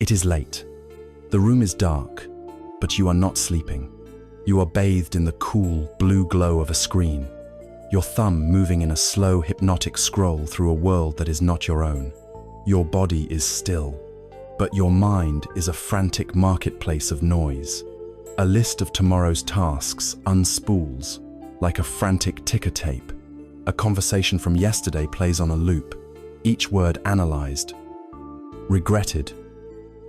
It is late. The room is dark, but you are not sleeping. You are bathed in the cool, blue glow of a screen, your thumb moving in a slow, hypnotic scroll through a world that is not your own. Your body is still, but your mind is a frantic marketplace of noise. A list of tomorrow's tasks unspools like a frantic ticker tape. A conversation from yesterday plays on a loop, each word analyzed, regretted,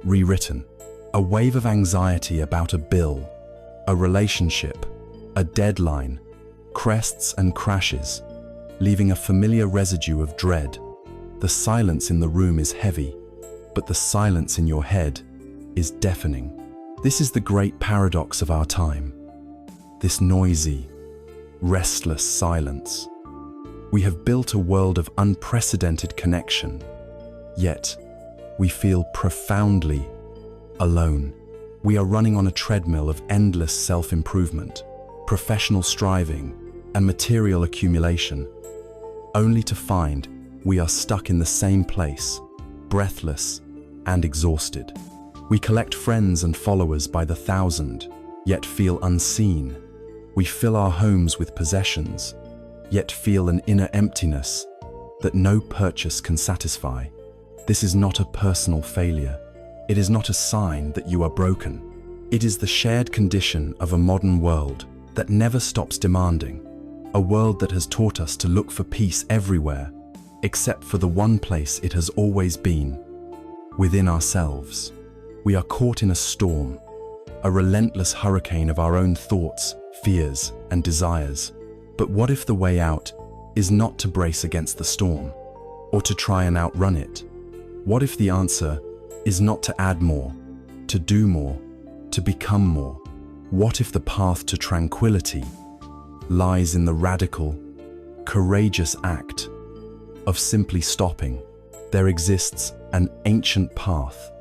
rewritten. A wave of anxiety about a bill, a relationship, a deadline, crests and crashes, leaving a familiar residue of dread. The silence in the room is heavy, but the silence in your head is deafening. This is the great paradox of our time. This noisy, restless silence. We have built a world of unprecedented connection, yet we feel profoundly alone. We are running on a treadmill of endless self-improvement, professional striving, and material accumulation, only to find we are stuck in the same place, breathless and exhausted. We collect friends and followers by the thousand, yet feel unseen. We fill our homes with possessions, yet feel an inner emptiness that no purchase can satisfy. This is not a personal failure. It is not a sign that you are broken. It is the shared condition of a modern world that never stops demanding, a world that has taught us to look for peace everywhere, except for the one place it has always been, within ourselves. We are caught in a storm, a relentless hurricane of our own thoughts, fears, and desires. But what if the way out is not to brace against the storm, or to try and outrun it? What if the answer is not to add more, to do more, to become more? What if the path to tranquility lies in the radical, courageous act of simply stopping? There exists an ancient path,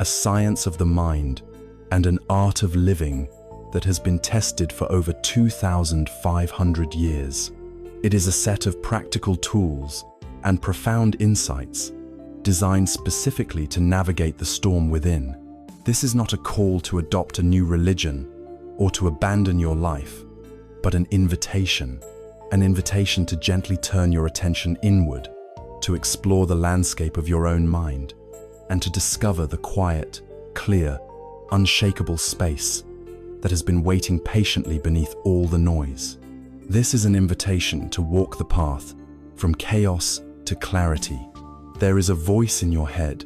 a science of the mind, and an art of living that has been tested for over 2,500 years. It is a set of practical tools and profound insights designed specifically to navigate the storm within. This is not a call to adopt a new religion or to abandon your life, but an invitation to gently turn your attention inward, to explore the landscape of your own mind, and to discover the quiet, clear, unshakable space that has been waiting patiently beneath all the noise. This is an invitation to walk the path from chaos to clarity. There is a voice in your head.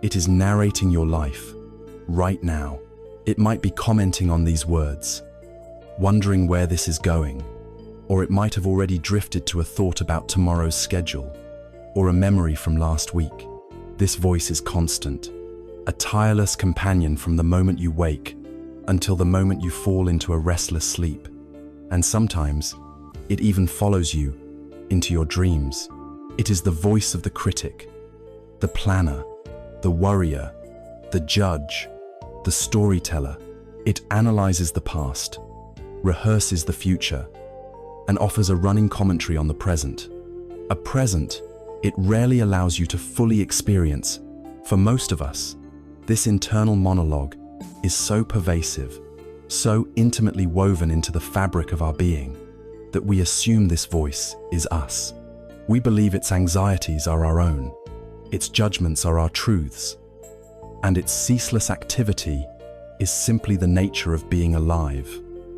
It is narrating your life right now. It might be commenting on these words, wondering where this is going, or it might have already drifted to a thought about tomorrow's schedule or a memory from last week. This voice is constant, a tireless companion from the moment you wake until the moment you fall into a restless sleep. And sometimes it even follows you into your dreams. It is the voice of the critic, the planner, the worrier, the judge, the storyteller. It analyzes the past, rehearses the future, and offers a running commentary on the present. A present it rarely allows you to fully experience. For most of us, this internal monologue is so pervasive, so intimately woven into the fabric of our being, that we assume this voice is us. We believe its anxieties are our own, its judgments are our truths, and its ceaseless activity is simply the nature of being alive.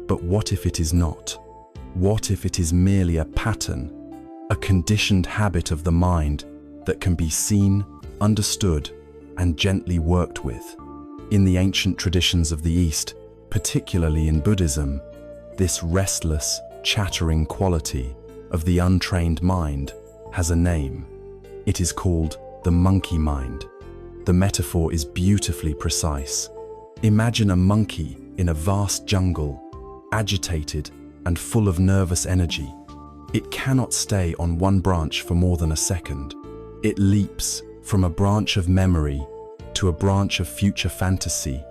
But what if it is not? What if it is merely a pattern, a conditioned habit of the mind that can be seen, understood, and gently worked with? In the ancient traditions of the East, particularly in Buddhism, this restless, chattering quality of the untrained mind has a name. It is called the monkey mind. The metaphor is beautifully precise. Imagine a monkey in a vast jungle, agitated and full of nervous energy. It cannot stay on one branch for more than a second. It leaps from a branch of memory to a branch of future fantasy,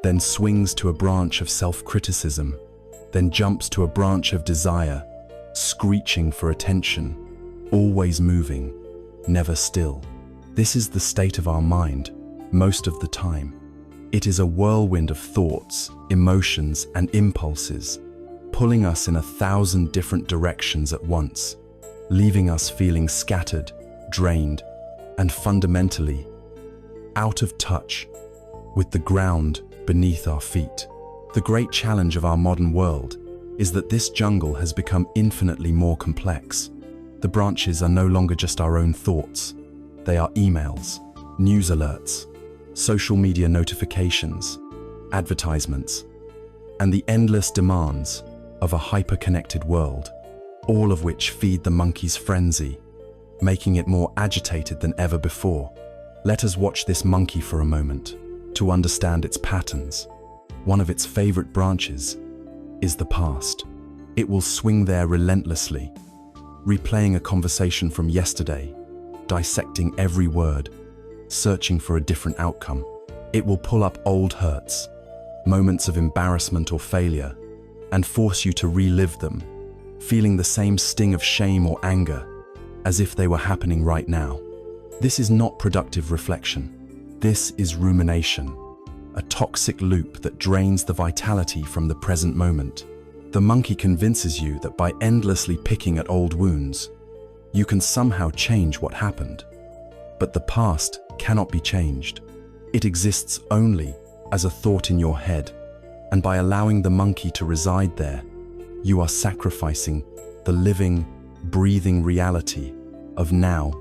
then swings to a branch of self-criticism, then jumps to a branch of desire, screeching for attention, always moving, never still. This is the state of our mind, most of the time. It is a whirlwind of thoughts, emotions, and impulses, pulling us in 1,000 different directions at once, leaving us feeling scattered, drained, and fundamentally out of touch with the ground beneath our feet. The great challenge of our modern world is that this jungle has become infinitely more complex. The branches are no longer just our own thoughts. They are emails, news alerts, social media notifications, advertisements, and the endless demands of a hyper-connected world, all of which feed the monkey's frenzy, making it more agitated than ever before. Let us watch this monkey for a moment to understand its patterns. One of its favorite branches is the past. It will swing there relentlessly, replaying a conversation from yesterday, dissecting every word, searching for a different outcome. It will pull up old hurts, moments of embarrassment or failure, and force you to relive them, feeling the same sting of shame or anger as if they were happening right now. This is not productive reflection. This is rumination, a toxic loop that drains the vitality from the present moment. The monkey convinces you that by endlessly picking at old wounds, you can somehow change what happened. But the past cannot be changed. It exists only as a thought in your head, and by allowing the monkey to reside there, you are sacrificing the living, breathing reality of now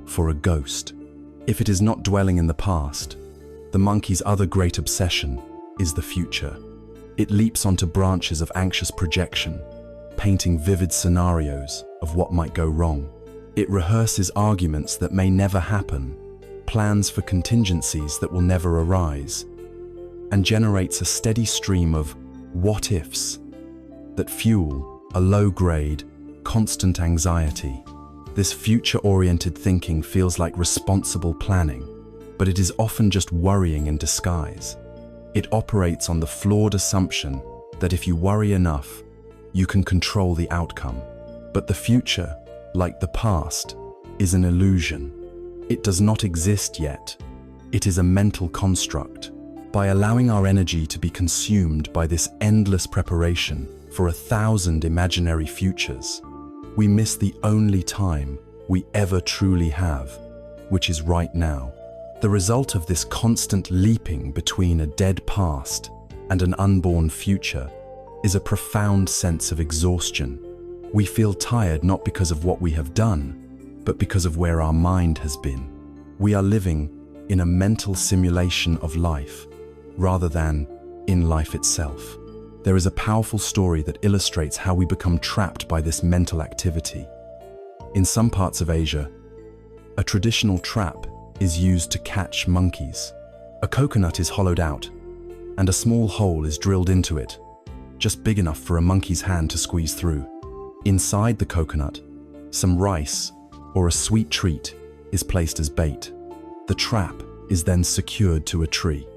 for a ghost. If it is not dwelling in the past, the monkey's other great obsession is the future. It leaps onto branches of anxious projection, painting vivid scenarios of what might go wrong. It rehearses arguments that may never happen, plans for contingencies that will never arise, and generates a steady stream of what-ifs that fuel a low-grade, constant anxiety. This future-oriented thinking feels like responsible planning, but it is often just worrying in disguise. It operates on the flawed assumption that if you worry enough, you can control the outcome. But the future, like the past, is an illusion. It does not exist yet. It is a mental construct. By allowing our energy to be consumed by this endless preparation for 1,000 imaginary futures, we miss the only time we ever truly have, which is right now. The result of this constant leaping between a dead past and an unborn future is a profound sense of exhaustion. We feel tired not because of what we have done, but because of where our mind has been. We are living in a mental simulation of life, rather than in life itself. There is a powerful story that illustrates how we become trapped by this mental activity. In some parts of Asia, a traditional trap is used to catch monkeys. A coconut is hollowed out, and a small hole is drilled into it, just big enough for a monkey's hand to squeeze through. Inside the coconut, some rice or a sweet treat is placed as bait. The trap is then secured to a tree.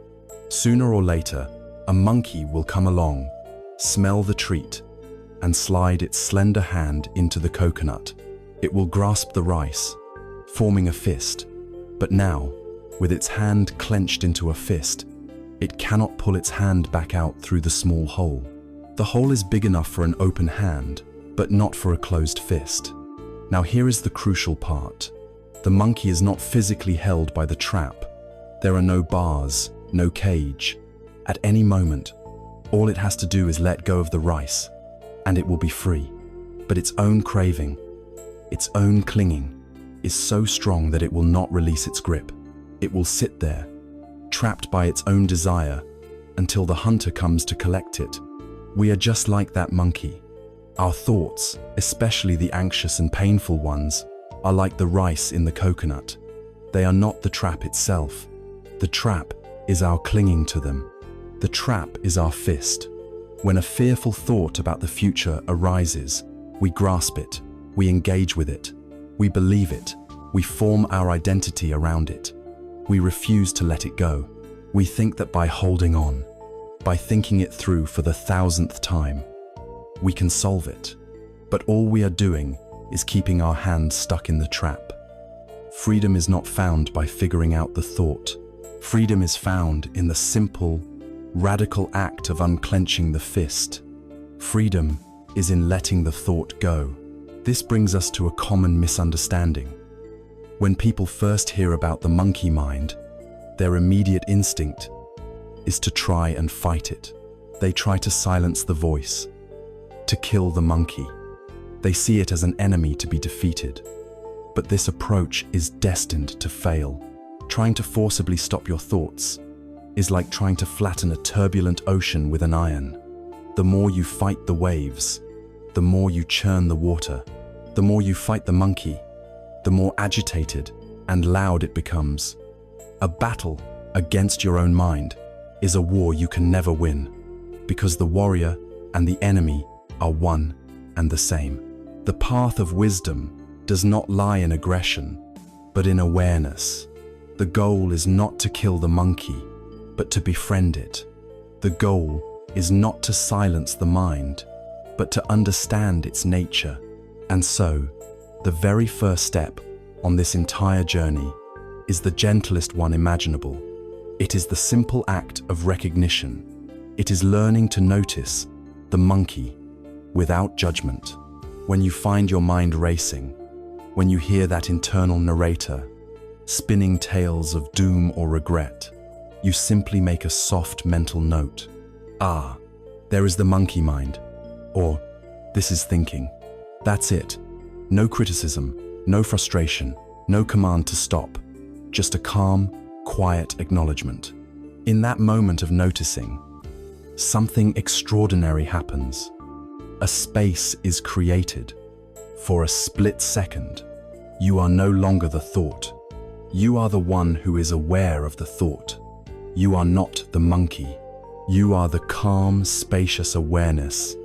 Sooner or later, a monkey will come along, smell the treat, and slide its slender hand into the coconut. It will grasp the rice, forming a fist. But now, with its hand clenched into a fist, it cannot pull its hand back out through the small hole. The hole is big enough for an open hand, but not for a closed fist. Now here is the crucial part. The monkey is not physically held by the trap. There are no bars, no cage. At any moment, all it has to do is let go of the rice, and it will be free. But its own craving, its own clinging, is so strong that it will not release its grip. It will sit there, trapped by its own desire, until the hunter comes to collect it. We are just like that monkey. Our thoughts, especially the anxious and painful ones, are like the rice in the coconut. They are not the trap itself. The trap is our clinging to them. The trap is our fist. When a fearful thought about the future arises, we grasp it, we engage with it, we believe it, we form our identity around it. We refuse to let it go. We think that by holding on, by thinking it through for the 1,000th time, we can solve it. But all we are doing is keeping our hands stuck in the trap. Freedom is not found by figuring out the thought. Freedom is found in the simple, radical act of unclenching the fist. Freedom is in letting the thought go. This brings us to a common misunderstanding. When people first hear about the monkey mind, their immediate instinct is to try and fight it. They try to silence the voice, to kill the monkey. They see it as an enemy to be defeated. But this approach is destined to fail. Trying to forcibly stop your thoughts is like trying to flatten a turbulent ocean with an iron. The more you fight the waves, the more you churn the water. The more you fight the monkey, the more agitated and loud it becomes. A battle against your own mind is a war you can never win, because the warrior and the enemy are one and the same. The path of wisdom does not lie in aggression, but in awareness. The goal is not to kill the monkey, but to befriend it. The goal is not to silence the mind, but to understand its nature. And so, the very first step on this entire journey is the gentlest one imaginable. It is the simple act of recognition. It is learning to notice the monkey without judgment. When you find your mind racing, when you hear that internal narrator spinning tales of doom or regret, you simply make a soft mental note. Ah, there is the monkey mind. Or, this is thinking. That's it. No criticism, no frustration, no command to stop. Just a calm, quiet acknowledgement. In that moment of noticing, something extraordinary happens. A space is created. For a split second, you are no longer the thought. You are the one who is aware of the thought. You are not the monkey. You are the calm, spacious awareness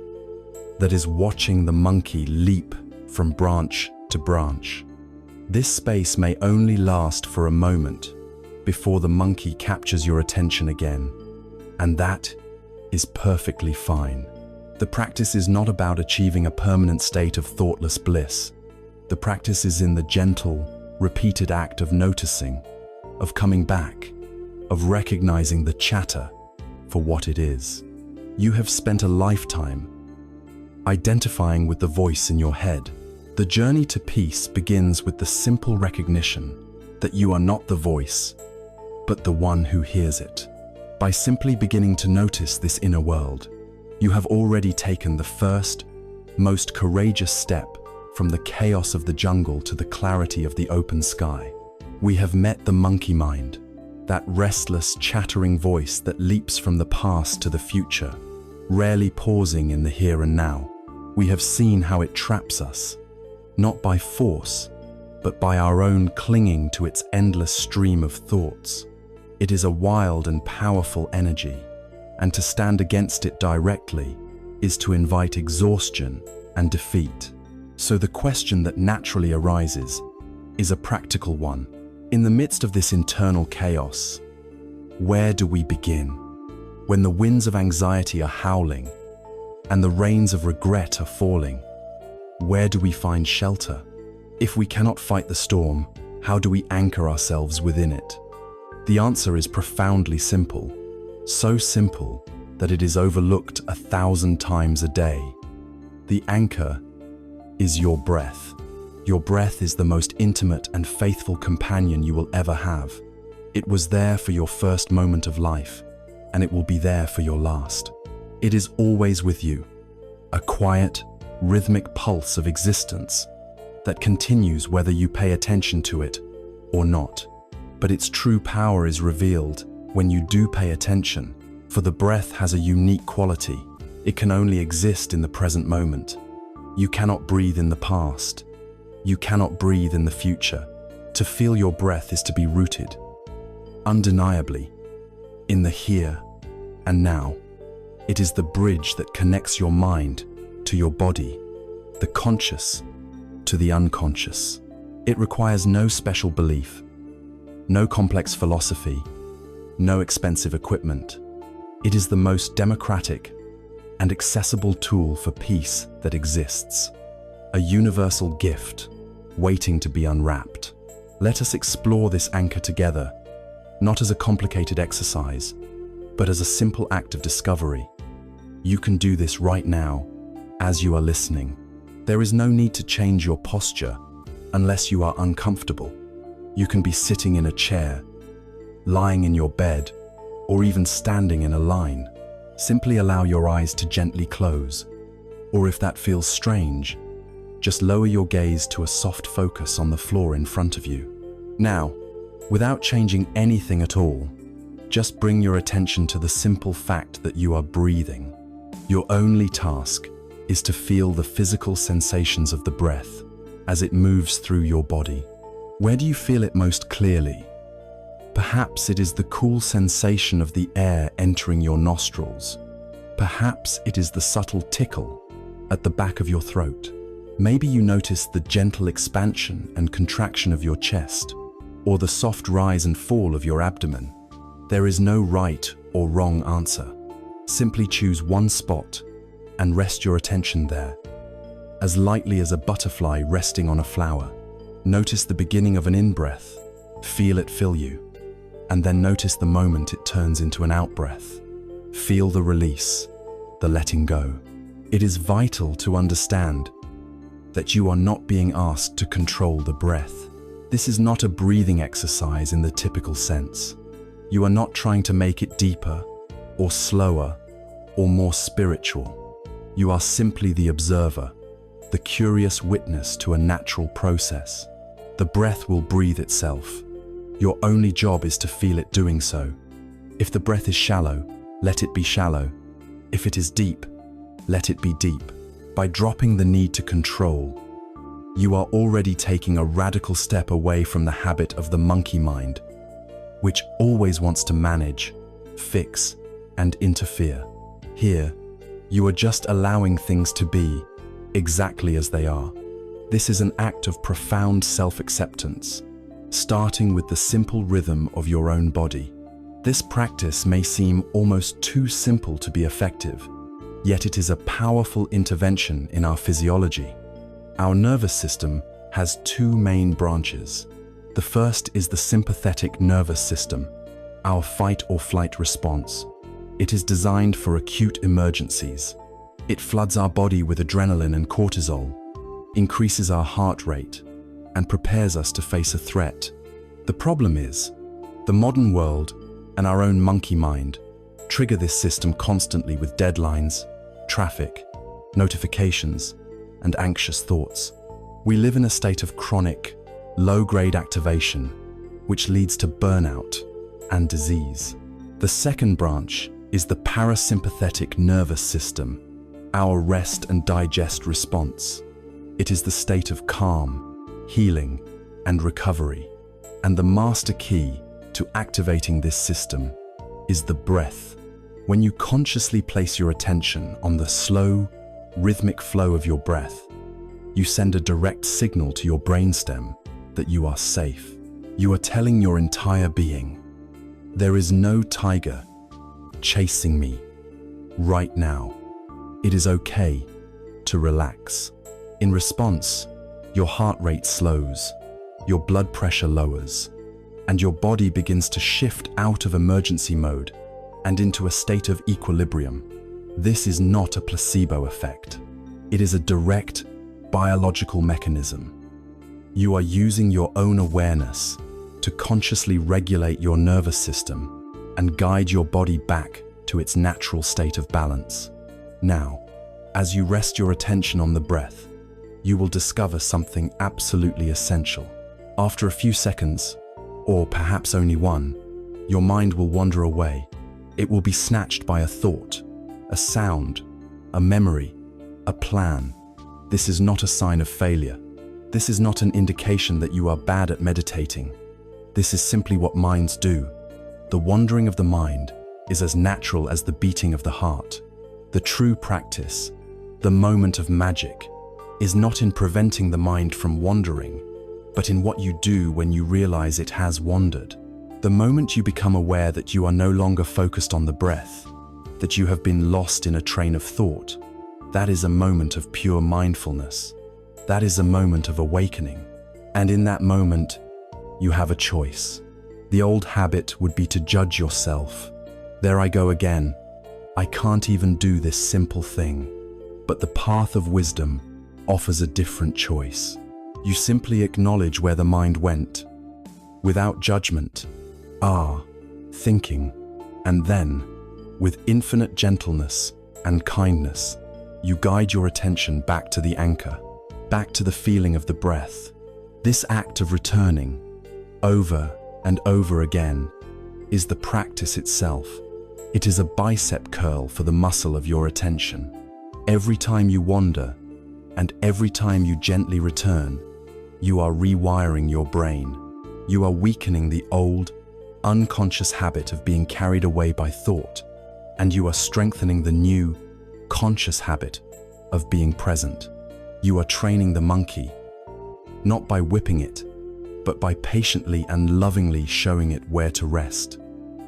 that is watching the monkey leap from branch to branch. This space may only last for a moment before the monkey captures your attention again, and that is perfectly fine. The practice is not about achieving a permanent state of thoughtless bliss. The practice is in the gentle, repeated act of noticing, of coming back, of recognizing the chatter for what it is. You have spent a lifetime identifying with the voice in your head. The journey to peace begins with the simple recognition that you are not the voice, but the one who hears it. By simply beginning to notice this inner world, you have already taken the first, most courageous step from the chaos of the jungle to the clarity of the open sky. We have met the monkey mind, that restless, chattering voice that leaps from the past to the future, rarely pausing in the here and now. We have seen how it traps us, not by force, but by our own clinging to its endless stream of thoughts. It is a wild and powerful energy, and to stand against it directly is to invite exhaustion and defeat. So the question that naturally arises is a practical one. In the midst of this internal chaos, where do we begin? When the winds of anxiety are howling and the rains of regret are falling, where do we find shelter? If we cannot fight the storm, how do we anchor ourselves within it? The answer is profoundly simple, so simple that it is overlooked 1,000 times a day. The anchor is your breath. Your breath is the most intimate and faithful companion you will ever have. It was there for your first moment of life, and it will be there for your last. It is always with you, a quiet, rhythmic pulse of existence that continues whether you pay attention to it or not. But its true power is revealed when you do pay attention, for the breath has a unique quality. It can only exist in the present moment. You cannot breathe in the past. You cannot breathe in the future. To feel your breath is to be rooted, undeniably, in the here and now. It is the bridge that connects your mind to your body, the conscious to the unconscious. It requires no special belief, no complex philosophy, no expensive equipment. It is the most democratic and accessible tool for peace that exists, a universal gift waiting to be unwrapped. Let us explore this anchor together, not as a complicated exercise, but as a simple act of discovery. You can do this right now, as you are listening. There is no need to change your posture unless you are uncomfortable. You can be sitting in a chair, lying in your bed, or even standing in a line. Simply allow your eyes to gently close. Or if that feels strange, just lower your gaze to a soft focus on the floor in front of you. Now, without changing anything at all, just bring your attention to the simple fact that you are breathing. Your only task is to feel the physical sensations of the breath as it moves through your body. Where do you feel it most clearly? Perhaps it is the cool sensation of the air entering your nostrils. Perhaps it is the subtle tickle at the back of your throat. Maybe you notice the gentle expansion and contraction of your chest, or the soft rise and fall of your abdomen. There is no right or wrong answer. Simply choose one spot and rest your attention there. As lightly as a butterfly resting on a flower, notice the beginning of an in-breath. Feel it fill you, and then notice the moment it turns into an out-breath. Feel the release, the letting go. It is vital to understand that you are not being asked to control the breath. This is not a breathing exercise in the typical sense. You are not trying to make it deeper, or slower, or more spiritual. You are simply the observer, the curious witness to a natural process. The breath will breathe itself. Your only job is to feel it doing so. If the breath is shallow, let it be shallow. If it is deep, let it be deep. By dropping the need to control, you are already taking a radical step away from the habit of the monkey mind, which always wants to manage, fix, and interfere. Here, you are just allowing things to be exactly as they are. This is an act of profound self-acceptance, starting with the simple rhythm of your own body. This practice may seem almost too simple to be effective, yet it is a powerful intervention in our physiology. Our nervous system has two main branches. The first is the sympathetic nervous system, our fight or flight response. It is designed for acute emergencies. It floods our body with adrenaline and cortisol, increases our heart rate, and prepares us to face a threat. The problem is, the modern world and our own monkey mind trigger this system constantly with deadlines, traffic, notifications, and anxious thoughts. We live in a state of chronic, low-grade activation, which leads to burnout and disease. The second branch is the parasympathetic nervous system, our rest and digest response. It is the state of calm, healing, and recovery. And the master key to activating this system is the breath. When you consciously place your attention on the slow, rhythmic flow of your breath, you send a direct signal to your brainstem that you are safe. You are telling your entire being, there is no tiger chasing me right now. It is okay to relax. In response, your heart rate slows, your blood pressure lowers, and your body begins to shift out of emergency mode and into a state of equilibrium. This is not a placebo effect. It is a direct biological mechanism. You are using your own awareness to consciously regulate your nervous system and guide your body back to its natural state of balance. Now, as you rest your attention on the breath, you will discover something absolutely essential. After a few seconds, or perhaps only one, your mind will wander away. It will be snatched by a thought, a sound, a memory, a plan. This is not a sign of failure. This is not an indication that you are bad at meditating. This is simply what minds do. The wandering of the mind is as natural as the beating of the heart. The true practice, the moment of magic, is not in preventing the mind from wandering, but in what you do when you realize it has wandered. The moment you become aware that you are no longer focused on the breath, that you have been lost in a train of thought, that is a moment of pure mindfulness. That is a moment of awakening. And in that moment, you have a choice. The old habit would be to judge yourself. There I go again. I can't even do this simple thing. But the path of wisdom offers a different choice. You simply acknowledge where the mind went, without judgment, thinking, and then, with infinite gentleness and kindness, you guide your attention back to the anchor, back to the feeling of the breath. This act of returning, over and over again, is the practice itself. It is a bicep curl for the muscle of your attention. Every time you wander, and every time you gently return, you are rewiring your brain. You are weakening the old, unconscious habit of being carried away by thought, and you are strengthening the new, conscious habit of being present. You are training the monkey, not by whipping it, but by patiently and lovingly showing it where to rest.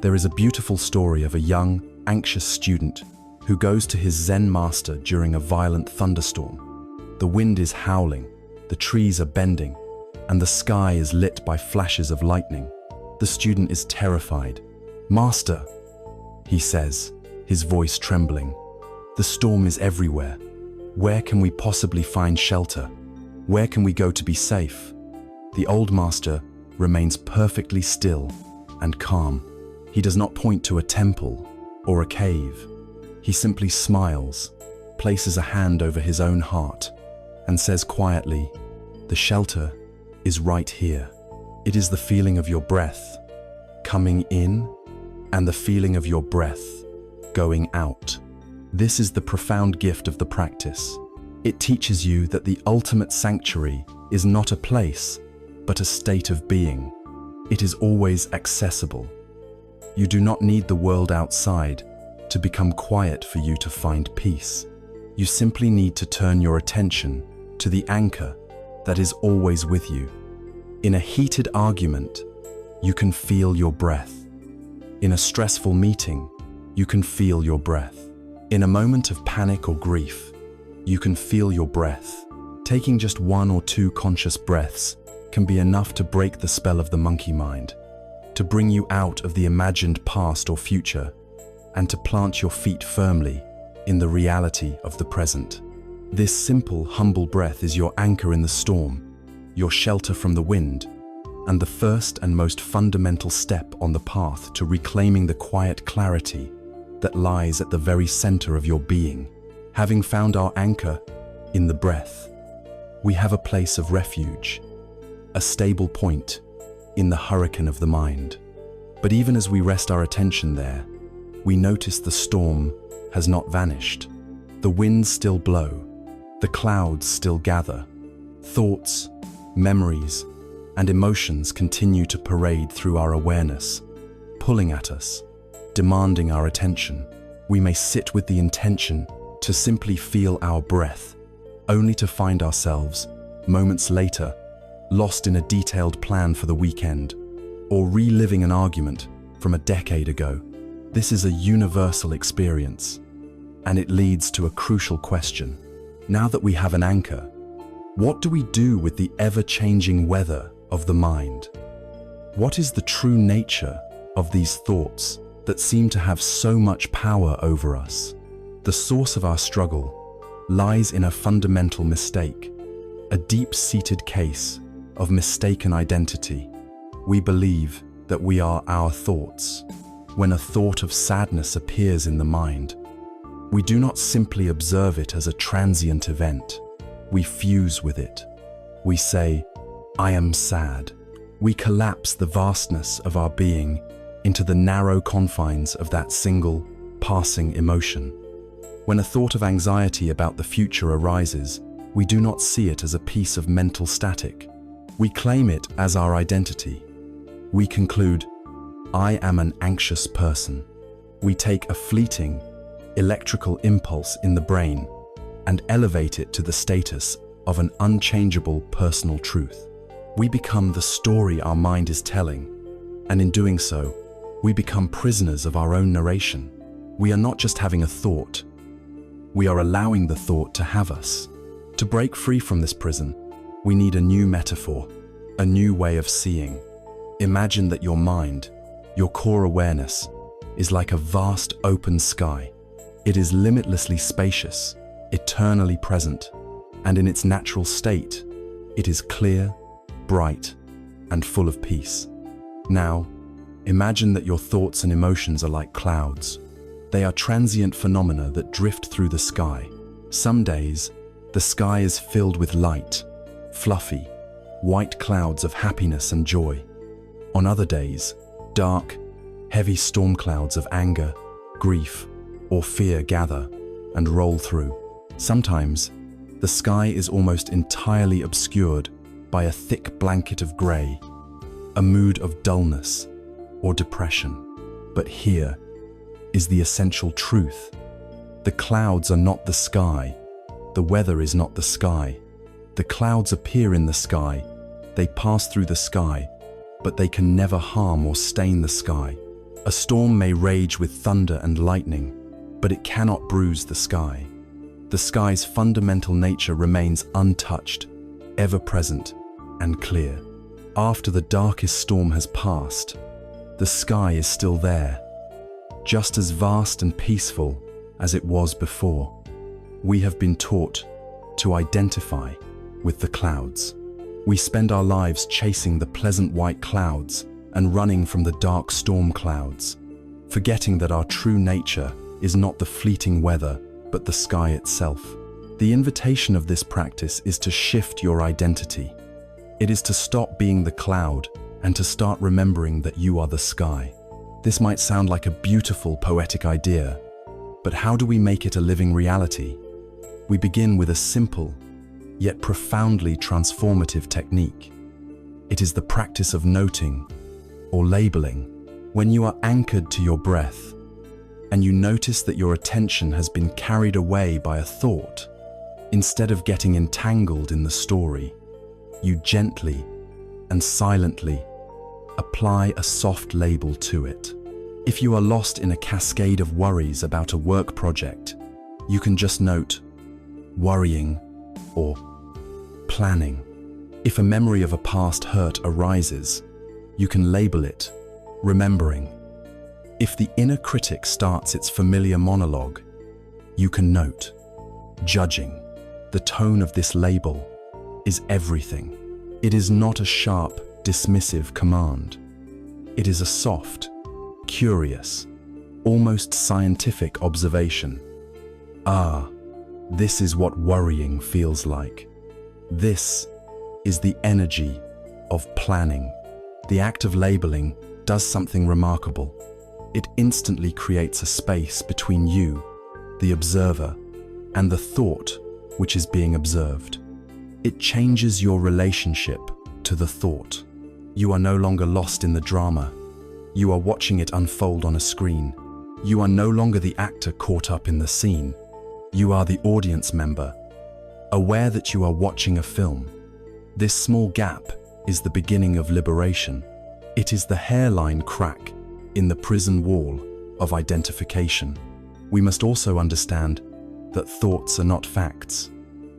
There is a beautiful story of a young, anxious student who goes to his Zen master during a violent thunderstorm. The wind is howling, the trees are bending, and the sky is lit by flashes of lightning. The student is terrified. "Master," he says, his voice trembling, "the storm is everywhere. Where can we possibly find shelter? Where can we go to be safe?" The old master remains perfectly still and calm. He does not point to a temple or a cave. He simply smiles, places a hand over his own heart, and says quietly, "The shelter is right here." It is the feeling of your breath coming in and the feeling of your breath going out. This is the profound gift of the practice. It teaches you that the ultimate sanctuary is not a place, but a state of being. It is always accessible. You do not need the world outside to become quiet for you to find peace. You simply need to turn your attention to the anchor that is always with you. In a heated argument, you can feel your breath. In a stressful meeting, you can feel your breath. In a moment of panic or grief, you can feel your breath. Taking just 1 or 2 conscious breaths can be enough to break the spell of the monkey mind, to bring you out of the imagined past or future, and to plant your feet firmly in the reality of the present. This simple, humble breath is your anchor in the storm, your shelter from the wind, and the first and most fundamental step on the path to reclaiming the quiet clarity that lies at the very center of your being. Having found our anchor in the breath, we have a place of refuge, a stable point in the hurricane of the mind. But even as we rest our attention there, we notice the storm has not vanished. The winds still blow, the clouds still gather. Thoughts, memories, and emotions continue to parade through our awareness, pulling at us, demanding our attention. We may sit with the intention to simply feel our breath, only to find ourselves, moments later, lost in a detailed plan for the weekend, or reliving an argument from a decade ago. This is a universal experience, and it leads to a crucial question. Now that we have an anchor, what do we do with the ever-changing weather of the mind? What is the true nature of these thoughts that seem to have so much power over us? The source of our struggle lies in a fundamental mistake, a deep-seated case of mistaken identity. We believe that we are our thoughts. When a thought of sadness appears in the mind, we do not simply observe it as a transient event. We fuse with it. We say, "I am sad." We collapse the vastness of our being into the narrow confines of that single, passing emotion. When a thought of anxiety about the future arises, we do not see it as a piece of mental static. We claim it as our identity. We conclude, "I am an anxious person." We take a fleeting, electrical impulse in the brain and elevate it to the status of an unchangeable personal truth. We become the story our mind is telling, and in doing so, we become prisoners of our own narration. We are not just having a thought, we are allowing the thought to have us. To break free from this prison, we need a new metaphor, a new way of seeing. Imagine that your mind, your core awareness, is like a vast open sky. It is limitlessly spacious, eternally present, and in its natural state, it is clear, bright, and full of peace. Now, imagine that your thoughts and emotions are like clouds. They are transient phenomena that drift through the sky. Some days, the sky is filled with light, fluffy, white clouds of happiness and joy. On other days, dark, heavy storm clouds of anger, grief, or fear gather and roll through. Sometimes, the sky is almost entirely obscured by a thick blanket of grey, a mood of dullness or depression. But here is the essential truth. The clouds are not the sky. The weather is not the sky. The clouds appear in the sky. They pass through the sky, but they can never harm or stain the sky. A storm may rage with thunder and lightning, but it cannot bruise the sky. The sky's fundamental nature remains untouched, ever present, and clear. After the darkest storm has passed, the sky is still there, just as vast and peaceful as it was before. We have been taught to identify with the clouds. We spend our lives chasing the pleasant white clouds and running from the dark storm clouds, forgetting that our true nature is not the fleeting weather, but the sky itself. The invitation of this practice is to shift your identity. It is to stop being the cloud and to start remembering that you are the sky. This might sound like a beautiful, poetic idea, but how do we make it a living reality? We begin with a simple, yet profoundly transformative technique. It is the practice of noting, or labeling. When you are anchored to your breath, and you notice that your attention has been carried away by a thought, instead of getting entangled in the story, you gently and silently apply a soft label to it. If you are lost in a cascade of worries about a work project, you can just note worrying or planning. If a memory of a past hurt arises, you can label it remembering. If the inner critic starts its familiar monologue, you can note judging. The tone of this label is everything. It is not a sharp, dismissive command. It is a soft, curious, almost scientific observation. Ah, this is what worrying feels like. This is the energy of planning. The act of labeling does something remarkable. It instantly creates a space between you, the observer, and the thought which is being observed. It changes your relationship to the thought. You are no longer lost in the drama. You are watching it unfold on a screen. You are no longer the actor caught up in the scene. You are the audience member, aware that you are watching a film. This small gap is the beginning of liberation. It is the hairline crack in the prison wall of identification. We must also understand that thoughts are not facts.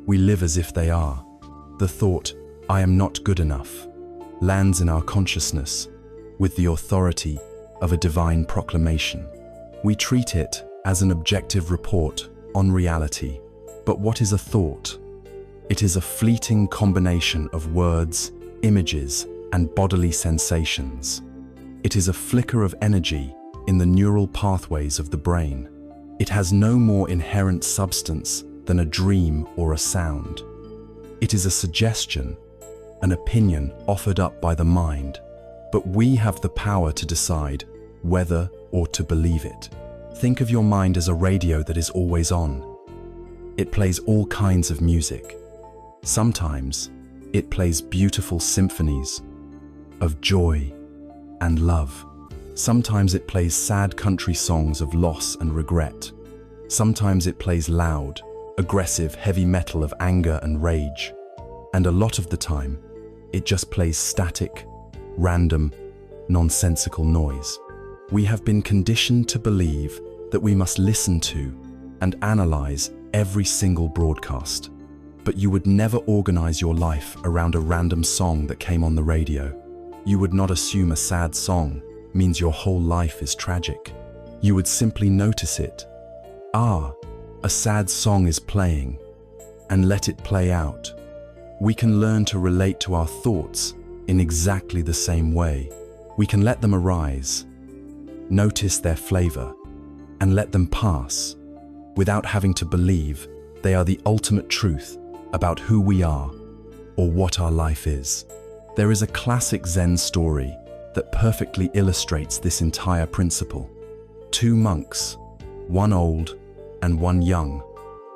We live as if they are. The thought, "I am not good enough," lands in our consciousness with the authority of a divine proclamation. We treat it as an objective report on reality. But what is a thought? It is a fleeting combination of words, images, and bodily sensations. It is a flicker of energy in the neural pathways of the brain. It has no more inherent substance than a dream or a sound. It is a suggestion, an opinion offered up by the mind, but we have the power to decide whether or to believe it. Think of your mind as a radio that is always on. It plays all kinds of music. Sometimes it plays beautiful symphonies of joy and love. Sometimes it plays sad country songs of loss and regret. Sometimes it plays loud, aggressive heavy metal of anger and rage. And a lot of the time, it just plays static, random, nonsensical noise. We have been conditioned to believe that we must listen to and analyze every single broadcast. But you would never organize your life around a random song that came on the radio. you would not assume a sad song means your whole life is tragic. You would simply notice it. Ah, a sad song is playing, and let it play out. We can learn to relate to our thoughts in exactly the same way. We can let them arise, notice their flavor, and let them pass, without having to believe they are the ultimate truth about who we are or what our life is. There is a classic Zen story that perfectly illustrates this entire principle. Two monks, one old and one young,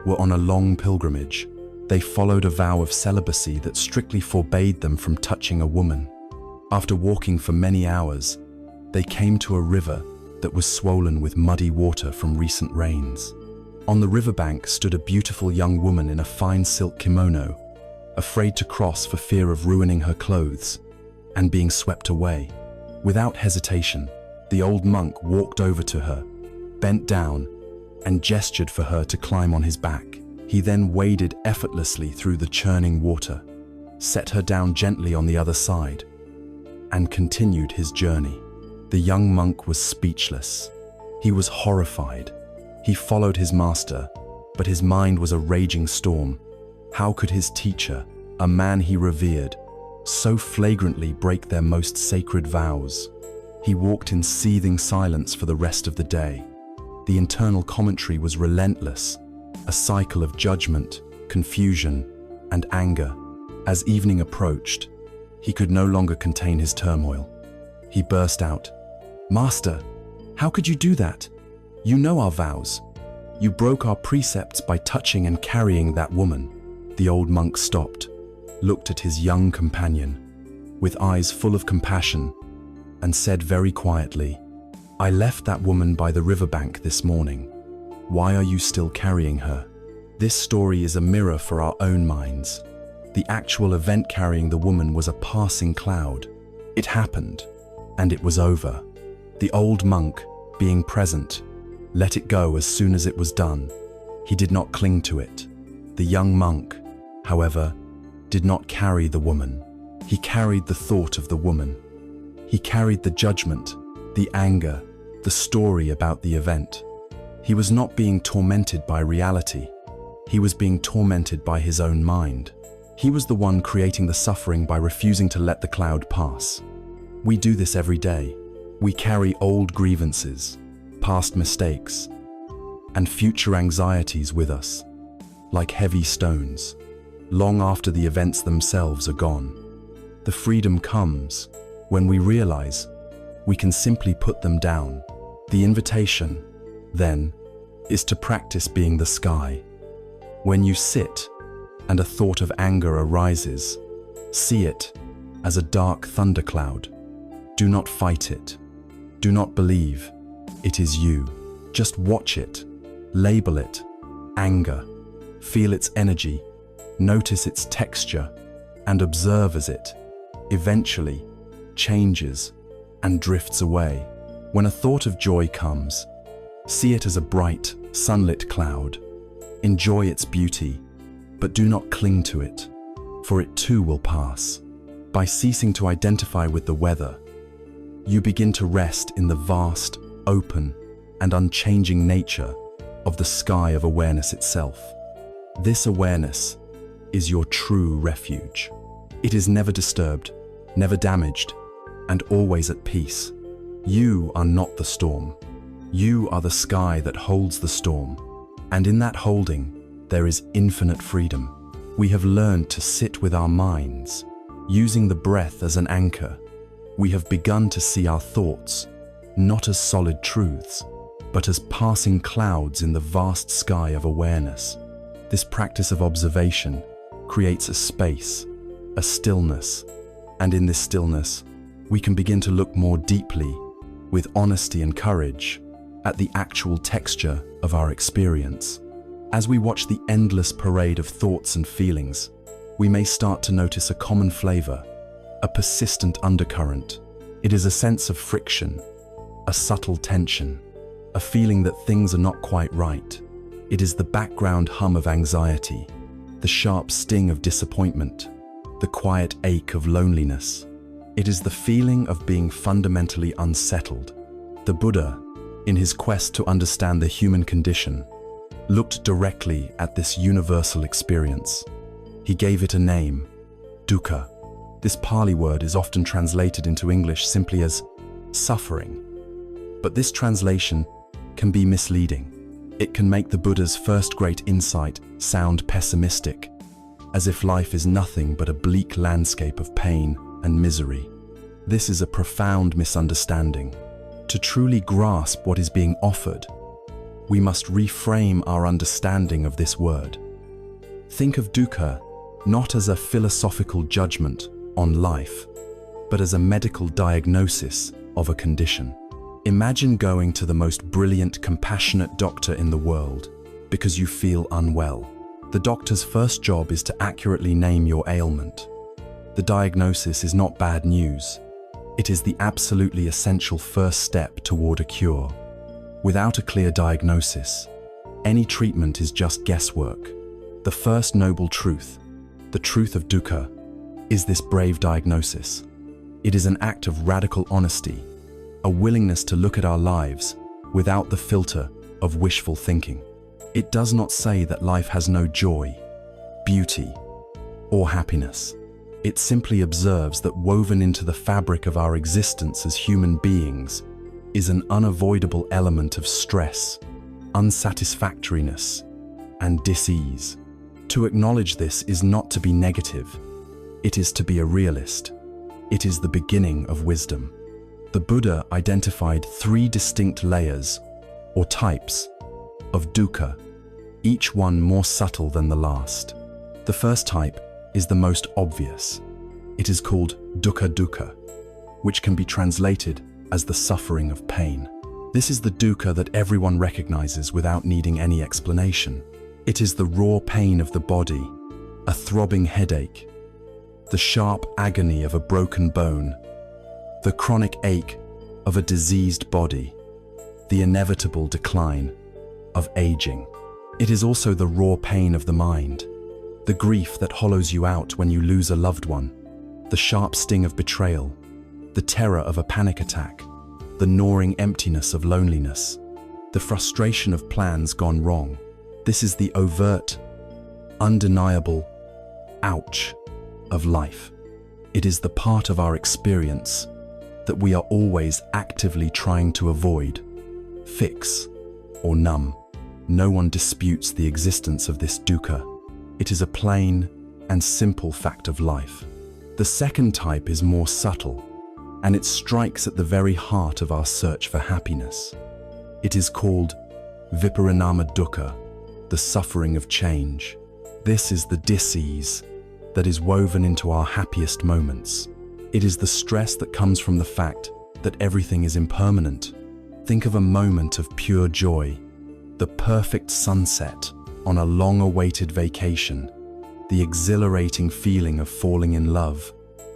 were on a long pilgrimage. They followed a vow of celibacy that strictly forbade them from touching a woman. After walking for many hours, they came to a river that was swollen with muddy water from recent rains. On the riverbank stood a beautiful young woman in a fine silk kimono, afraid to cross for fear of ruining her clothes and being swept away. Without hesitation, the old monk walked over to her, bent down, and gestured for her to climb on his back. He then waded effortlessly through the churning water, set her down gently on the other side, and continued his journey. The young monk was speechless. He was horrified. He followed his master, but his mind was a raging storm. How could his teacher, a man he revered, so flagrantly break their most sacred vows? He walked in seething silence for the rest of the day. The internal commentary was relentless, a cycle of judgment, confusion, and anger. As evening approached, he could no longer contain his turmoil. He burst out, "Master, how could you do that? You know our vows. You broke our precepts by touching and carrying that woman." The old monk stopped, looked at his young companion with eyes full of compassion, and said very quietly, "I left that woman by the riverbank this morning. Why are you still carrying her?" This story is a mirror for our own minds. The actual event carrying the woman was a passing cloud. It happened, and it was over. The old monk, being present, let it go as soon as it was done. He did not cling to it. The young monk, however, did not carry the woman. He carried the thought of the woman. He carried the judgment, the anger, the story about the event. He was not being tormented by reality. He was being tormented by his own mind. He was the one creating the suffering by refusing to let the cloud pass. We do this every day. We carry old grievances, past mistakes, and future anxieties with us, like heavy stones, long after the events themselves are gone. The freedom comes when we realize we can simply put them down. The invitation, then, is to practice being the sky. When you sit and a thought of anger arises, see it as a dark thundercloud. Do not fight it. Do not believe it is you. Just watch it, label it, anger, feel its energy, notice its texture, and observe as it eventually changes and drifts away. When a thought of joy comes, see it as a bright, sunlit cloud. Enjoy its beauty, but do not cling to it, for it too will pass. By ceasing to identify with the weather, you begin to rest in the vast, open, and unchanging nature of the sky of awareness itself. This awareness is your true refuge. It is never disturbed, never damaged, and always at peace. You are not the storm. You are the sky that holds the storm. And in that holding, there is infinite freedom. We have learned to sit with our minds, using the breath as an anchor. We have begun to see our thoughts, not as solid truths, but as passing clouds in the vast sky of awareness. This practice of observation creates a space, a stillness, and in this stillness, we can begin to look more deeply, with honesty and courage, at the actual texture of our experience. As we watch the endless parade of thoughts and feelings, we may start to notice a common flavor, a persistent undercurrent. It is a sense of friction, a subtle tension, a feeling that things are not quite right. It is the background hum of anxiety, the sharp sting of disappointment, the quiet ache of loneliness. It is the feeling of being fundamentally unsettled. The Buddha, in his quest to understand the human condition, looked directly at this universal experience. He gave it a name, dukkha. This Pali word is often translated into English simply as suffering. But this translation can be misleading. It can make the Buddha's first great insight sound pessimistic, as if life is nothing but a bleak landscape of pain and misery. This is a profound misunderstanding. To truly grasp what is being offered, we must reframe our understanding of this word. Think of dukkha not as a philosophical judgment on life, but as a medical diagnosis of a condition. Imagine going to the most brilliant, compassionate doctor in the world because you feel unwell. The doctor's first job is to accurately name your ailment. The diagnosis is not bad news. It is the absolutely essential first step toward a cure. Without a clear diagnosis, any treatment is just guesswork. The first noble truth, the truth of dukkha, is this brave diagnosis. It is an act of radical honesty, a willingness to look at our lives without the filter of wishful thinking. It does not say that life has no joy, beauty, or happiness. It simply observes that woven into the fabric of our existence as human beings is an unavoidable element of stress, unsatisfactoriness, and dis-ease. To acknowledge this is not to be negative. It is to be a realist. It is the beginning of wisdom. The Buddha identified 3 distinct layers, or types, of dukkha, each one more subtle than the last. The first type is the most obvious. It is called dukkha, which can be translated as the suffering of pain. This is the dukkha that everyone recognizes without needing any explanation. It is the raw pain of the body, a throbbing headache, the sharp agony of a broken bone, the chronic ache of a diseased body, the inevitable decline of aging. It is also the raw pain of the mind, the grief that hollows you out when you lose a loved one, the sharp sting of betrayal, the terror of a panic attack, the gnawing emptiness of loneliness, the frustration of plans gone wrong. This is the overt, undeniable ouch of life. It is the part of our experience that we are always actively trying to avoid, fix, or numb. No one disputes the existence of this dukkha. It is a plain and simple fact of life. The second type is more subtle, and it strikes at the very heart of our search for happiness. It is called viparinama dukkha, the suffering of change. This is the dis-ease that is woven into our happiest moments. It is the stress that comes from the fact that everything is impermanent. Think of a moment of pure joy, the perfect sunset on a long-awaited vacation, the exhilarating feeling of falling in love,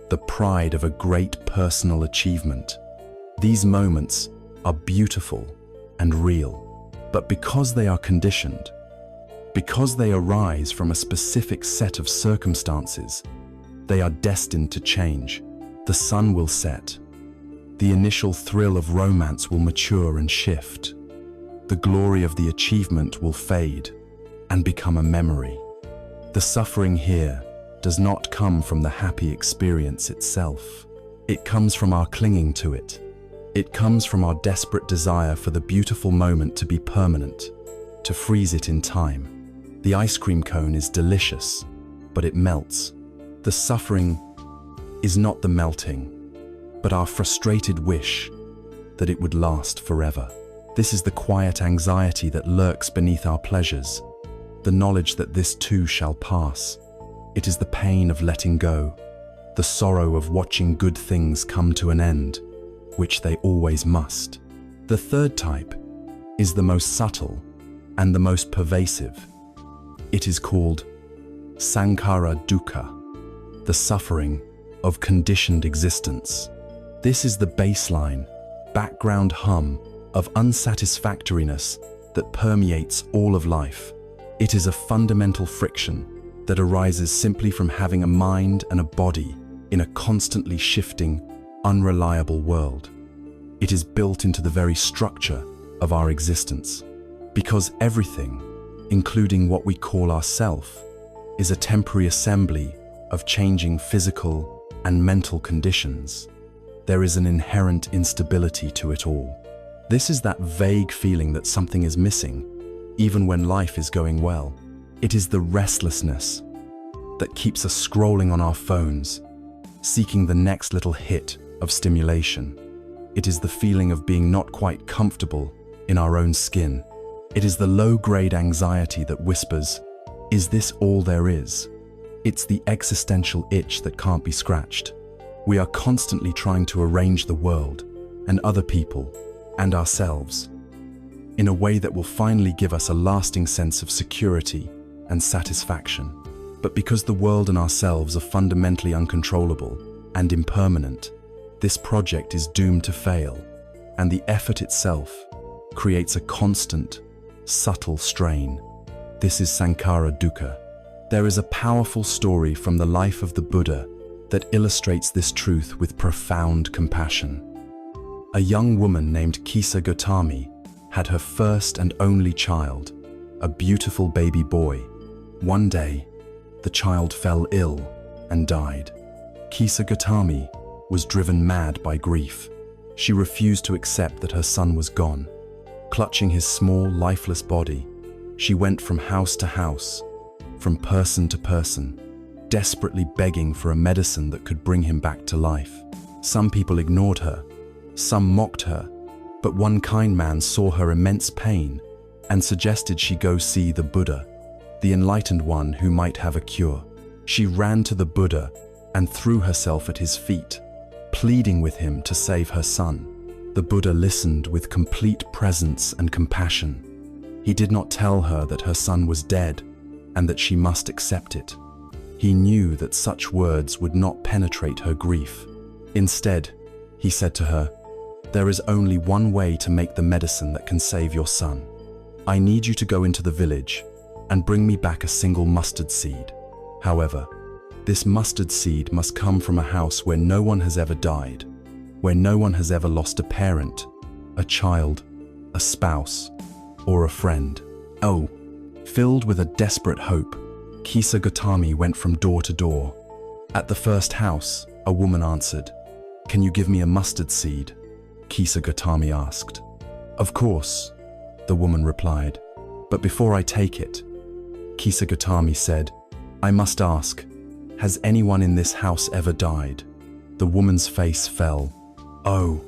the pride of a great personal achievement. These moments are beautiful and real, but because they are conditioned, because they arise from a specific set of circumstances, they are destined to change. The sun will set. The initial thrill of romance will mature and shift. The glory of the achievement will fade and become a memory. The suffering here does not come from the happy experience itself. It comes from our clinging to it. It comes from our desperate desire for the beautiful moment to be permanent, to freeze it in time. The ice cream cone is delicious, but it melts. The suffering is not the melting, but our frustrated wish that it would last forever. This is the quiet anxiety that lurks beneath our pleasures, the knowledge that this too shall pass. It is the pain of letting go, the sorrow of watching good things come to an end, which they always must. The third type is the most subtle and the most pervasive. It is called sankhara dukkha, the suffering of conditioned existence. This is the baseline, background hum of unsatisfactoriness that permeates all of life. It is a fundamental friction that arises simply from having a mind and a body in a constantly shifting, unreliable world. It is built into the very structure of our existence. Because everything, including what we call ourself, is a temporary assembly of changing physical and mental conditions, there is an inherent instability to it all. This is that vague feeling that something is missing, even when life is going well. It is the restlessness that keeps us scrolling on our phones, seeking the next little hit of stimulation. It is the feeling of being not quite comfortable in our own skin. It is the low-grade anxiety that whispers, "Is this all there is?" It's the existential itch that can't be scratched. We are constantly trying to arrange the world and other people and ourselves in a way that will finally give us a lasting sense of security and satisfaction. But because the world and ourselves are fundamentally uncontrollable and impermanent, this project is doomed to fail, and the effort itself creates a constant, subtle strain. This is Sankhara Dukkha. There is a powerful story from the life of the Buddha that illustrates this truth with profound compassion. A young woman named Kisa Gotami had her first and only child, a beautiful baby boy. One day, the child fell ill and died. Kisa Gotami was driven mad by grief. She refused to accept that her son was gone. Clutching his small, lifeless body, she went from house to house, from person to person, desperately begging for a medicine that could bring him back to life. Some people ignored her, some mocked her, but one kind man saw her immense pain and suggested she go see the Buddha, the enlightened one who might have a cure. She ran to the Buddha and threw herself at his feet, pleading with him to save her son. The Buddha listened with complete presence and compassion. He did not tell her that her son was dead and that she must accept it. He knew that such words would not penetrate her grief. Instead, he said to her, "There is only one way to make the medicine that can save your son. I need you to go into the village and bring me back a single mustard seed. However, this mustard seed must come from a house where no one has ever died, where no one has ever lost a parent, a child, a spouse, or a friend." Oh, filled with a desperate hope, Kisa Gotami went from door to door. At the first house, a woman answered, "Can you give me a mustard seed?" Kisa Gotami asked. "Of course," the woman replied, "but before I take it," Kisa Gotami said, "I must ask, has anyone in this house ever died?" The woman's face fell. "Oh,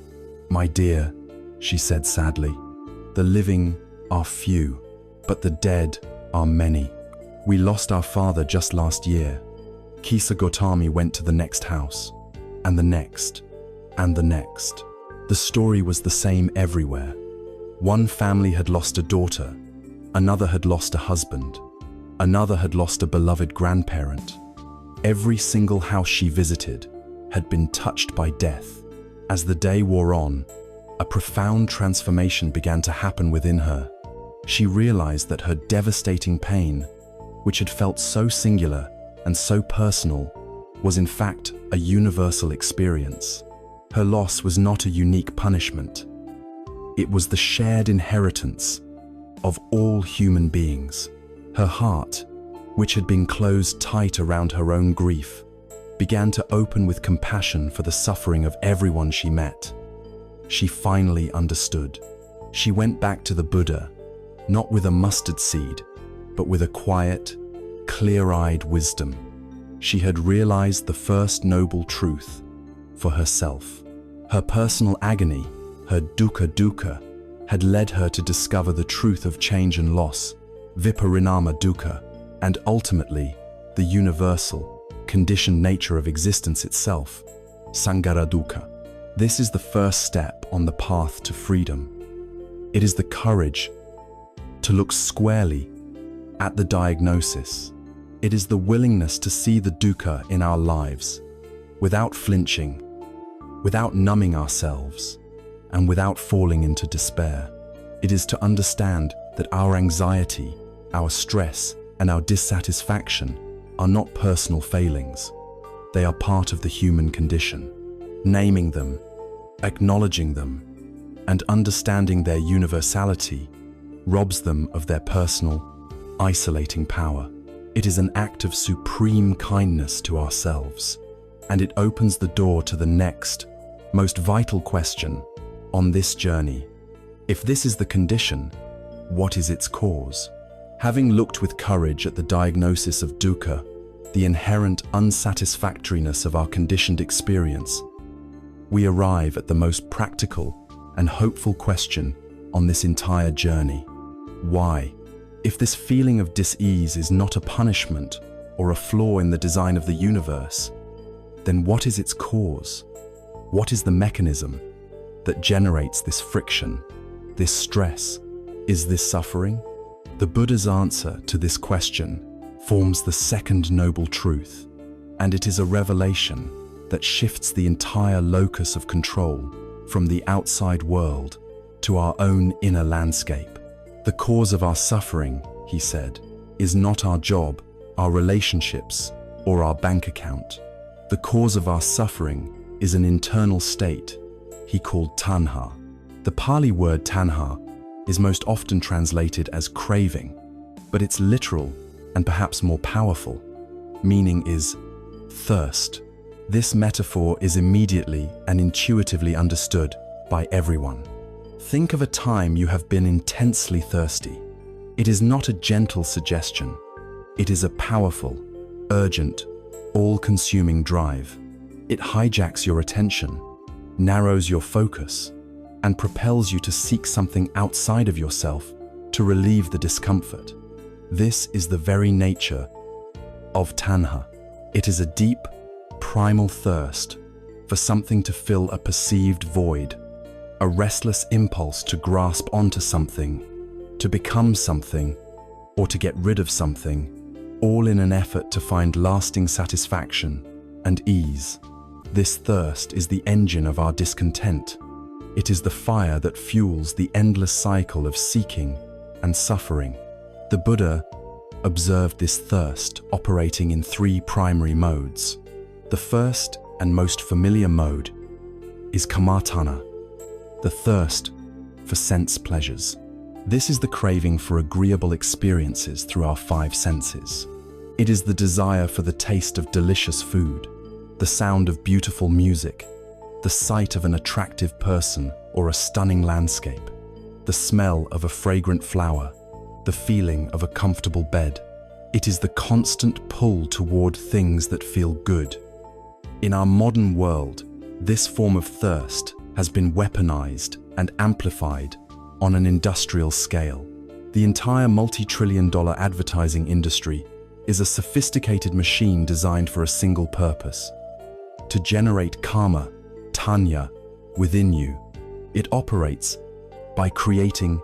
my dear," she said sadly, "the living are few, but the dead are many. We lost our father just last year." Kisa Gotami went to the next house, and the next, and the next. The story was the same everywhere. One family had lost a daughter, another had lost a husband, another had lost a beloved grandparent. Every single house she visited had been touched by death. As the day wore on, a profound transformation began to happen within her. She realized that her devastating pain, which had felt so singular and so personal, was in fact a universal experience. Her loss was not a unique punishment. It was the shared inheritance of all human beings. Her heart, which had been closed tight around her own grief, began to open with compassion for the suffering of everyone she met. She finally understood. She went back to the Buddha, not with a mustard seed, but with a quiet, clear-eyed wisdom. She had realized the first noble truth for herself. Her personal agony, her dukkha, had led her to discover the truth of change and loss, viparinama dukkha, and ultimately, the universal, conditioned nature of existence itself, sankhara dukkha. This is the first step on the path to freedom. It is the courage to look squarely at the diagnosis. It is the willingness to see the dukkha in our lives, without flinching, without numbing ourselves, and without falling into despair. It is to understand that our anxiety, our stress, and our dissatisfaction are not personal failings. They are part of the human condition. Naming them, acknowledging them, and understanding their universality robs them of their personal, isolating power. It is an act of supreme kindness to ourselves, and it opens the door to the next, most vital question on this journey. If this is the condition, what is its cause? Having looked with courage at the diagnosis of dukkha, the inherent unsatisfactoriness of our conditioned experience, we arrive at the most practical and hopeful question on this entire journey. Why? If this feeling of dis-ease is not a punishment or a flaw in the design of the universe, then what is its cause? What is the mechanism that generates this friction, this stress? Is this suffering? The Buddha's answer to this question forms the second noble truth, and it is a revelation that shifts the entire locus of control from the outside world to our own inner landscape. The cause of our suffering, he said, is not our job, our relationships, or our bank account. The cause of our suffering is an internal state he called tanha. The Pali word tanha is most often translated as craving, but its literal and perhaps more powerful meaning is thirst. This metaphor is immediately and intuitively understood by everyone. Think of a time you have been intensely thirsty. It is not a gentle suggestion. It is a powerful, urgent, all-consuming drive. It hijacks your attention, narrows your focus, and propels you to seek something outside of yourself to relieve the discomfort. This is the very nature of tanha. It is a deep, primal thirst for something to fill a perceived void, a restless impulse to grasp onto something, to become something, or to get rid of something, all in an effort to find lasting satisfaction and ease. This thirst is the engine of our discontent. It is the fire that fuels the endless cycle of seeking and suffering. The Buddha observed this thirst operating in three primary modes. The first and most familiar mode is kamatana, the thirst for sense pleasures. This is the craving for agreeable experiences through our five senses. It is the desire for the taste of delicious food, the sound of beautiful music, the sight of an attractive person or a stunning landscape, the smell of a fragrant flower, the feeling of a comfortable bed. It is the constant pull toward things that feel good. In our modern world, this form of thirst has been weaponized and amplified on an industrial scale. The entire multi-trillion-dollar advertising industry is a sophisticated machine designed for a single purpose: to generate karma, tanya, within you. It operates by creating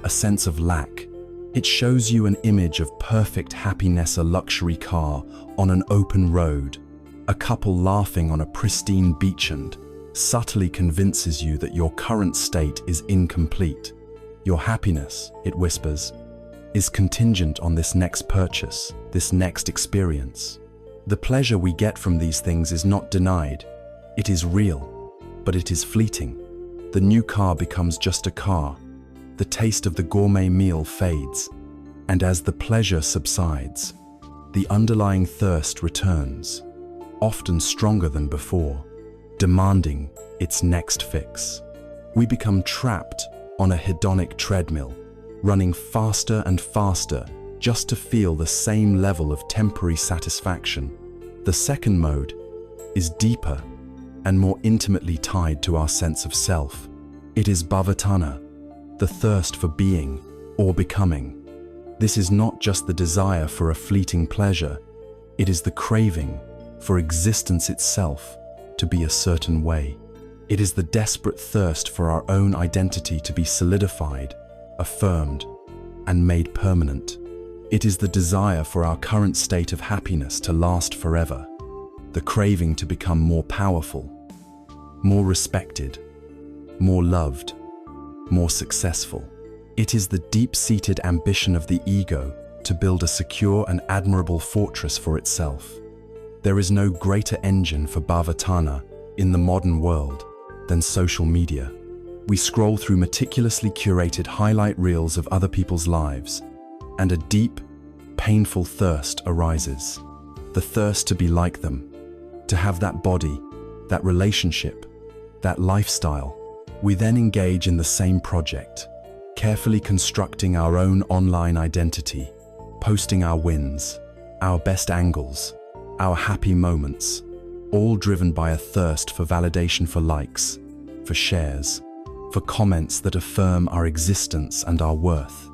a sense of lack. It shows you an image of perfect happiness, a luxury car on an open road, a couple laughing on a pristine beach, and subtly convinces you that your current state is incomplete. Your happiness, it whispers, is contingent on this next purchase, this next experience. The pleasure we get from these things is not denied. It is real, but it is fleeting. The new car becomes just a car. The taste of the gourmet meal fades, and as the pleasure subsides, the underlying thirst returns, often stronger than before, demanding its next fix. We become trapped on a hedonic treadmill, running faster and faster just to feel the same level of temporary satisfaction. The second mode is deeper and more intimately tied to our sense of self. It is bhavatana, the thirst for being or becoming. This is not just the desire for a fleeting pleasure, it is the craving for existence itself to be a certain way. It is the desperate thirst for our own identity to be solidified, affirmed, and made permanent. It is the desire for our current state of happiness to last forever, the craving to become more powerful, more respected, more loved, more successful. It is the deep-seated ambition of the ego to build a secure and admirable fortress for itself. There is no greater engine for bhavatana in the modern world than social media. We scroll through meticulously curated highlight reels of other people's lives, and a deep, painful thirst arises. The thirst to be like them, to have that body, that relationship, that lifestyle. We then engage in the same project, carefully constructing our own online identity, posting our wins, our best angles, our happy moments, all driven by a thirst for validation, for likes, for shares, for comments that affirm our existence and our worth.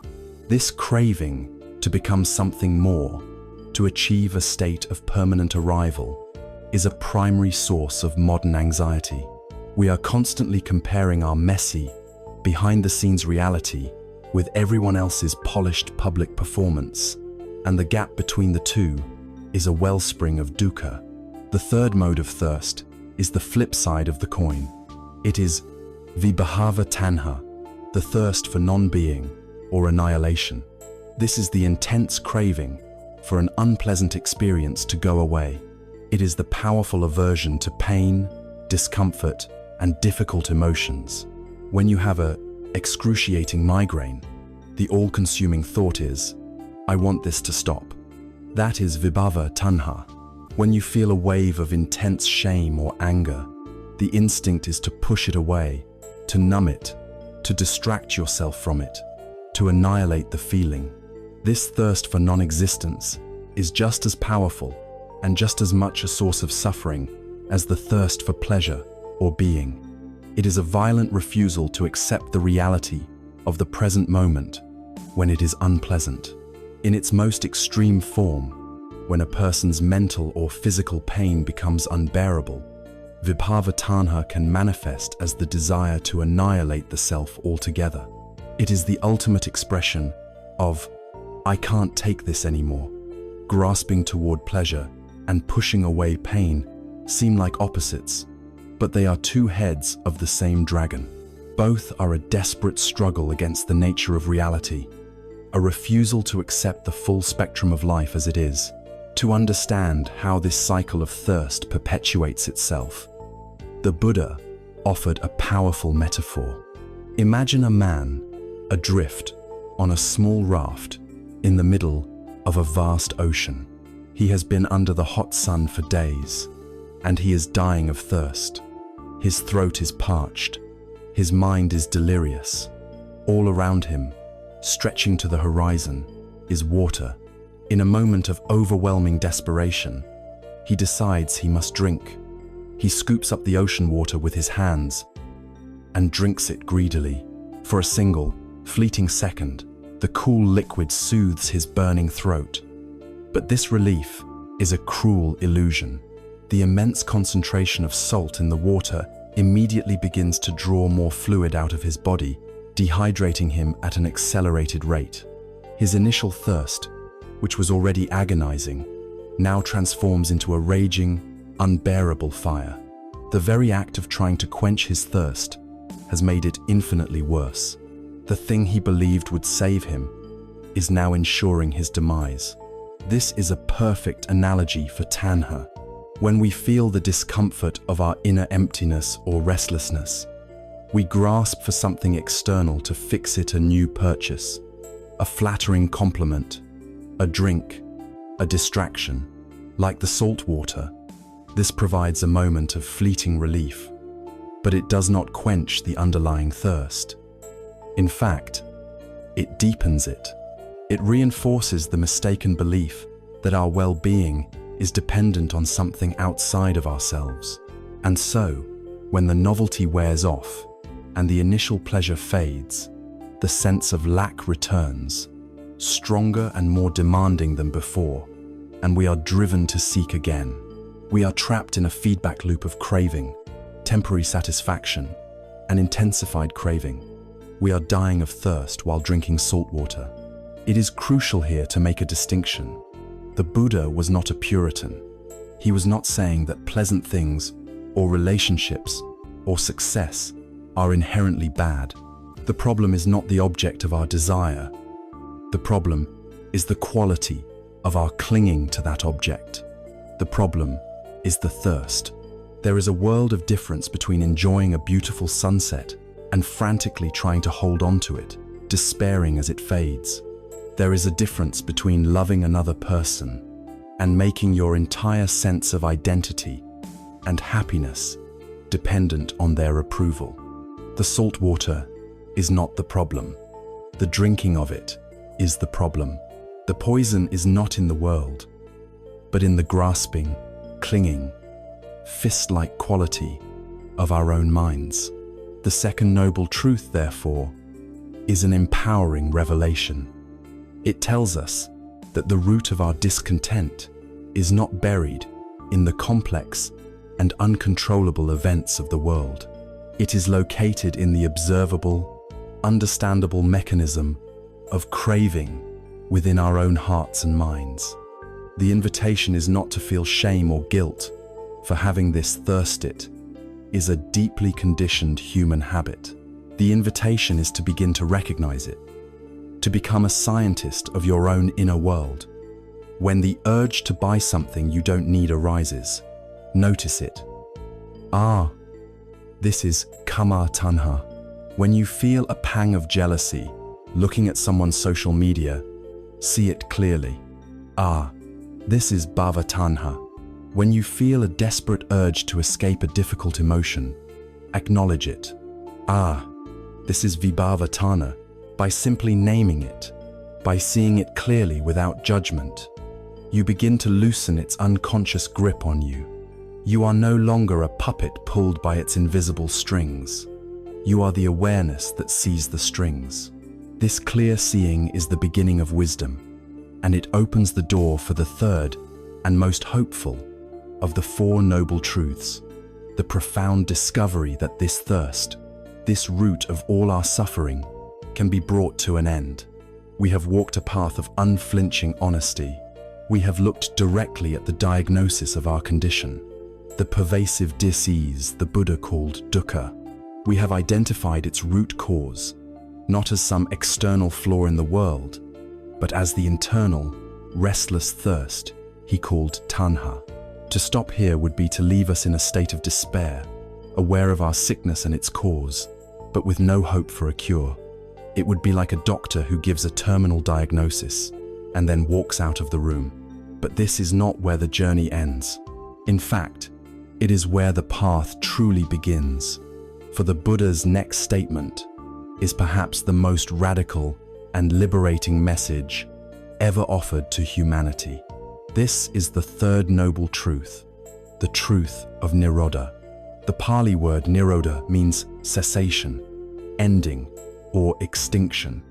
This craving to become something more, to achieve a state of permanent arrival, is a primary source of modern anxiety. We are constantly comparing our messy, behind-the-scenes reality with everyone else's polished public performance, and the gap between the two is a wellspring of dukkha. The third mode of thirst is the flip side of the coin. It is vibhava tanha, the thirst for non-being or annihilation. This is the intense craving for an unpleasant experience to go away. It is the powerful aversion to pain, discomfort, and difficult emotions. When you have an excruciating migraine, the all-consuming thought is, I want this to stop. That is vibhava tanha. When you feel a wave of intense shame or anger, the instinct is to push it away, to numb it, to distract yourself from it, to annihilate the feeling. This thirst for non-existence is just as powerful and just as much a source of suffering as the thirst for pleasure or being. It is a violent refusal to accept the reality of the present moment when it is unpleasant. In its most extreme form, when a person's mental or physical pain becomes unbearable, vibhava tanha can manifest as the desire to annihilate the self altogether. It is the ultimate expression of, I can't take this anymore. Grasping toward pleasure and pushing away pain seem like opposites, but they are two heads of the same dragon. Both are a desperate struggle against the nature of reality, a refusal to accept the full spectrum of life as it is. To understand how this cycle of thirst perpetuates itself, the Buddha offered a powerful metaphor. Imagine a man adrift on a small raft in the middle of a vast ocean. He has been under the hot sun for days, and he is dying of thirst. His throat is parched. His mind is delirious. All around him, stretching to the horizon, is water. In a moment of overwhelming desperation, he decides he must drink. He scoops up the ocean water with his hands and drinks it greedily. For a single, fleeting second, the cool liquid soothes his burning throat. But this relief is a cruel illusion. The immense concentration of salt in the water immediately begins to draw more fluid out of his body, dehydrating him at an accelerated rate. His initial thirst, which was already agonizing, now transforms into a raging, unbearable fire. The very act of trying to quench his thirst has made it infinitely worse. The thing he believed would save him is now ensuring his demise. This is a perfect analogy for tanha. When we feel the discomfort of our inner emptiness or restlessness, we grasp for something external to fix it: a new purchase, a flattering compliment, a drink, a distraction. Like the salt water, this provides a moment of fleeting relief, but it does not quench the underlying thirst. In fact, it deepens it. It reinforces the mistaken belief that our well-being is dependent on something outside of ourselves. And so, when the novelty wears off and the initial pleasure fades, the sense of lack returns, stronger and more demanding than before, and we are driven to seek again. We are trapped in a feedback loop of craving, temporary satisfaction, and intensified craving. We are dying of thirst while drinking salt water. It is crucial here to make a distinction. The Buddha was not a Puritan. He was not saying that pleasant things, or relationships, or success are inherently bad. The problem is not the object of our desire. The problem is the quality of our clinging to that object. The problem is the thirst. There is a world of difference between enjoying a beautiful sunset and frantically trying to hold on to it, despairing as it fades. There is a difference between loving another person and making your entire sense of identity and happiness dependent on their approval. The salt water is not the problem. The drinking of it is the problem. The poison is not in the world, but in the grasping, clinging, fist-like quality of our own minds. The second noble truth, therefore, is an empowering revelation. It tells us that the root of our discontent is not buried in the complex and uncontrollable events of the world. It is located in the observable, understandable mechanism of craving within our own hearts and minds. The invitation is not to feel shame or guilt for having this thirst. It is a deeply conditioned human habit. The invitation is to begin to recognize it, to become a scientist of your own inner world. When the urge to buy something you don't need arises, notice it. This is kama tanha. When you feel a pang of jealousy looking at someone's social media, see it clearly. This is bhava tanha. When you feel a desperate urge to escape a difficult emotion, acknowledge it. This is vibhava tanha. By simply naming it, by seeing it clearly without judgment, you begin to loosen its unconscious grip on you. You are no longer a puppet pulled by its invisible strings. You are the awareness that sees the strings. This clear seeing is the beginning of wisdom, and it opens the door for the third and most hopeful of the four noble truths, the profound discovery that this thirst, this root of all our suffering, can be brought to an end. We have walked a path of unflinching honesty. We have looked directly at the diagnosis of our condition, the pervasive dis-ease the Buddha called dukkha. We have identified its root cause, not as some external flaw in the world, but as the internal, restless thirst he called tanha. To stop here would be to leave us in a state of despair, aware of our sickness and its cause, but with no hope for a cure. It would be like a doctor who gives a terminal diagnosis and then walks out of the room. But this is not where the journey ends. In fact, it is where the path truly begins. For the Buddha's next statement is perhaps the most radical and liberating message ever offered to humanity. This is the third noble truth, the truth of nirodha. The Pali word nirodha means cessation, ending, or extinction.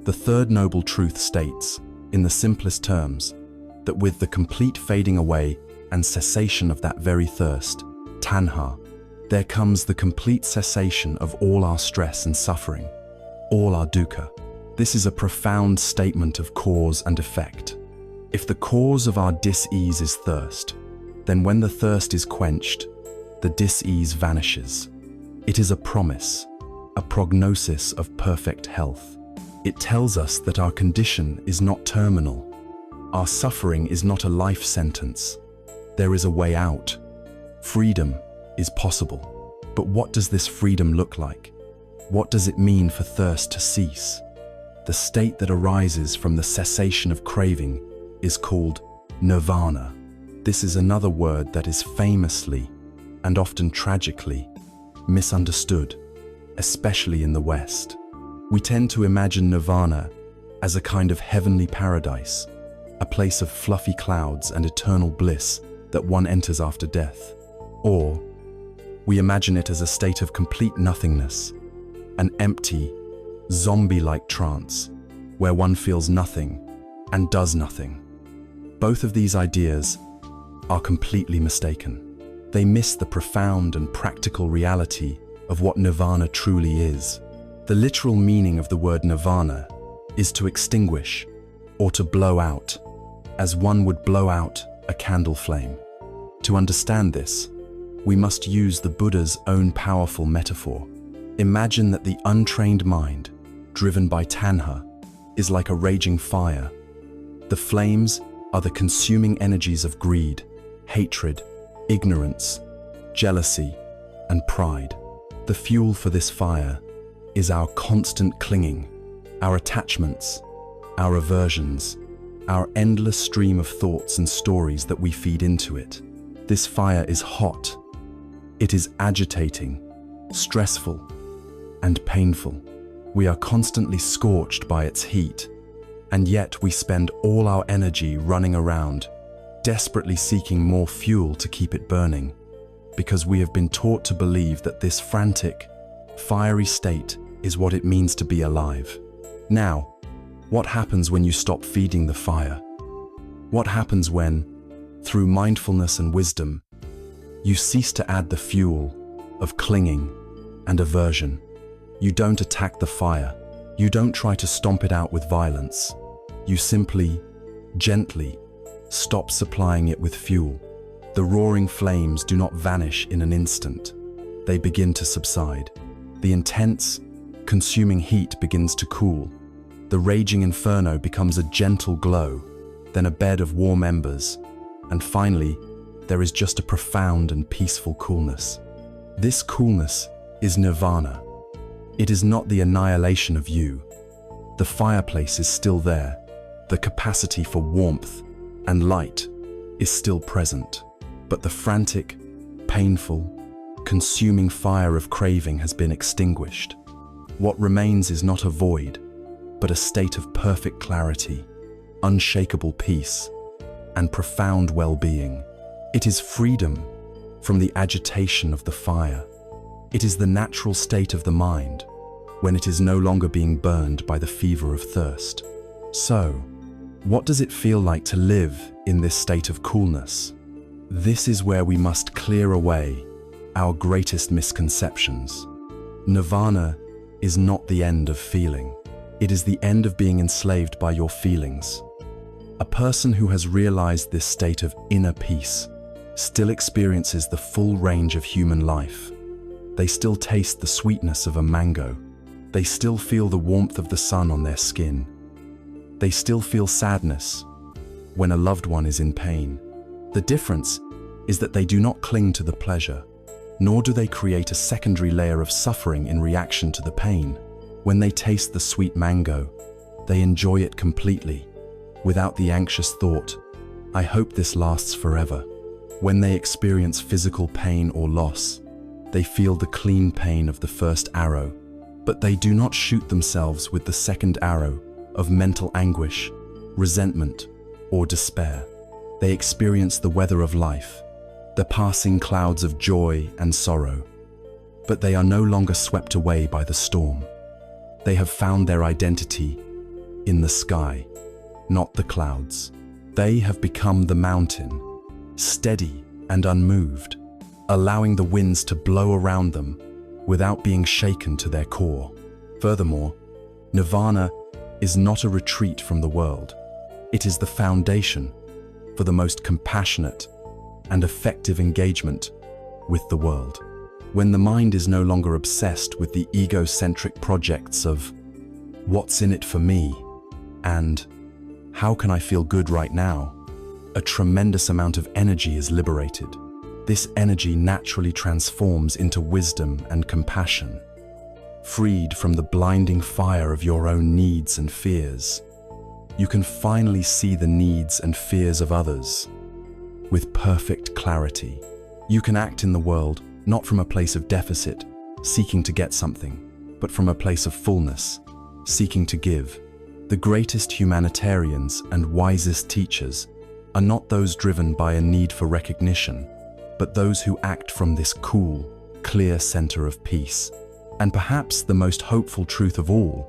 The third noble truth states, in the simplest terms, that with the complete fading away and cessation of that very thirst, tanha, there comes the complete cessation of all our stress and suffering, all our dukkha. This is a profound statement of cause and effect. If the cause of our dis-ease is thirst, then when the thirst is quenched, the dis-ease vanishes. It is a promise, a prognosis of perfect health. It tells us that our condition is not terminal. Our suffering is not a life sentence. There is a way out. Freedom is possible. But what does this freedom look like? What does it mean for thirst to cease? The state that arises from the cessation of craving is called nirvana. This is another word that is famously and often tragically misunderstood, especially in the West. We tend to imagine nirvana as a kind of heavenly paradise, a place of fluffy clouds and eternal bliss that one enters after death. Or we imagine it as a state of complete nothingness, an empty, zombie-like trance where one feels nothing and does nothing. Both of these ideas are completely mistaken. They miss the profound and practical reality of what nirvana truly is. The literal meaning of the word nirvana is to extinguish or to blow out, as one would blow out a candle flame. To understand this, we must use the Buddha's own powerful metaphor. Imagine that the untrained mind, driven by tanha, is like a raging fire. The flames are the consuming energies of greed, hatred, ignorance, jealousy, and pride. The fuel for this fire is our constant clinging, our attachments, our aversions, our endless stream of thoughts and stories that we feed into it. This fire is hot. It is agitating, stressful, and painful. We are constantly scorched by its heat, and yet we spend all our energy running around, desperately seeking more fuel to keep it burning, because we have been taught to believe that this frantic, fiery state is what it means to be alive. Now, what happens when you stop feeding the fire? What happens when, through mindfulness and wisdom, you cease to add the fuel of clinging and aversion? You don't attack the fire. You don't try to stomp it out with violence. You simply, gently, stop supplying it with fuel. The roaring flames do not vanish in an instant. They begin to subside. The intense, consuming heat begins to cool. The raging inferno becomes a gentle glow, then a bed of warm embers, and finally, there is just a profound and peaceful coolness. This coolness is nirvana. It is not the annihilation of you. The fireplace is still there. The capacity for warmth and light is still present. But the frantic, painful, consuming fire of craving has been extinguished. What remains is not a void, but a state of perfect clarity, unshakable peace, and profound well-being. It is freedom from the agitation of the fire. It is the natural state of the mind when it is no longer being burned by the fever of thirst. So, what does it feel like to live in this state of coolness? This is where we must clear away our greatest misconceptions. Nirvana is not the end of feeling. It is the end of being enslaved by your feelings. A person who has realized this state of inner peace still experiences the full range of human life. They still taste the sweetness of a mango. They still feel the warmth of the sun on their skin. They still feel sadness when a loved one is in pain. The difference is that they do not cling to the pleasure, nor do they create a secondary layer of suffering in reaction to the pain. When they taste the sweet mango, they enjoy it completely, without the anxious thought, "I hope this lasts forever." When they experience physical pain or loss, they feel the clean pain of the first arrow, but they do not shoot themselves with the second arrow of mental anguish, resentment, or despair. They experience the weather of life, the passing clouds of joy and sorrow, but they are no longer swept away by the storm. They have found their identity in the sky, not the clouds. They have become the mountain, steady and unmoved, allowing the winds to blow around them without being shaken to their core. Furthermore, nirvana is not a retreat from the world. It is the foundation for the most compassionate and effective engagement with the world. When the mind is no longer obsessed with the egocentric projects of "what's in it for me" and "how can I feel good right now?" a tremendous amount of energy is liberated. This energy naturally transforms into wisdom and compassion. Freed from the blinding fire of your own needs and fears, you can finally see the needs and fears of others with perfect clarity. You can act in the world not from a place of deficit, seeking to get something, but from a place of fullness, seeking to give. The greatest humanitarians and wisest teachers are not those driven by a need for recognition, but those who act from this cool, clear center of peace. And perhaps the most hopeful truth of all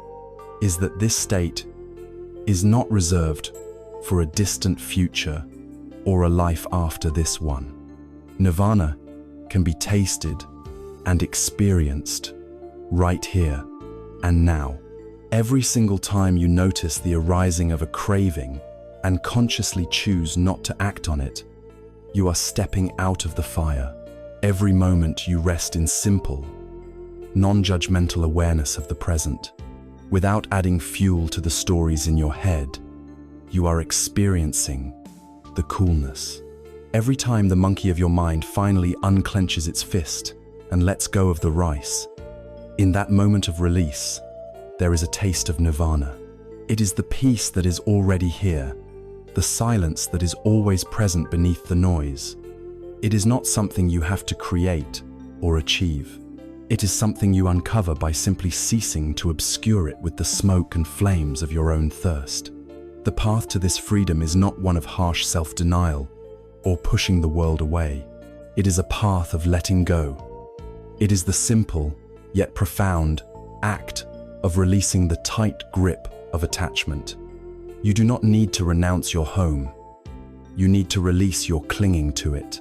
is that this state is not reserved for a distant future or a life after this one. Nirvana can be tasted and experienced right here and now. Every single time you notice the arising of a craving and consciously choose not to act on it, you are stepping out of the fire. Every moment you rest in simple, non-judgmental awareness of the present. Without adding fuel to the stories in your head, you are experiencing the coolness, Every time the monkey of your mind finally unclenches its fist and lets go of the rice, in that moment of release, there is a taste of nirvana. It is the peace that is already here, the silence that is always present beneath the noise. It is not something you have to create or achieve. It is something you uncover by simply ceasing to obscure it with the smoke and flames of your own thirst. The path to this freedom is not one of harsh self-denial or pushing the world away. It is a path of letting go. It is the simple, yet profound, act of releasing the tight grip of attachment. You do not need to renounce your home. You need to release your clinging to it.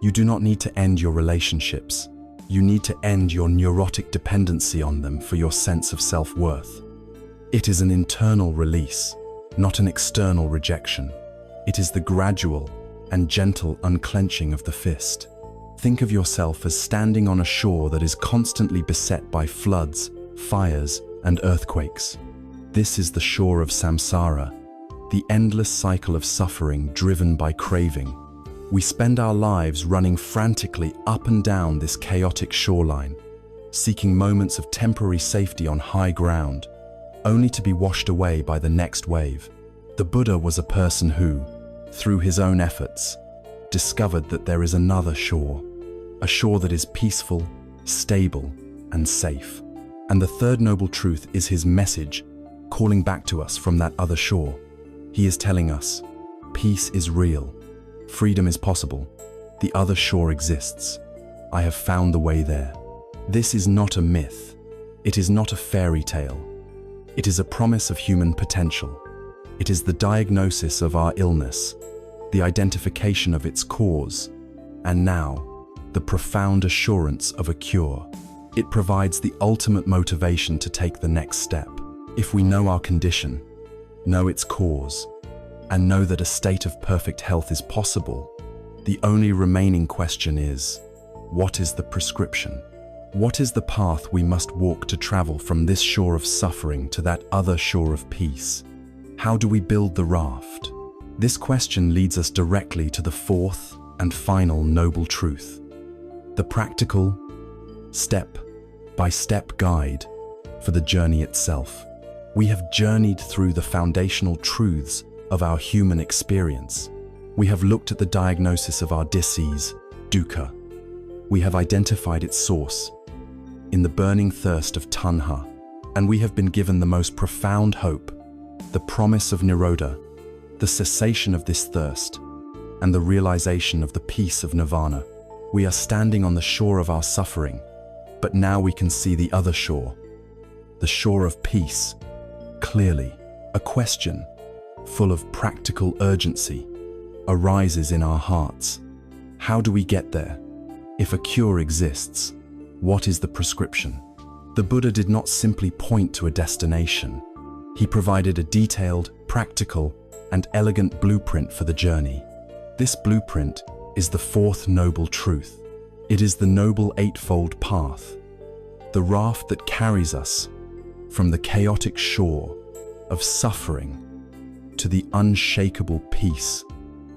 You do not need to end your relationships. You need to end your neurotic dependency on them for your sense of self-worth. It is an internal release, not an external rejection. It is the gradual and gentle unclenching of the fist. Think of yourself as standing on a shore that is constantly beset by floods, fires, and earthquakes. This is the shore of samsara, the endless cycle of suffering driven by craving. We spend our lives running frantically up and down this chaotic shoreline, seeking moments of temporary safety on high ground, only to be washed away by the next wave. The Buddha was a person who, through his own efforts, discovered that there is another shore, a shore that is peaceful, stable, and safe. And the third noble truth is his message, calling back to us from that other shore. He is telling us, peace is real, freedom is possible, the other shore exists. I have found the way there. This is not a myth. It is not a fairy tale. It is a promise of human potential. It is the diagnosis of our illness, the identification of its cause, and now, the profound assurance of a cure. It provides the ultimate motivation to take the next step. If we know our condition, know its cause, and know that a state of perfect health is possible, the only remaining question is, what is the prescription? What is the path we must walk to travel from this shore of suffering to that other shore of peace? How do we build the raft? This question leads us directly to the fourth and final noble truth, the practical, step-by-step guide for the journey itself. We have journeyed through the foundational truths of our human experience. We have looked at the diagnosis of our disease, dukkha. We have identified its source in the burning thirst of tanha, and we have been given the most profound hope, the promise of nirodha, the cessation of this thirst, and the realization of the peace of nirvana. We are standing on the shore of our suffering, but now we can see the other shore, the shore of peace, clearly. A question, full of practical urgency, arises in our hearts. How do we get there? If a cure exists, what is the prescription? The Buddha did not simply point to a destination. He provided a detailed, practical, and elegant blueprint for the journey. This blueprint is the fourth noble truth. It is the noble eightfold path, the raft that carries us from the chaotic shore of suffering to the unshakable peace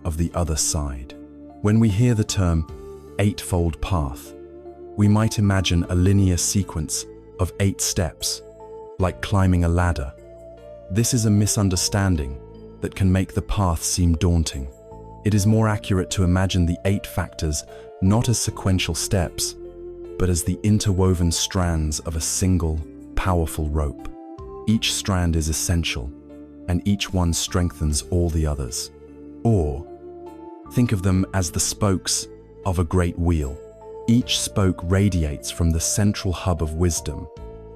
of the other side. When we hear the term eightfold path, we might imagine a linear sequence of 8 steps, like climbing a ladder. This is a misunderstanding that can make the path seem daunting. It is more accurate to imagine the 8 factors not as sequential steps, but as the interwoven strands of a single, powerful rope. Each strand is essential, and each one strengthens all the others. Or, think of them as the spokes of a great wheel. Each spoke radiates from the central hub of wisdom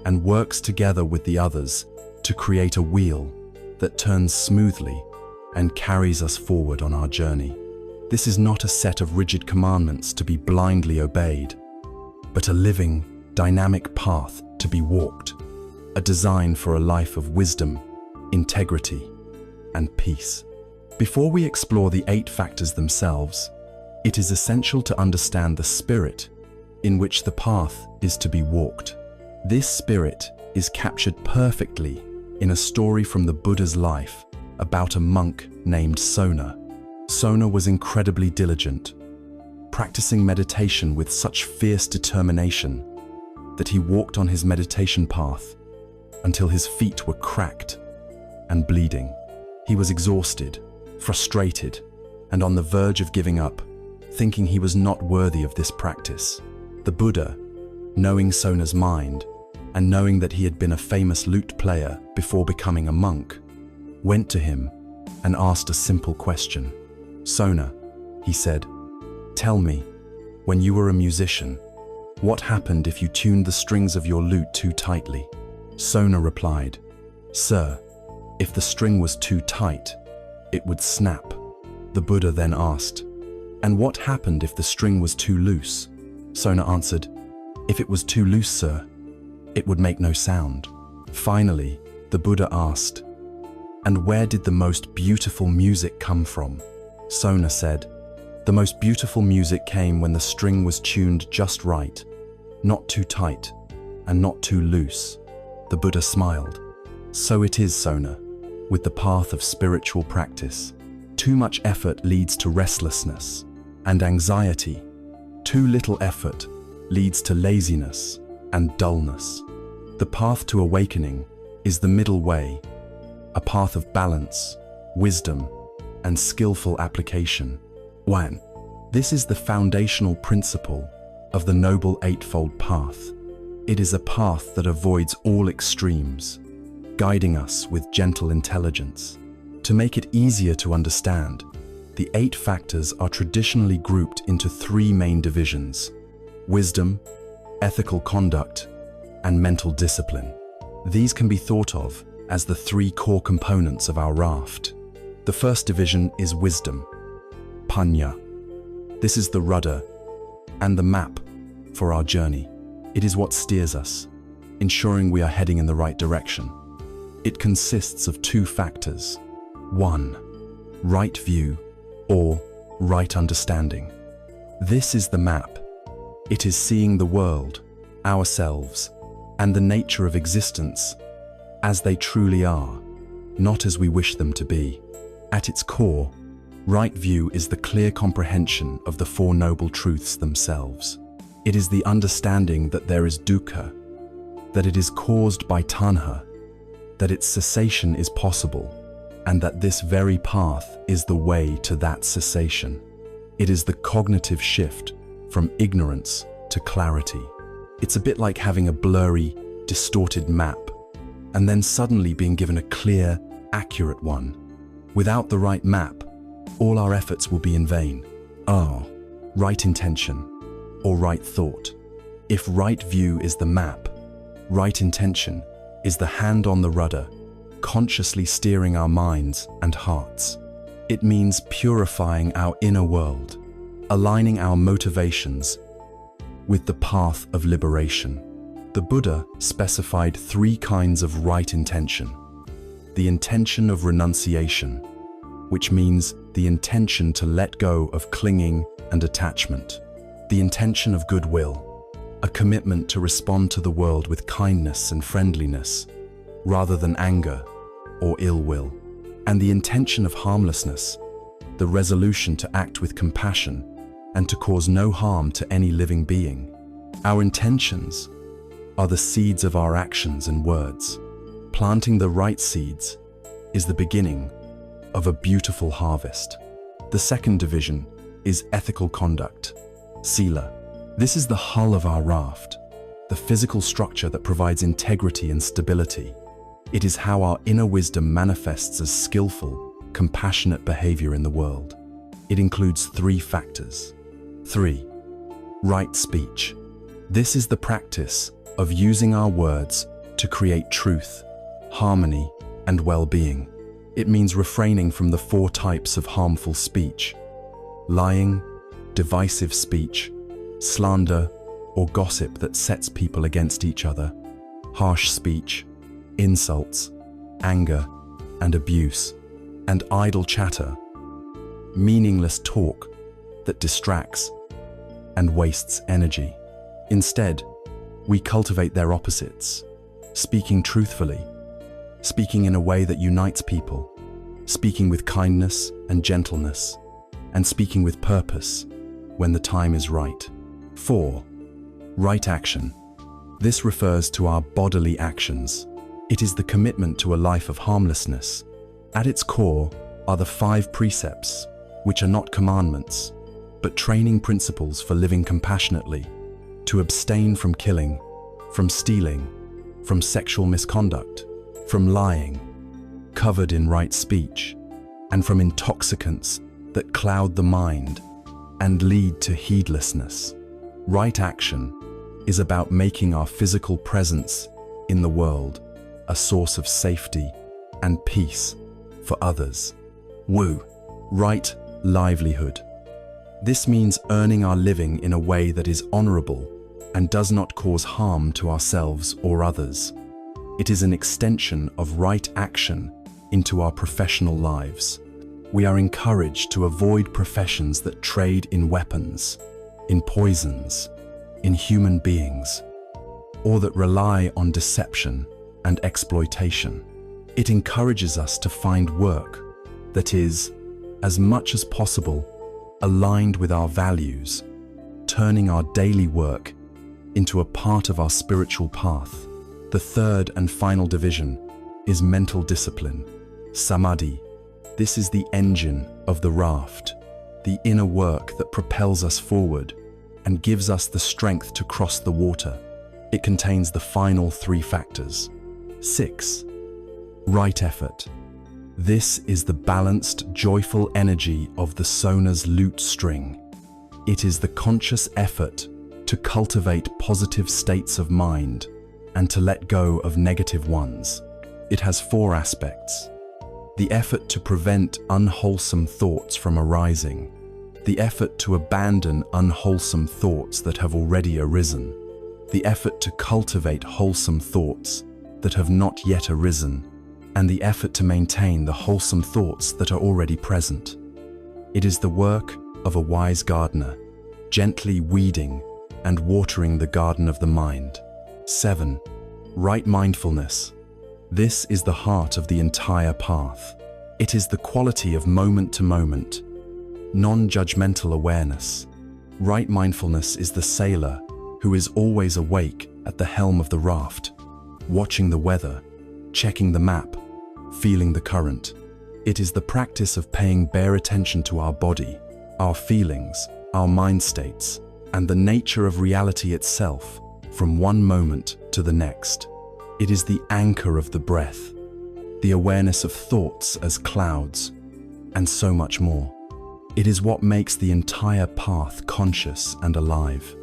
and works together with the others to create a wheel that turns smoothly and carries us forward on our journey. This is not a set of rigid commandments to be blindly obeyed, but a living, dynamic path to be walked, a design for a life of wisdom, integrity, and peace. Before we explore the 8 factors themselves, it is essential to understand the spirit in which the path is to be walked. This spirit is captured perfectly in a story from the Buddha's life about a monk named Sona. Sona was incredibly diligent, practicing meditation with such fierce determination that he walked on his meditation path until his feet were cracked and bleeding. He was exhausted, frustrated, and on the verge of giving up, thinking he was not worthy of this practice. The Buddha, knowing Sona's mind and knowing that he had been a famous lute player before becoming a monk, went to him and asked a simple question. "Sona," he said, "tell me, when you were a musician, what happened if you tuned the strings of your lute too tightly?" Sona replied, "Sir, if the string was too tight, it would snap." The Buddha then asked, "And what happened if the string was too loose?" Sona answered, "If it was too loose, sir, it would make no sound." Finally, the Buddha asked, "And where did the most beautiful music come from?" Sona said, "The most beautiful music came when the string was tuned just right, not too tight and not too loose." The Buddha smiled. So it is, Sona, with the path of spiritual practice. Too much effort leads to restlessness and anxiety. Too little effort leads to laziness and dullness. The path to awakening is the middle way, a path of balance, wisdom, and skillful application. 1. This is the foundational principle of the Noble Eightfold Path. It is a path that avoids all extremes, guiding us with gentle intelligence. To make it easier to understand, the 8 factors are traditionally grouped into 3 main divisions: wisdom, ethical conduct, and mental discipline. These can be thought of as the 3 core components of our raft. The first division is wisdom, panya. This is the rudder and the map for our journey. It is what steers us, ensuring we are heading in the right direction. It consists of 2 factors. 1. Right view or right understanding. This is the map. It is seeing the world, ourselves, and the nature of existence as they truly are, not as we wish them to be. At its core, right view is the clear comprehension of the 4 noble truths themselves. It is the understanding that there is dukkha, that it is caused by tanha, that its cessation is possible, and that this very path is the way to that cessation. It is the cognitive shift from ignorance to clarity. It's a bit like having a blurry, distorted map, and then suddenly being given a clear, accurate one. Without the right map, all our efforts will be in vain. Right intention or right thought. If right view is the map, right intention is the hand on the rudder, consciously steering our minds and hearts. It means purifying our inner world, aligning our motivations with the path of liberation. The Buddha specified 3 kinds of right intention. The intention of renunciation, which means the intention to let go of clinging and attachment. The intention of goodwill, a commitment to respond to the world with kindness and friendliness, rather than anger or ill will. And the intention of harmlessness, the resolution to act with compassion and to cause no harm to any living being. Our intentions are the seeds of our actions and words. Planting the right seeds is the beginning of a beautiful harvest. The second division is ethical conduct, sila. This is the hull of our raft, the physical structure that provides integrity and stability. It is how our inner wisdom manifests as skillful, compassionate behavior in the world. It includes 3 factors. 3. Right speech. This is the practice of using our words to create truth, harmony, and well-being. It means refraining from the 4 types of harmful speech: lying, divisive speech, slander, or gossip that sets people against each other, harsh speech, insults, anger, and abuse, and idle chatter, meaningless talk that distracts and wastes energy. Instead, we cultivate their opposites, speaking truthfully, speaking in a way that unites people, speaking with kindness and gentleness, and speaking with purpose when the time is right. 4. Right action. This refers to our bodily actions. It is the commitment to a life of harmlessness. At its core are the 5 precepts, which are not commandments, but training principles for living compassionately, to abstain from killing, from stealing, from sexual misconduct, from lying, covered in right speech, and from intoxicants that cloud the mind and lead to heedlessness. Right action is about making our physical presence in the world a source of safety and peace for others. Woo. Right livelihood. This means earning our living in a way that is honorable and does not cause harm to ourselves or others. It is an extension of right action into our professional lives. We are encouraged to avoid professions that trade in weapons, in poisons, in human beings, or that rely on deception and exploitation. It encourages us to find work that is, as much as possible, aligned with our values, turning our daily work into a part of our spiritual path. The third and final division is mental discipline, samadhi. This is the engine of the raft, the inner work that propels us forward and gives us the strength to cross the water. It contains the final 3 factors. 6. Right effort. This is the balanced, joyful energy of the sona's lute string. It is the conscious effort to cultivate positive states of mind and to let go of negative ones. It has 4 aspects. The effort to prevent unwholesome thoughts from arising. The effort to abandon unwholesome thoughts that have already arisen. The effort to cultivate wholesome thoughts that have not yet arisen. And the effort to maintain the wholesome thoughts that are already present. It is the work of a wise gardener, gently weeding and watering the garden of the mind. 7. Right mindfulness. This is the heart of the entire path. It is the quality of moment-to-moment, non-judgmental awareness. Right mindfulness is the sailor who is always awake at the helm of the raft, watching the weather, checking the map, feeling the current. It is the practice of paying bare attention to our body, our feelings, our mind states, and the nature of reality itself from one moment to the next. It is the anchor of the breath, the awareness of thoughts as clouds, and so much more. It is what makes the entire path conscious and alive.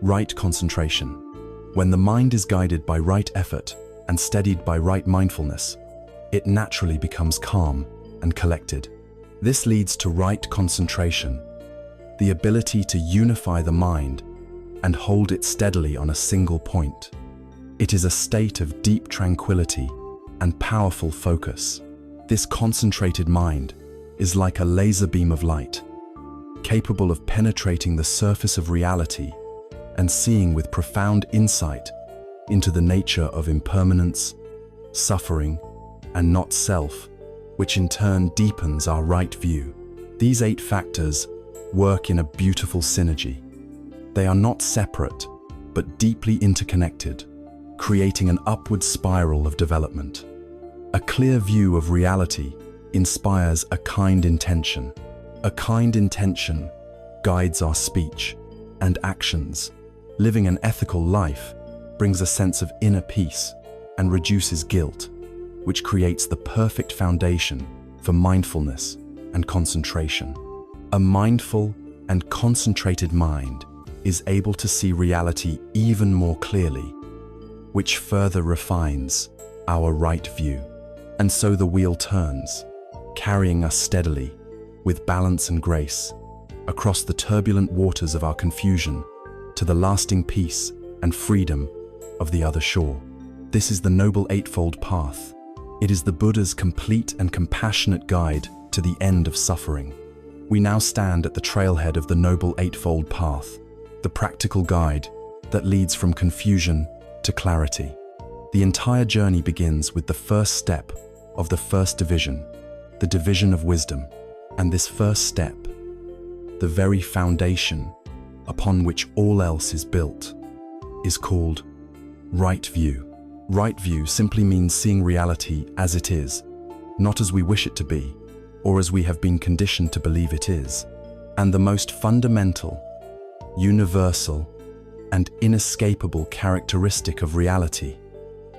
Right concentration. When the mind is guided by right effort and steadied by right mindfulness, it naturally becomes calm and collected. This leads to right concentration, the ability to unify the mind and hold it steadily on a single point. It is a state of deep tranquility and powerful focus. This concentrated mind is like a laser beam of light, capable of penetrating the surface of reality and seeing with profound insight into the nature of impermanence, suffering, and not self, which in turn deepens our right view. These 8 factors work in a beautiful synergy. They are not separate, but deeply interconnected, creating an upward spiral of development. A clear view of reality inspires a kind intention. A kind intention guides our speech and actions. Living an ethical life brings a sense of inner peace and reduces guilt, which creates the perfect foundation for mindfulness and concentration. A mindful and concentrated mind is able to see reality even more clearly, which further refines our right view. And so the wheel turns, carrying us steadily, with balance and grace, across the turbulent waters of our confusion to the lasting peace and freedom of the other shore. This is the Noble Eightfold Path. It is the Buddha's complete and compassionate guide to the end of suffering. We now stand at the trailhead of the Noble Eightfold Path, the practical guide that leads from confusion to clarity. The entire journey begins with the first step of the first division, the division of wisdom, And this first step, the very foundation upon which all else is built, is called right view. Right view simply means seeing reality as it is, not as we wish it to be, or as we have been conditioned to believe it is. And the most fundamental, universal, and inescapable characteristic of reality,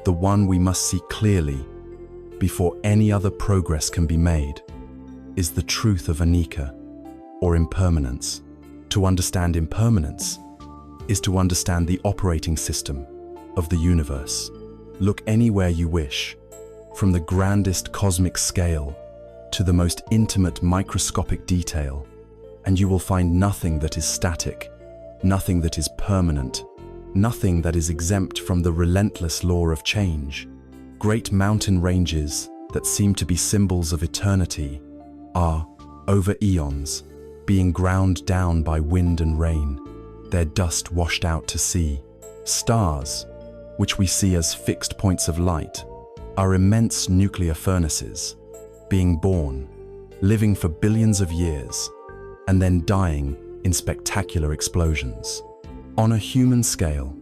the one we must see clearly before any other progress can be made, is the truth of anicca, or impermanence. To understand impermanence is to understand the operating system of the universe. Look anywhere you wish, from the grandest cosmic scale to the most intimate microscopic detail, and you will find nothing that is static, nothing that is permanent, nothing that is exempt from the relentless law of change. Great mountain ranges that seem to be symbols of eternity are, over eons, being ground down by wind and rain, their dust washed out to sea. Stars, which we see as fixed points of light, are immense nuclear furnaces, being born, living for billions of years, and then dying in spectacular explosions. On a human scale,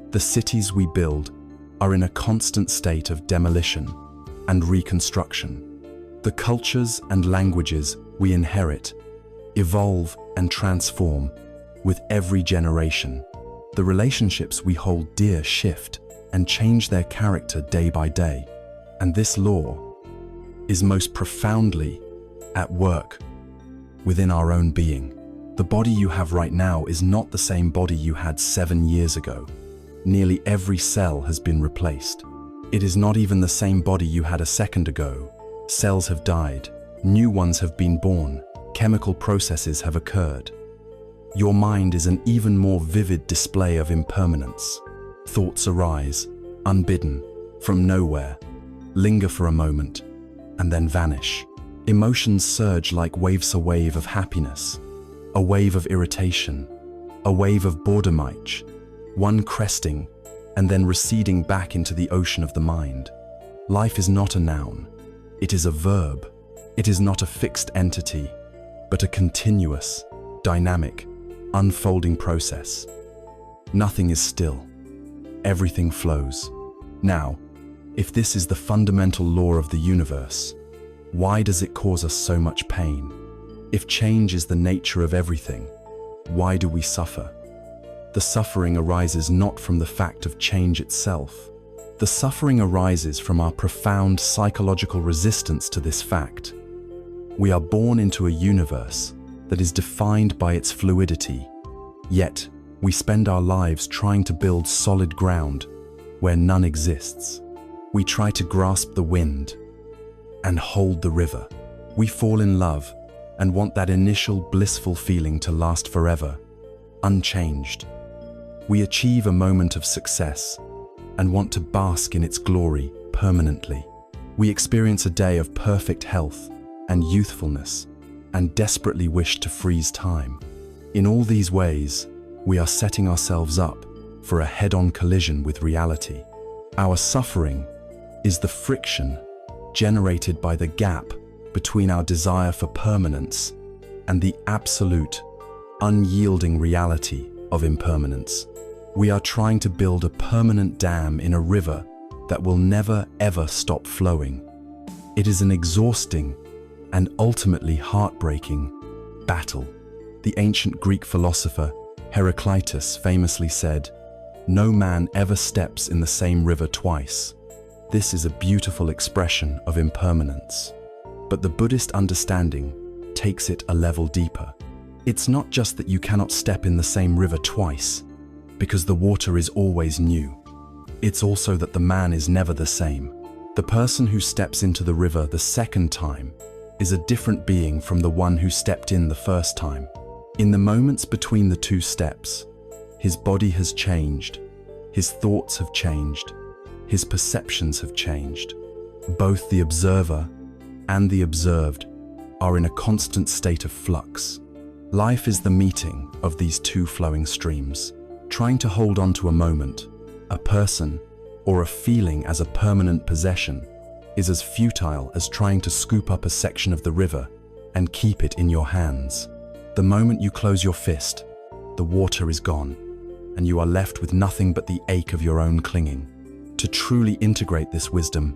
the cities we build are in a constant state of demolition and reconstruction. The cultures and languages we inherit evolve and transform with every generation. The relationships we hold dear shift and change their character day by day. And this law is most profoundly at work within our own being. The body you have right now is not the same body you had 7 years ago. Nearly every cell has been replaced. It is not even the same body you had a second ago. Cells have died, new ones have been born, chemical processes have occurred. Your mind is an even more vivid display of impermanence. Thoughts arise, unbidden, from nowhere, linger for a moment, and then vanish. Emotions surge like waves, a wave of happiness, a wave of irritation, a wave of boredom, one cresting and then receding back into the ocean of the mind. Life is not a noun, it is a verb. It is not a fixed entity, but a continuous, dynamic, unfolding process. Nothing is still. Everything flows. Now, if this is the fundamental law of the universe, why does it cause us so much pain? If change is the nature of everything, why do we suffer? The suffering arises not from the fact of change itself. The suffering arises from our profound psychological resistance to this fact. We are born into a universe that is defined by its fluidity, yet we spend our lives trying to build solid ground where none exists. We try to grasp the wind and hold the river. We fall in love and want that initial blissful feeling to last forever, unchanged. We achieve a moment of success and want to bask in its glory permanently. We experience a day of perfect health and youthfulness and desperately wish to freeze time. In all these ways, we are setting ourselves up for a head-on collision with reality. Our suffering is the friction generated by the gap between our desire for permanence and the absolute, unyielding reality of impermanence. We are trying to build a permanent dam in a river that will never ever stop flowing. It is an exhausting and ultimately heartbreaking battle. The ancient Greek philosopher Heraclitus famously said, "No man ever steps in the same river twice." This is a beautiful expression of impermanence. But the Buddhist understanding takes it a level deeper. It's not just that you cannot step in the same river twice, because the water is always new. It's also that the man is never the same. The person who steps into the river the second time is a different being from the one who stepped in the first time. In the moments between the two steps, his body has changed, his thoughts have changed, his perceptions have changed. Both the observer and the observed are in a constant state of flux. Life is the meeting of these two flowing streams. Trying to hold on to a moment, a person, or a feeling as a permanent possession is as futile as trying to scoop up a section of the river and keep it in your hands. The moment you close your fist, the water is gone, and you are left with nothing but the ache of your own clinging. To truly integrate this wisdom,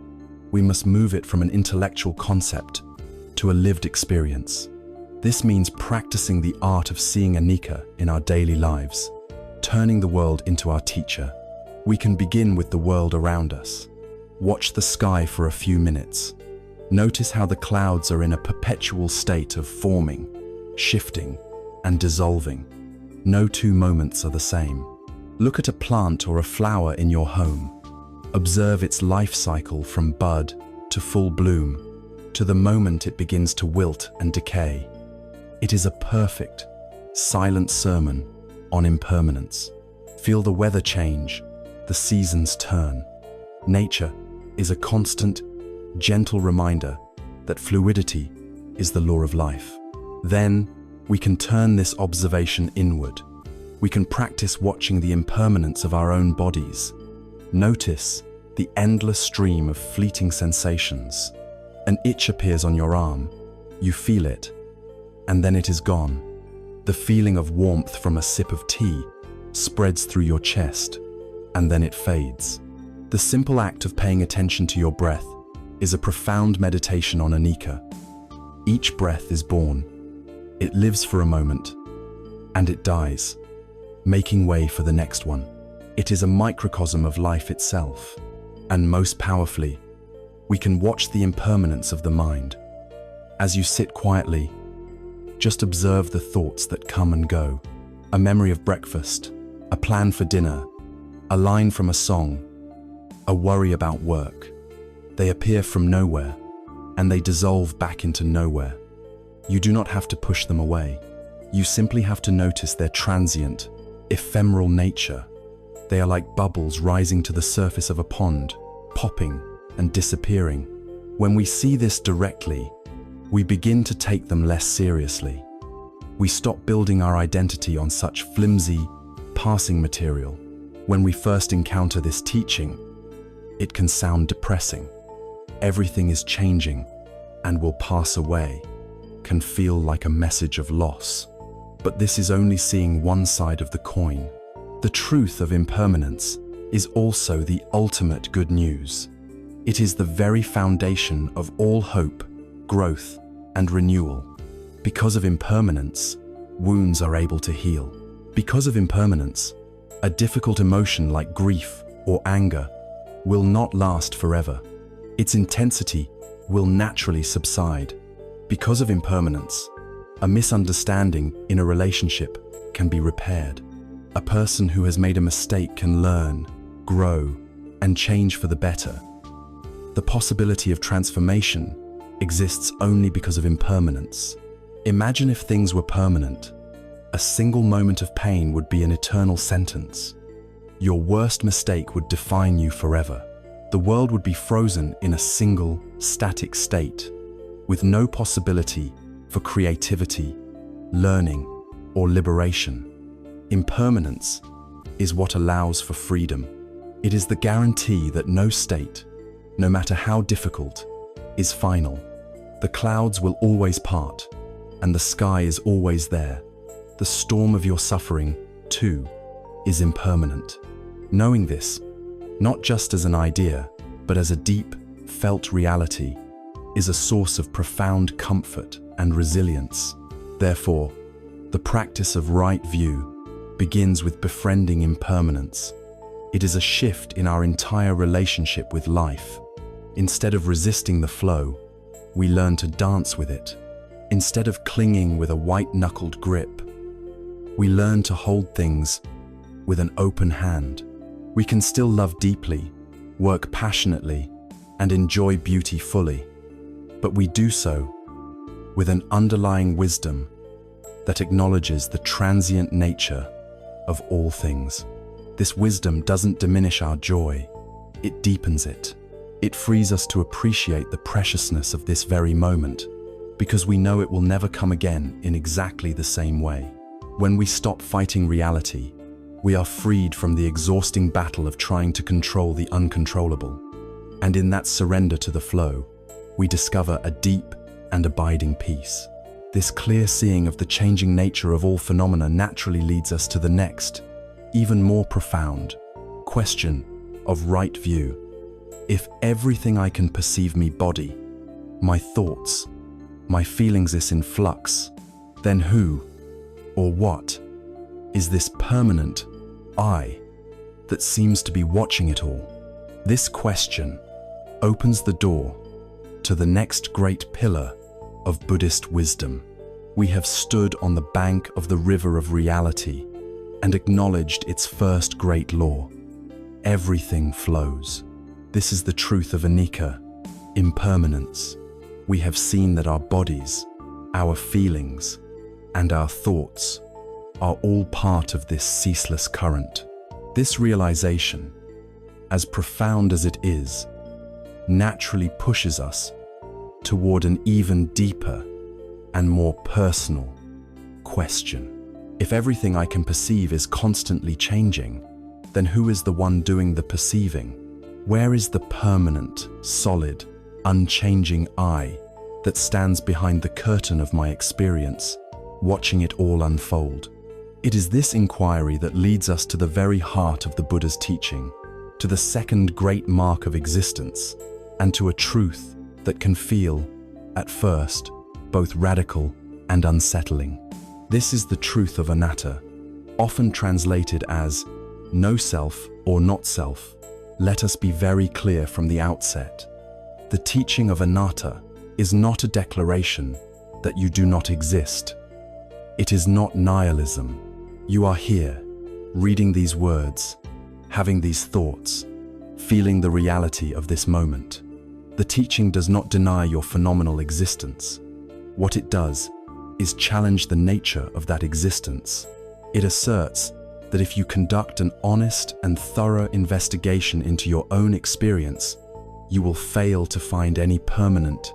we must move it from an intellectual concept to a lived experience. This means practicing the art of seeing anicca in our daily lives, turning the world into our teacher. We can begin with the world around us. Watch the sky for a few minutes. Notice how the clouds are in a perpetual state of forming, shifting, and dissolving. No two moments are the same. Look at a plant or a flower in your home. Observe its life cycle from bud to full bloom, to the moment it begins to wilt and decay. It is a perfect, silent sermon on impermanence. Feel the weather change, the seasons turn. Nature is a constant, gentle reminder that fluidity is the law of life. Then, we can turn this observation inward. We can practice watching the impermanence of our own bodies. Notice the endless stream of fleeting sensations. An itch appears on your arm. You feel it, and then it is gone. The feeling of warmth from a sip of tea spreads through your chest, and then it fades. The simple act of paying attention to your breath is a profound meditation on anicca. Each breath is born. It lives for a moment, and it dies, making way for the next one. It is a microcosm of life itself, and most powerfully, we can watch the impermanence of the mind. As you sit quietly, just observe the thoughts that come and go. A memory of breakfast, a plan for dinner, a line from a song, a worry about work. They appear from nowhere, and they dissolve back into nowhere. You do not have to push them away. You simply have to notice their transient, ephemeral nature. They are like bubbles rising to the surface of a pond, popping and disappearing. When we see this directly, we begin to take them less seriously. We stop building our identity on such flimsy, passing material. When we first encounter this teaching, it can sound depressing. Everything is changing and will pass away, can feel like a message of loss. But this is only seeing one side of the coin. The truth of impermanence is also the ultimate good news. It is the very foundation of all hope, growth, and renewal. Because of impermanence, wounds are able to heal. Because of impermanence, a difficult emotion like grief or anger will not last forever. Its intensity will naturally subside. Because of impermanence, a misunderstanding in a relationship can be repaired. A person who has made a mistake can learn, grow, and change for the better. The possibility of transformation exists only because of impermanence. Imagine if things were permanent. A single moment of pain would be an eternal sentence. Your worst mistake would define you forever. The world would be frozen in a single, static state, with no possibility for creativity, learning, or liberation. Impermanence is what allows for freedom. It is the guarantee that no state, no matter how difficult, is final. The clouds will always part, and the sky is always there. The storm of your suffering, too, is impermanent. Knowing this, not just as an idea, but as a deep, felt reality, is a source of profound comfort and resilience. Therefore, the practice of right view begins with befriending impermanence. It is a shift in our entire relationship with life. Instead of resisting the flow, we learn to dance with it. Instead of clinging with a white-knuckled grip, we learn to hold things with an open hand. We can still love deeply, work passionately, and enjoy beauty fully, but we do so with an underlying wisdom that acknowledges the transient nature of all things. This wisdom doesn't diminish our joy, it deepens it. It frees us to appreciate the preciousness of this very moment, because we know it will never come again in exactly the same way. When we stop fighting reality, we are freed from the exhausting battle of trying to control the uncontrollable. And in that surrender to the flow, we discover a deep and abiding peace. This clear seeing of the changing nature of all phenomena naturally leads us to the next, even more profound, question of right view. If everything I can perceive me body, my thoughts, my feelings is in flux, then who or what is this permanent I that seems to be watching it all? This question opens the door to the next great pillar of Buddhist wisdom. We have stood on the bank of the river of reality and acknowledged its first great law. Everything flows. This is the truth of anicca, impermanence. We have seen that our bodies, our feelings, and our thoughts are all part of this ceaseless current. This realization, as profound as it is, naturally pushes us toward an even deeper and more personal question. If everything I can perceive is constantly changing, then who is the one doing the perceiving? Where is the permanent, solid, unchanging I that stands behind the curtain of my experience, watching it all unfold? It is this inquiry that leads us to the very heart of the Buddha's teaching, to the second great mark of existence, and to a truth that can feel, at first, both radical and unsettling. This is the truth of anatta, often translated as no self or not self. Let us be very clear from the outset. The teaching of anatta is not a declaration that you do not exist. It is not nihilism. You are here, reading these words, having these thoughts, feeling the reality of this moment. The teaching does not deny your phenomenal existence. What it does is challenge the nature of that existence. It asserts that if you conduct an honest and thorough investigation into your own experience, you will fail to find any permanent,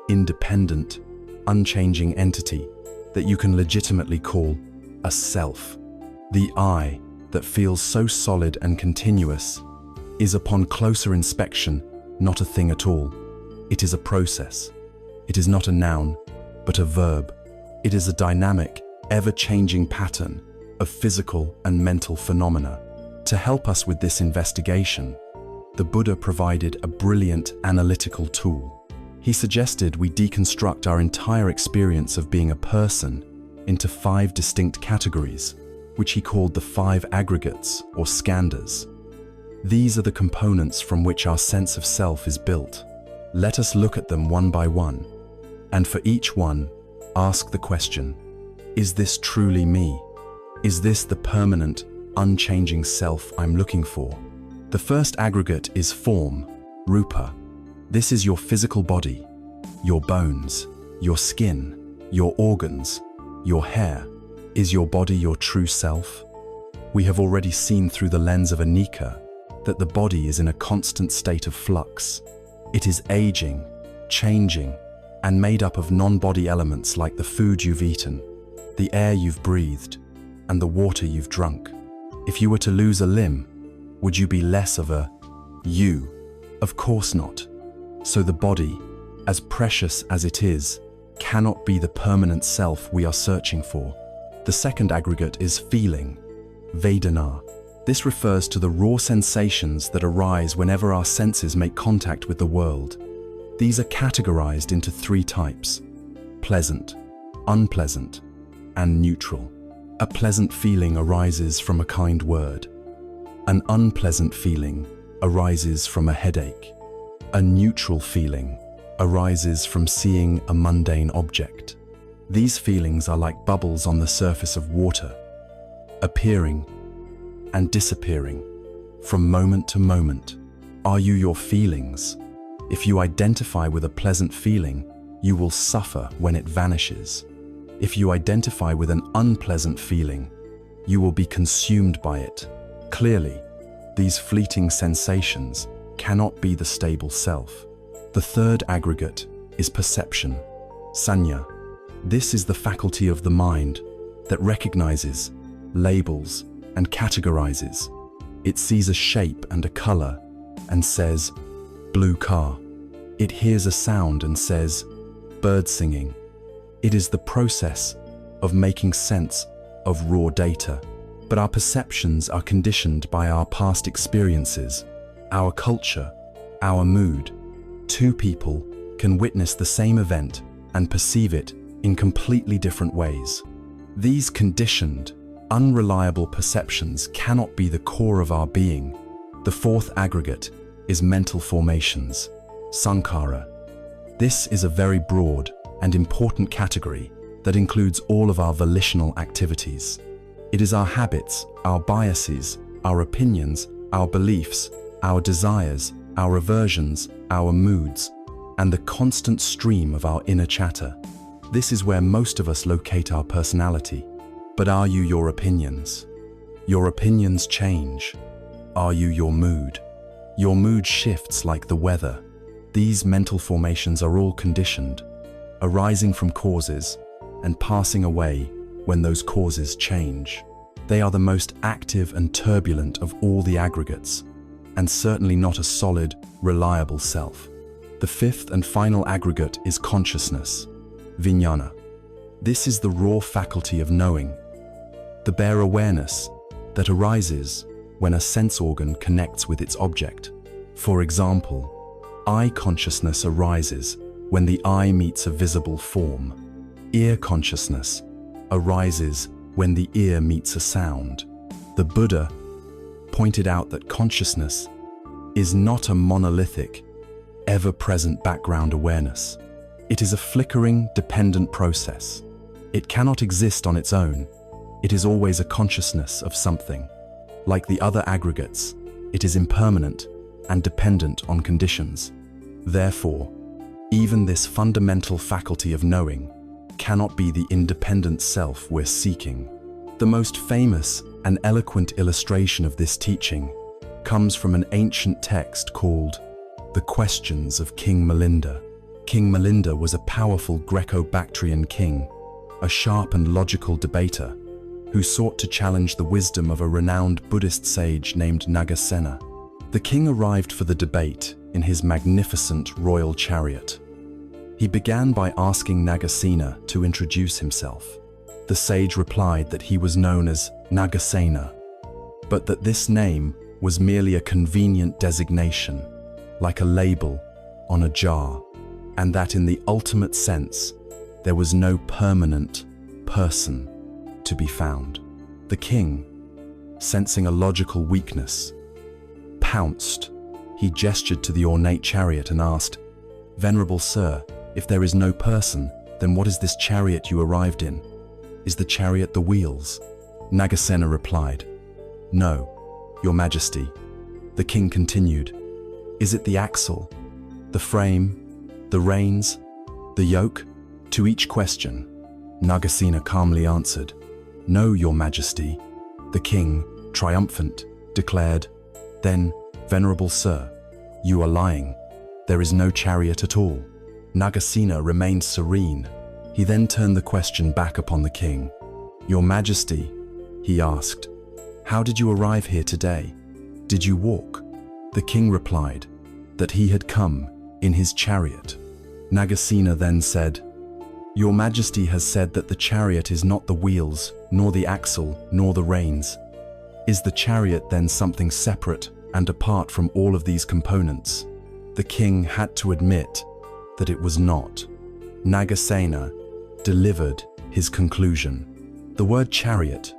independent, unchanging entity that you can legitimately call a self. The I that feels so solid and continuous is, upon closer inspection, not a thing at all. It is a process. It is not a noun, but a verb. It is a dynamic, ever-changing pattern of physical and mental phenomena. To help us with this investigation, the Buddha provided a brilliant analytical tool. He suggested we deconstruct our entire experience of being a person into 5 distinct categories, which he called the 5 aggregates or skandhas. These are the components from which our sense of self is built. Let us look at them one by one, and for each one, ask the question, is this truly me? Is this the permanent, unchanging self I'm looking for? The first aggregate is form, rupa. This is your physical body, your bones, your skin, your organs, your hair. Is your body your true self? We have already seen through the lens of anicca that the body is in a constant state of flux. It is aging, changing, and made up of non-body elements like the food you've eaten, the air you've breathed, and the water you've drunk. If you were to lose a limb, would you be less of a you? Of course not. So the body, as precious as it is, cannot be the permanent self we are searching for. The second aggregate is feeling, vedana. This refers to the raw sensations that arise whenever our senses make contact with the world. These are categorized into 3 types: pleasant, unpleasant, and neutral. A pleasant feeling arises from a kind word. An unpleasant feeling arises from a headache. A neutral feeling arises from seeing a mundane object. These feelings are like bubbles on the surface of water, appearing and disappearing from moment to moment. Are you your feelings? If you identify with a pleasant feeling, you will suffer when it vanishes. If you identify with an unpleasant feeling, you will be consumed by it. Clearly, these fleeting sensations cannot be the stable self. The third aggregate is perception, sanya. This is the faculty of the mind that recognizes, labels, and categorizes. It sees a shape and a color and says, blue car. It hears a sound and says, bird singing. It is the process of making sense of raw data. But our perceptions are conditioned by our past experiences, our culture, our mood. Two people can witness the same event and perceive it in completely different ways. These conditioned, unreliable perceptions cannot be the core of our being. The fourth aggregate is mental formations, sankhara. This is a very broad and important category that includes all of our volitional activities. It is our habits, our biases, our opinions, our beliefs, our desires, our aversions, our moods, and the constant stream of our inner chatter. This is where most of us locate our personality. But are you your opinions? Your opinions change. Are you your mood? Your mood shifts like the weather. These mental formations are all conditioned, arising from causes and passing away when those causes change. They are the most active and turbulent of all the aggregates, and certainly not a solid, reliable self. The fifth and final aggregate is consciousness, vijnana. This is the raw faculty of knowing, the bare awareness that arises when a sense organ connects with its object. For example, eye consciousness arises when the eye meets a visible form. Ear consciousness arises when the ear meets a sound. The Buddha pointed out that consciousness is not a monolithic, ever-present background awareness. It is a flickering, dependent process. It cannot exist on its own. It is always a consciousness of something. Like the other aggregates, it is impermanent and dependent on conditions. Therefore, even this fundamental faculty of knowing cannot be the independent self we're seeking. The most famous and eloquent illustration of this teaching comes from an ancient text called The Questions of King Milinda. King Milinda was a powerful Greco-Bactrian king, a sharp and logical debater who sought to challenge the wisdom of a renowned Buddhist sage named Nagasena. The king arrived for the debate in his magnificent royal chariot. He began by asking Nagasena to introduce himself. The sage replied that he was known as Nagasena, but that this name was merely a convenient designation, like a label on a jar, and that in the ultimate sense, there was no permanent person to be found. The king, sensing a logical weakness, pounced. He gestured to the ornate chariot and asked, "Venerable sir, if there is no person, then what is this chariot you arrived in? Is the chariot the wheels?" Nagasena replied, "No, your majesty." The king continued, "Is it the axle, the frame, the reins, the yoke?" To each question, Nagasena calmly answered, "No, your majesty." The king, triumphant, declared, "Then, venerable sir, you are lying. There is no chariot at all." Nagasena remained serene. He then turned the question back upon the king. "Your majesty," he asked, "how did you arrive here today? Did you walk?" The king replied that he had come in his chariot. Nagasena then said, "Your majesty has said that the chariot is not the wheels, nor the axle, nor the reins. Is the chariot then something separate and apart from all of these components?" The king had to admit that it was not. Nagasena delivered his conclusion. The word chariot,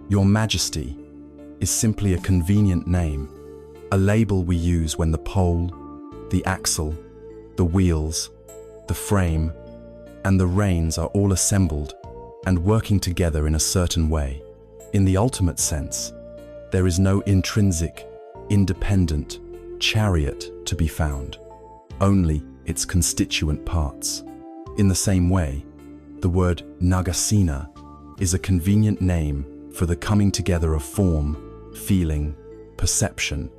your majesty, is simply a convenient name, a label we use when the pole, the axle, the wheels, the frame, and the reins are all assembled and working together in a certain way. In the ultimate sense, there is no intrinsic, independent chariot to be found, only its constituent parts. In the same way, the word Nagasena is a convenient name for the coming together of form, feeling, perception,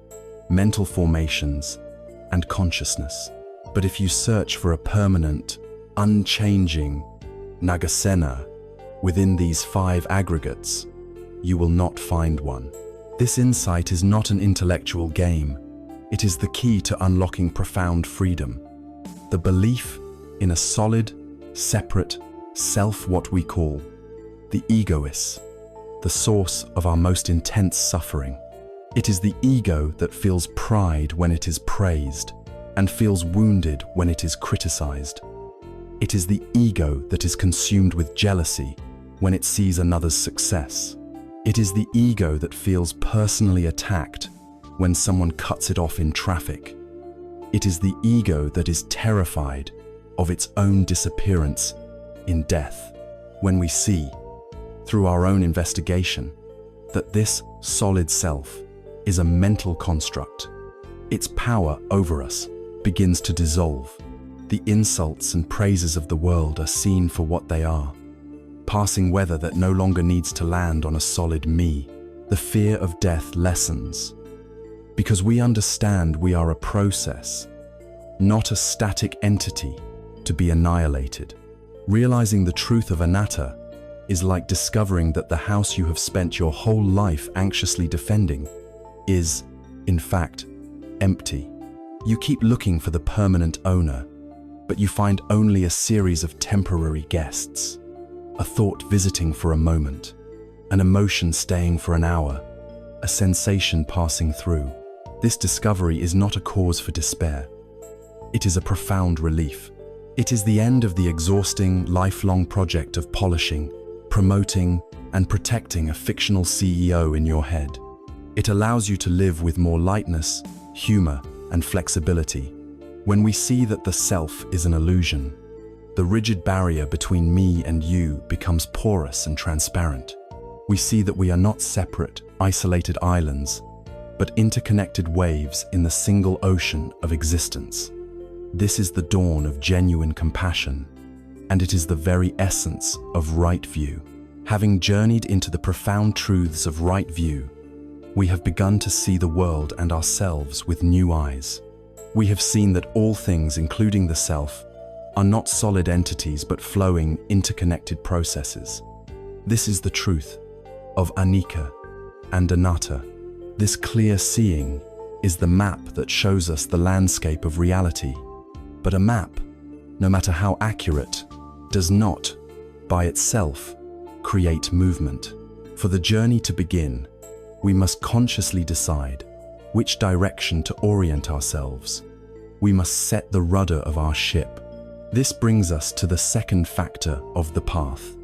mental formations, and consciousness. But if you search for a permanent, unchanging Nagasena within these 5 aggregates, you will not find one. This insight is not an intellectual game. It is the key to unlocking profound freedom. The belief in a solid, separate, self what we call the egoist, the source of our most intense suffering. It is the ego that feels pride when it is praised and feels wounded when it is criticized. It is the ego that is consumed with jealousy when it sees another's success. It is the ego that feels personally attacked when someone cuts it off in traffic. It is the ego that is terrified of its own disappearance in death. When we see, through our own investigation, that this solid self is a mental construct, its power over us begins to dissolve. The insults and praises of the world are seen for what they are, passing weather that no longer needs to land on a solid me. The fear of death lessens, because we understand we are a process, not a static entity to be annihilated. Realizing the truth of anatta is like discovering that the house you have spent your whole life anxiously defending is, in fact, empty. You keep looking for the permanent owner, but you find only a series of temporary guests, a thought visiting for a moment, an emotion staying for an hour, a sensation passing through. This discovery is not a cause for despair. It is a profound relief. It is the end of the exhausting, lifelong project of polishing, promoting, and protecting a fictional CEO in your head. It allows you to live with more lightness, humor, and flexibility. When we see that the self is an illusion, the rigid barrier between me and you becomes porous and transparent. We see that we are not separate, isolated islands, but interconnected waves in the single ocean of existence. This is the dawn of genuine compassion, and it is the very essence of right view. Having journeyed into the profound truths of right view, we have begun to see the world and ourselves with new eyes. We have seen that all things, including the self, are not solid entities but flowing, interconnected processes. This is the truth of anicca and anatta. This clear seeing is the map that shows us the landscape of reality. But a map, no matter how accurate, does not, by itself, create movement. For the journey to begin, we must consciously decide which direction to orient ourselves. We must set the rudder of our ship. This brings us to the second factor of the path,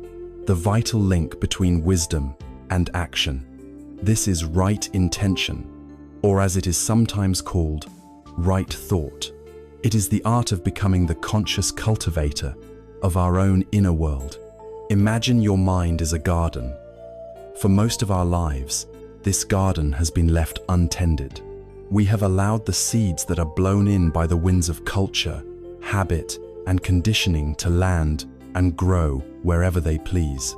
the vital link between wisdom and action. This is right intention, or as it is sometimes called, right thought. It is the art of becoming the conscious cultivator of our own inner world. Imagine your mind is a garden. For most of our lives, this garden has been left untended. We have allowed the seeds that are blown in by the winds of culture, habit, and conditioning to land and grow wherever they please.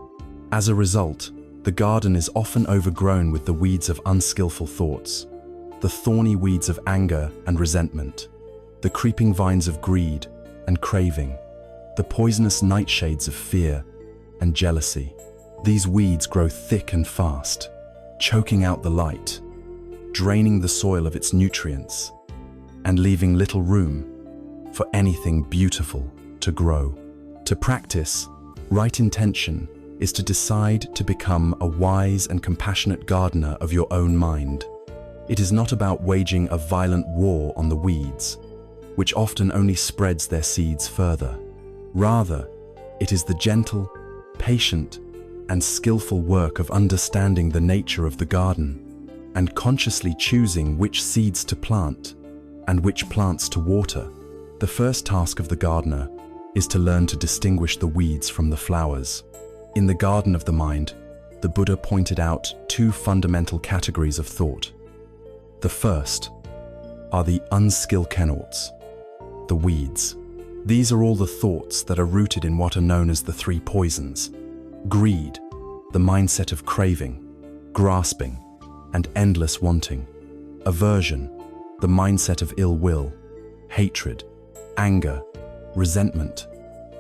As a result, the garden is often overgrown with the weeds of unskillful thoughts, the thorny weeds of anger and resentment, the creeping vines of greed and craving, the poisonous nightshades of fear and jealousy. These weeds grow thick and fast, choking out the light, draining the soil of its nutrients, and leaving little room for anything beautiful to grow. To practice right intention is to decide to become a wise and compassionate gardener of your own mind. It is not about waging a violent war on the weeds, which often only spreads their seeds further. Rather, it is the gentle, patient, and skillful work of understanding the nature of the garden and consciously choosing which seeds to plant and which plants to water. The first task of the gardener is to learn to distinguish the weeds from the flowers. In the garden of the mind, the Buddha pointed out two fundamental categories of thought. The first are the unskillkenauts, the weeds. These are all the thoughts that are rooted in what are known as the three poisons: greed, the mindset of craving, grasping, and endless wanting; aversion, the mindset of ill will, hatred, anger, resentment,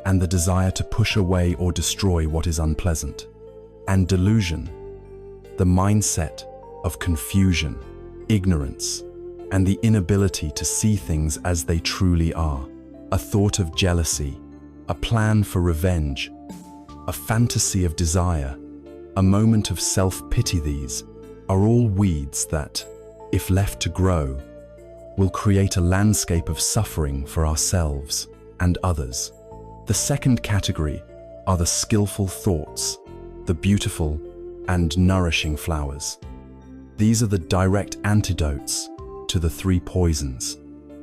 and the desire to push away or destroy what is unpleasant; and delusion, the mindset of confusion, ignorance, and the inability to see things as they truly are; a thought of jealousy, a plan for revenge, a fantasy of desire, a moment of self-pity. These are all weeds that, if left to grow, will create a landscape of suffering for ourselves and others. The second category are the skillful thoughts, the beautiful and nourishing flowers. These are the direct antidotes to the three poisons.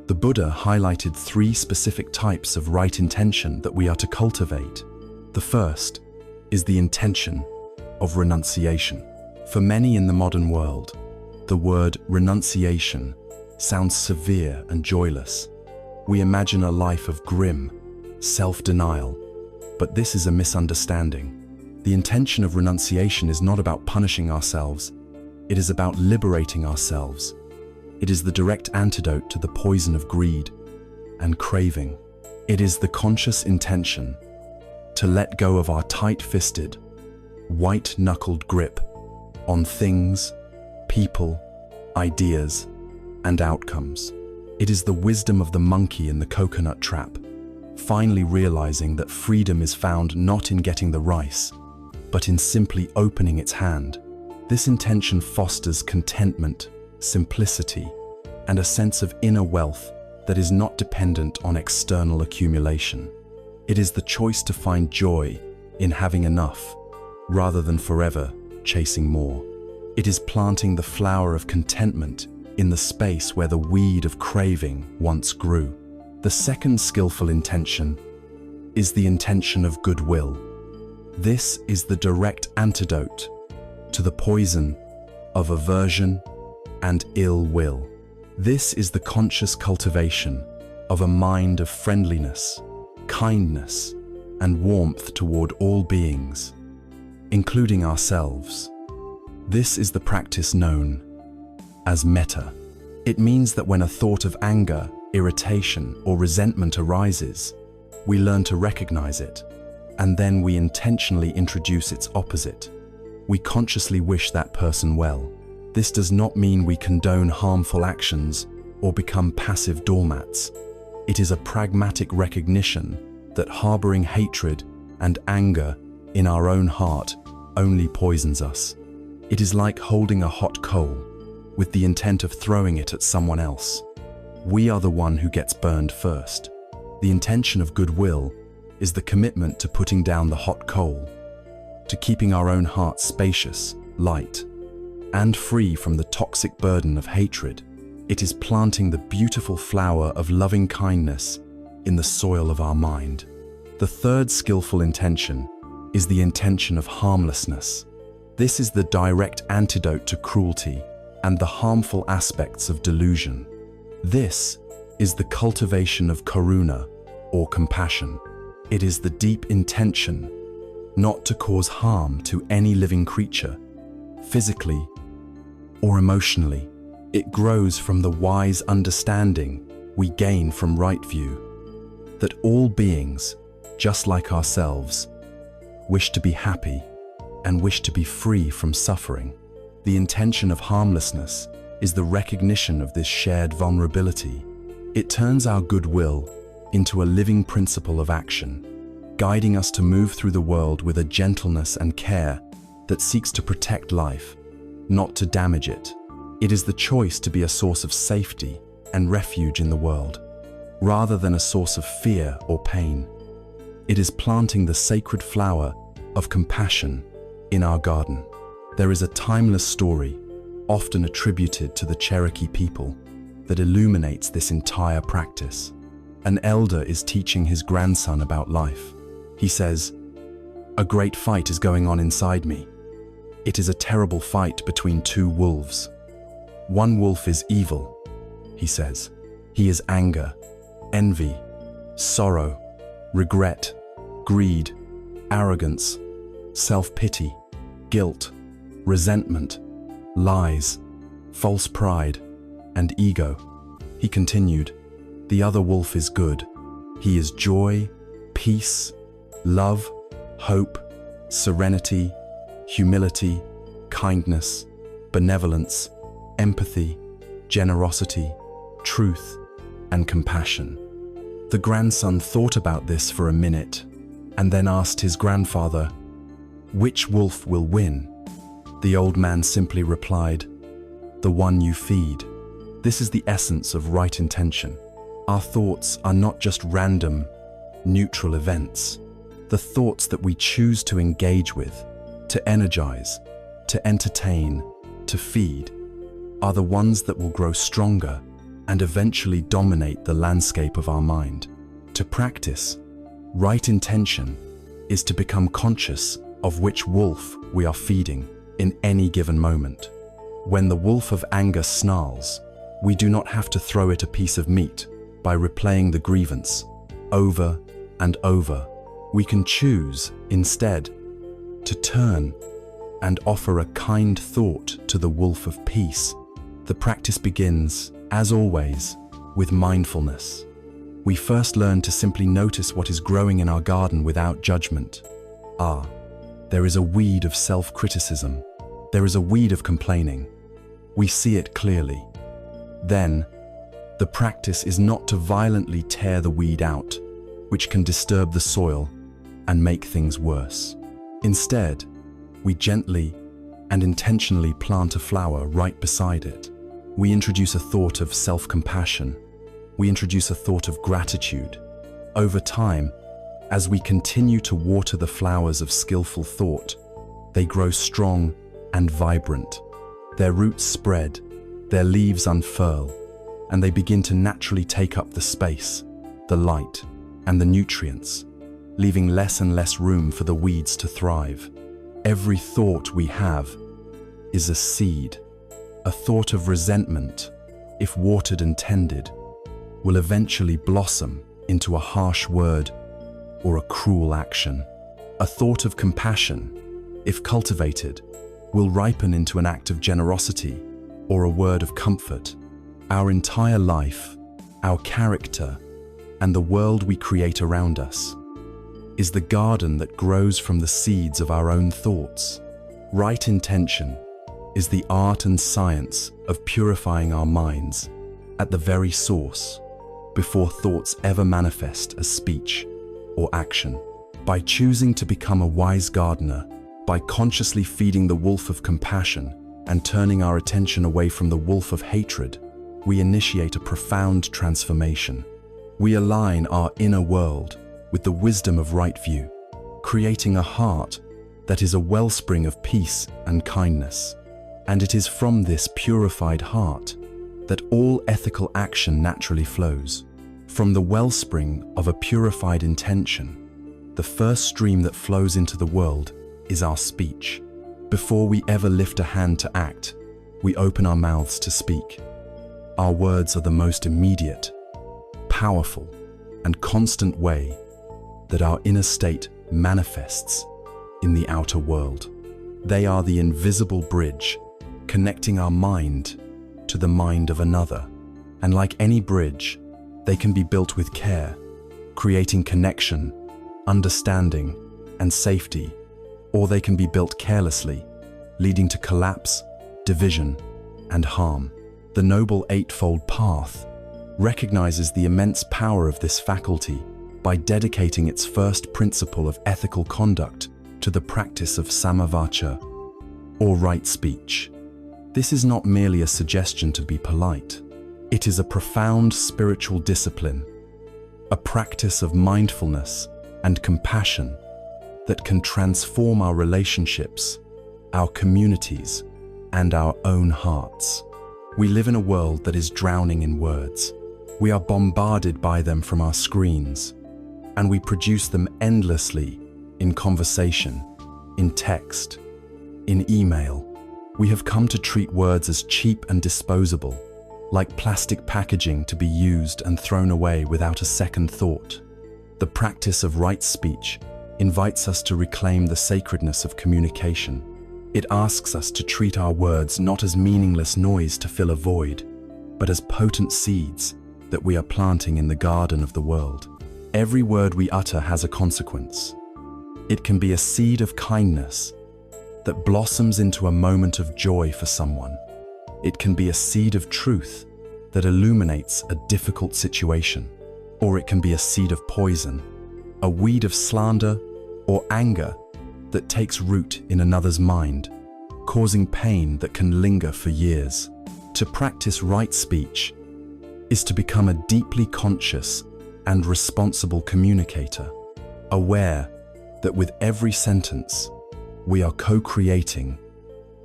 The Buddha highlighted three specific types of right intention that we are to cultivate. The first is the intention of renunciation. For many in the modern world, the word renunciation sounds severe and joyless. We imagine a life of grim self-denial, but this is a misunderstanding. The intention of renunciation is not about punishing ourselves. It is about liberating ourselves. It is the direct antidote to the poison of greed and craving. It is the conscious intention to let go of our tight-fisted, white-knuckled grip on things, people, ideas, and outcomes. It is the wisdom of the monkey in the coconut trap, finally realizing that freedom is found not in getting the rice, but in simply opening its hand. This intention fosters contentment, simplicity, and a sense of inner wealth that is not dependent on external accumulation. It is the choice to find joy in having enough, rather than forever chasing more. It is planting the flower of contentment in the space where the weed of craving once grew. The second skillful intention is the intention of goodwill. This is the direct antidote to the poison of aversion and ill will. This is the conscious cultivation of a mind of friendliness, kindness, and warmth toward all beings, including ourselves. This is the practice known as metta. It means that when a thought of anger, irritation, or resentment arises, we learn to recognize it, and then we intentionally introduce its opposite. We consciously wish that person well. This does not mean we condone harmful actions or become passive doormats. It is a pragmatic recognition that harboring hatred and anger in our own heart only poisons us. It is like holding a hot coal with the intent of throwing it at someone else. We are the one who gets burned first. The intention of goodwill is the commitment to putting down the hot coal, to keeping our own heart spacious, light, and free from the toxic burden of hatred. It is planting the beautiful flower of loving kindness in the soil of our mind. The third skillful intention is the intention of harmlessness. This is the direct antidote to cruelty and the harmful aspects of delusion. This is the cultivation of karuna, or compassion. It is the deep intention not to cause harm to any living creature, physically or emotionally. It grows from the wise understanding we gain from right view, that all beings, just like ourselves, wish to be happy and wish to be free from suffering. The intention of harmlessness is the recognition of this shared vulnerability. It turns our goodwill into a living principle of action, guiding us to move through the world with a gentleness and care that seeks to protect life, not to damage it. It is the choice to be a source of safety and refuge in the world, rather than a source of fear or pain. It is planting the sacred flower of compassion in our garden. There is a timeless story, often attributed to the Cherokee people, that illuminates this entire practice. An elder is teaching his grandson about life. He says, "A great fight is going on inside me. It is a terrible fight between two wolves. One wolf is evil," he says. "He is anger, envy, sorrow, regret, greed, arrogance, self-pity, guilt, resentment, lies, false pride, and ego." He continued, "The other wolf is good. He is joy, peace, love, hope, serenity, humility, kindness, benevolence, empathy, generosity, truth, and compassion." The grandson thought about this for a minute, and then asked his grandfather, "Which wolf will win?" The old man simply replied, "The one you feed." This is the essence of right intention. Our thoughts are not just random, neutral events. The thoughts that we choose to engage with, to energize, to entertain, to feed, are the ones that will grow stronger and eventually dominate the landscape of our mind. To practice right intention is to become conscious of which wolf we are feeding in any given moment. When the wolf of anger snarls, we do not have to throw it a piece of meat by replaying the grievance over and over. We can choose, instead, to turn and offer a kind thought to the wolf of peace. The practice begins, as always, with mindfulness. We first learn to simply notice what is growing in our garden without judgment. There is a weed of self-criticism. There is a weed of complaining. We see it clearly. Then, the practice is not to violently tear the weed out, which can disturb the soil and make things worse. Instead, we gently and intentionally plant a flower right beside it. We introduce a thought of self-compassion. We introduce a thought of gratitude. Over time, as we continue to water the flowers of skillful thought, they grow strong and vibrant. Their roots spread, their leaves unfurl, and they begin to naturally take up the space, the light, and the nutrients, leaving less and less room for the weeds to thrive. Every thought we have is a seed. A thought of resentment, if watered and tended, will eventually blossom into a harsh word or a cruel action. A thought of compassion, if cultivated, will ripen into an act of generosity or a word of comfort. Our entire life, our character, and the world we create around us is the garden that grows from the seeds of our own thoughts. Right intention is the art and science of purifying our minds at the very source, before thoughts ever manifest as speech or action. By choosing to become a wise gardener, by consciously feeding the wolf of compassion and turning our attention away from the wolf of hatred, we initiate a profound transformation. We align our inner world with the wisdom of right view, creating a heart that is a wellspring of peace and kindness. And it is from this purified heart that all ethical action naturally flows. From the wellspring of a purified intention, the first stream that flows into the world is our speech. Before we ever lift a hand to act, we open our mouths to speak. Our words are the most immediate, powerful, and constant way that our inner state manifests in the outer world. They are the invisible bridge connecting our mind to the mind of another. And like any bridge, they can be built with care, creating connection, understanding, and safety, or they can be built carelessly, leading to collapse, division, and harm. The Noble Eightfold Path recognizes the immense power of this faculty by dedicating its first principle of ethical conduct to the practice of samavacha, or right speech. This is not merely a suggestion to be polite. It is a profound spiritual discipline, a practice of mindfulness and compassion that can transform our relationships, our communities, and our own hearts. We live in a world that is drowning in words. We are bombarded by them from our screens, and we produce them endlessly in conversation, in text, in email. We have come to treat words as cheap and disposable, like plastic packaging to be used and thrown away without a second thought. The practice of right speech invites us to reclaim the sacredness of communication. It asks us to treat our words not as meaningless noise to fill a void, but as potent seeds that we are planting in the garden of the world. Every word we utter has a consequence. It can be a seed of kindness that blossoms into a moment of joy for someone. It can be a seed of truth that illuminates a difficult situation, or it can be a seed of poison a weed of slander or anger that takes root in another's mind, causing pain that can linger for years. To practice right speech is to become a deeply conscious and responsible communicator, aware that with every sentence, we are co-creating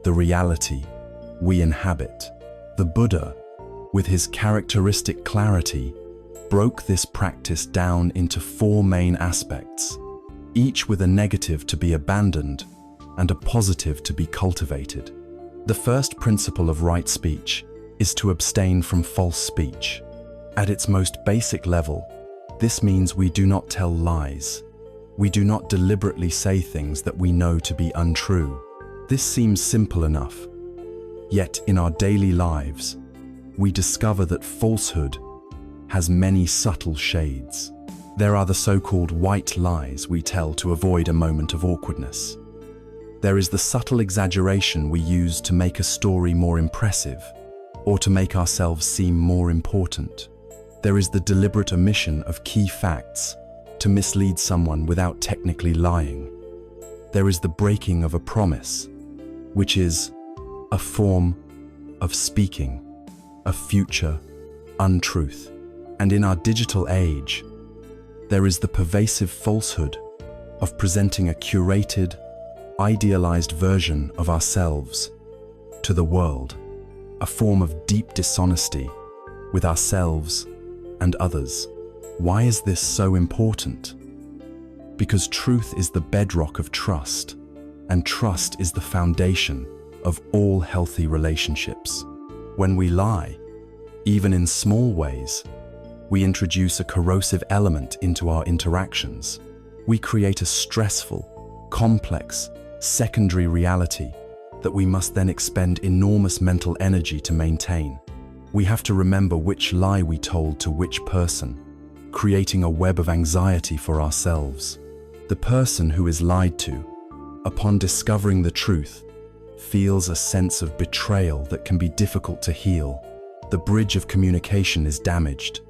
the reality we inhabit. The Buddha, with his characteristic clarity, broke this practice down into 4 main aspects, each with a negative to be abandoned and a positive to be cultivated. The first principle of right speech is to abstain from false speech. At its most basic level, this means we do not tell lies. We do not deliberately say things that we know to be untrue. This seems simple enough. Yet in our daily lives, we discover that falsehood has many subtle shades. There are the so-called white lies we tell to avoid a moment of awkwardness. There is the subtle exaggeration we use to make a story more impressive or to make ourselves seem more important. There is the deliberate omission of key facts to mislead someone without technically lying. There is the breaking of a promise, which is a form of speaking a future untruth. And in our digital age, there is the pervasive falsehood of presenting a curated, idealized version of ourselves to the world, a form of deep dishonesty with ourselves and others. Why is this so important? Because truth is the bedrock of trust, and trust is the foundation of all healthy relationships. When we lie, even in small ways, we introduce a corrosive element into our interactions. We create a stressful, complex, secondary reality that we must then expend enormous mental energy to maintain. We have to remember which lie we told to which person, creating a web of anxiety for ourselves. The person who is lied to, upon discovering the truth, feels a sense of betrayal that can be difficult to heal. The bridge of communication is damaged,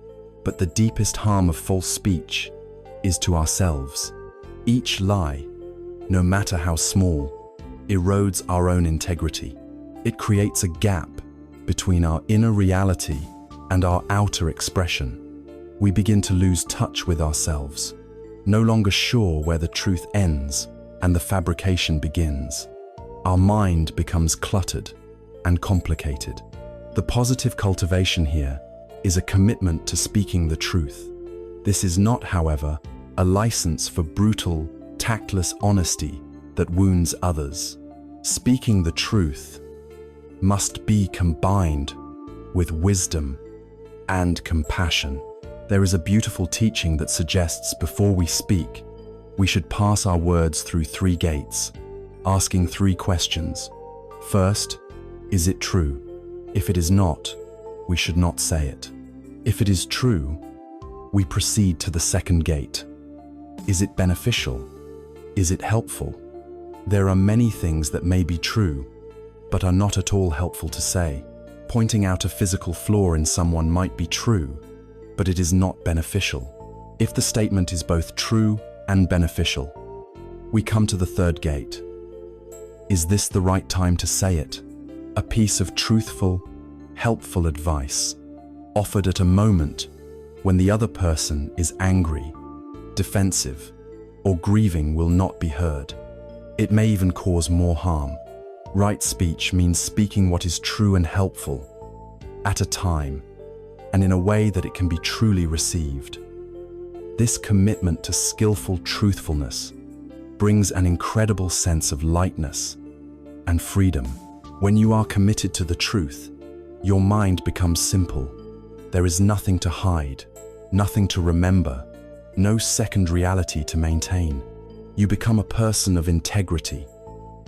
but the deepest harm of false speech is to ourselves. Each lie, no matter how small, erodes our own integrity. It creates a gap between our inner reality and our outer expression. We begin to lose touch with ourselves, no longer sure where the truth ends and the fabrication begins. Our mind becomes cluttered and complicated. The positive cultivation here is a commitment to speaking the truth. This is not, however, a license for brutal, tactless honesty that wounds others. Speaking the truth must be combined with wisdom and compassion. There is a beautiful teaching that suggests before we speak, we should pass our words through 3 gates, asking 3 questions. First, is it true? If it is not, we should not say it. If it is true, we proceed to the second gate. Is it beneficial? Is it helpful? There are many things that may be true, but are not at all helpful to say. Pointing out a physical flaw in someone might be true, but it is not beneficial. If the statement is both true and beneficial, we come to the third gate. Is this the right time to say it? A piece of truthful, helpful advice, offered at a moment when the other person is angry, defensive, or grieving will not be heard. It may even cause more harm. Right speech means speaking what is true and helpful, at a time, and in a way that it can be truly received. This commitment to skillful truthfulness brings an incredible sense of lightness and freedom. When you are committed to the truth, your mind becomes simple. There is nothing to hide, nothing to remember, no second reality to maintain. You become a person of integrity,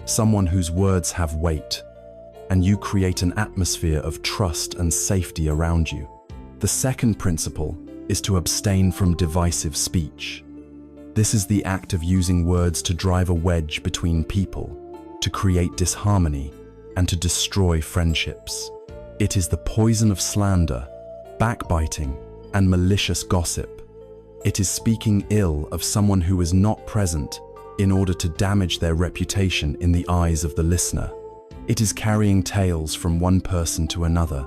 someone whose words have weight, and you create an atmosphere of trust and safety around you. The second principle is to abstain from divisive speech. This is the act of using words to drive a wedge between people, to create disharmony, and to destroy friendships. It is the poison of slander, backbiting, and malicious gossip. It is speaking ill of someone who is not present in order to damage their reputation in the eyes of the listener. It is carrying tales from one person to another,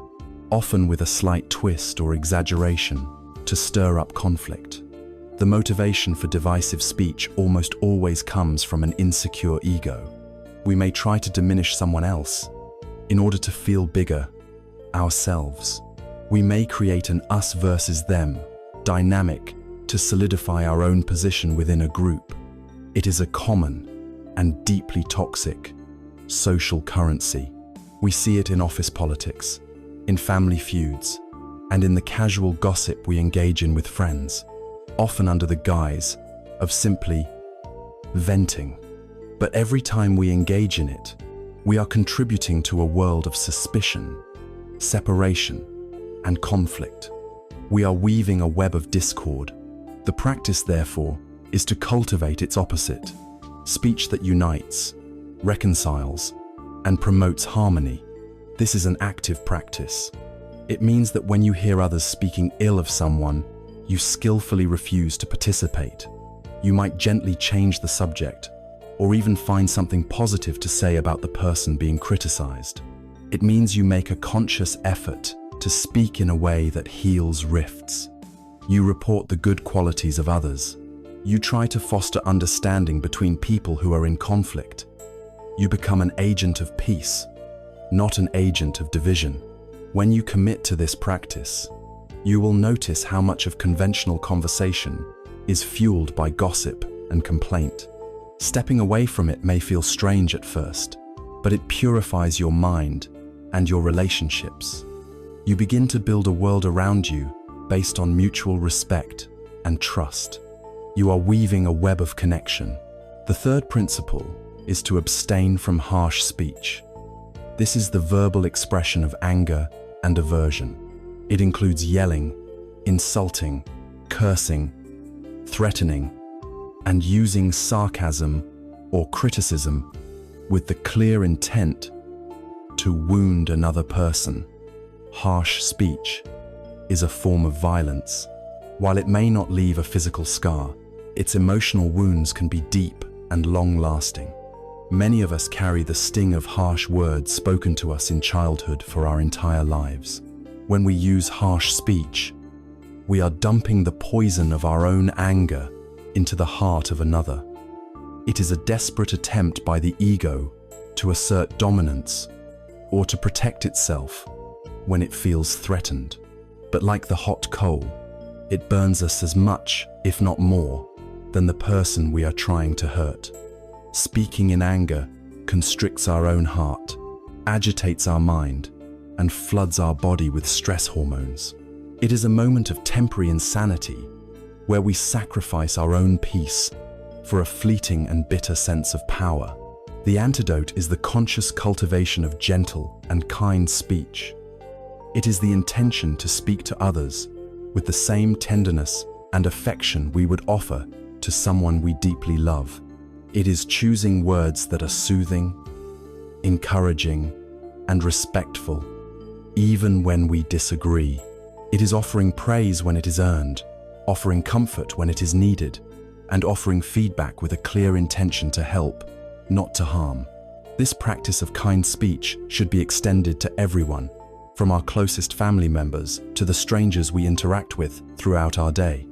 often with a slight twist or exaggeration, to stir up conflict. The motivation for divisive speech almost always comes from an insecure ego. We may try to diminish someone else in order to feel bigger ourselves. We may create an us versus them dynamic to solidify our own position within a group. It is a common and deeply toxic social currency. We see it in office politics, in family feuds, and in the casual gossip we engage in with friends, often under the guise of simply venting. But every time we engage in it, we are contributing to a world of suspicion, separation, and conflict. We are weaving a web of discord. The practice, therefore, is to cultivate its opposite, speech that unites, reconciles, and promotes harmony. This is an active practice. It means that when you hear others speaking ill of someone, you skillfully refuse to participate. You might gently change the subject, or even find something positive to say about the person being criticized. It means you make a conscious effort to speak in a way that heals rifts. You report the good qualities of others. You try to foster understanding between people who are in conflict. You become an agent of peace, not an agent of division. When you commit to this practice, you will notice how much of conventional conversation is fueled by gossip and complaint. Stepping away from it may feel strange at first, but it purifies your mind and your relationships. You begin to build a world around you based on mutual respect and trust. You are weaving a web of connection. The third principle is to abstain from harsh speech. This is the verbal expression of anger and aversion. It includes yelling, insulting, cursing, threatening, and using sarcasm or criticism with the clear intent to wound another person. Harsh speech is a form of violence. While it may not leave a physical scar, its emotional wounds can be deep and long-lasting. Many of us carry the sting of harsh words spoken to us in childhood for our entire lives. When we use harsh speech, we are dumping the poison of our own anger into the heart of another. It is a desperate attempt by the ego to assert dominance or to protect itself when it feels threatened. But like the hot coal, it burns us as much, if not more, than the person we are trying to hurt. Speaking in anger constricts our own heart, agitates our mind, and floods our body with stress hormones. It is a moment of temporary insanity where we sacrifice our own peace for a fleeting and bitter sense of power. The antidote is the conscious cultivation of gentle and kind speech. It is the intention to speak to others with the same tenderness and affection we would offer to someone we deeply love. It is choosing words that are soothing, encouraging, and respectful, even when we disagree. It is offering praise when it is earned, offering comfort when it is needed, and offering feedback with a clear intention to help, not to harm. This practice of kind speech should be extended to everyone, from our closest family members to the strangers we interact with throughout our day.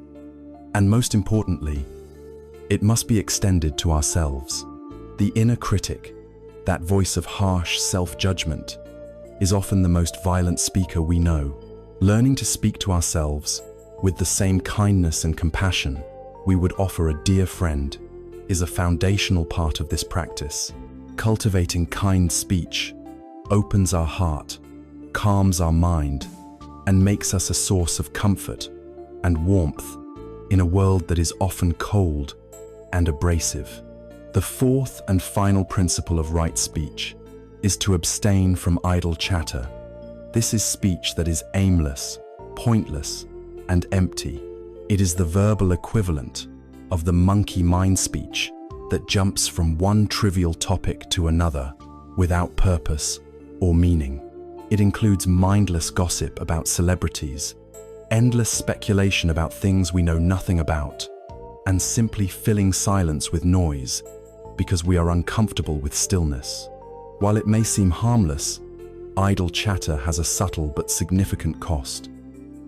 And most importantly, it must be extended to ourselves. The inner critic, that voice of harsh self-judgment, is often the most violent speaker we know. Learning to speak to ourselves with the same kindness and compassion we would offer a dear friend is a foundational part of this practice. Cultivating kind speech opens our heart, calms our mind, and makes us a source of comfort and warmth in a world that is often cold and abrasive. The fourth and final principle of right speech is to abstain from idle chatter. This is speech that is aimless, pointless, and empty. It is the verbal equivalent of the monkey mind speech that jumps from one trivial topic to another without purpose or meaning. It includes mindless gossip about celebrities, endless speculation about things we know nothing about, and simply filling silence with noise because we are uncomfortable with stillness. While it may seem harmless, idle chatter has a subtle but significant cost.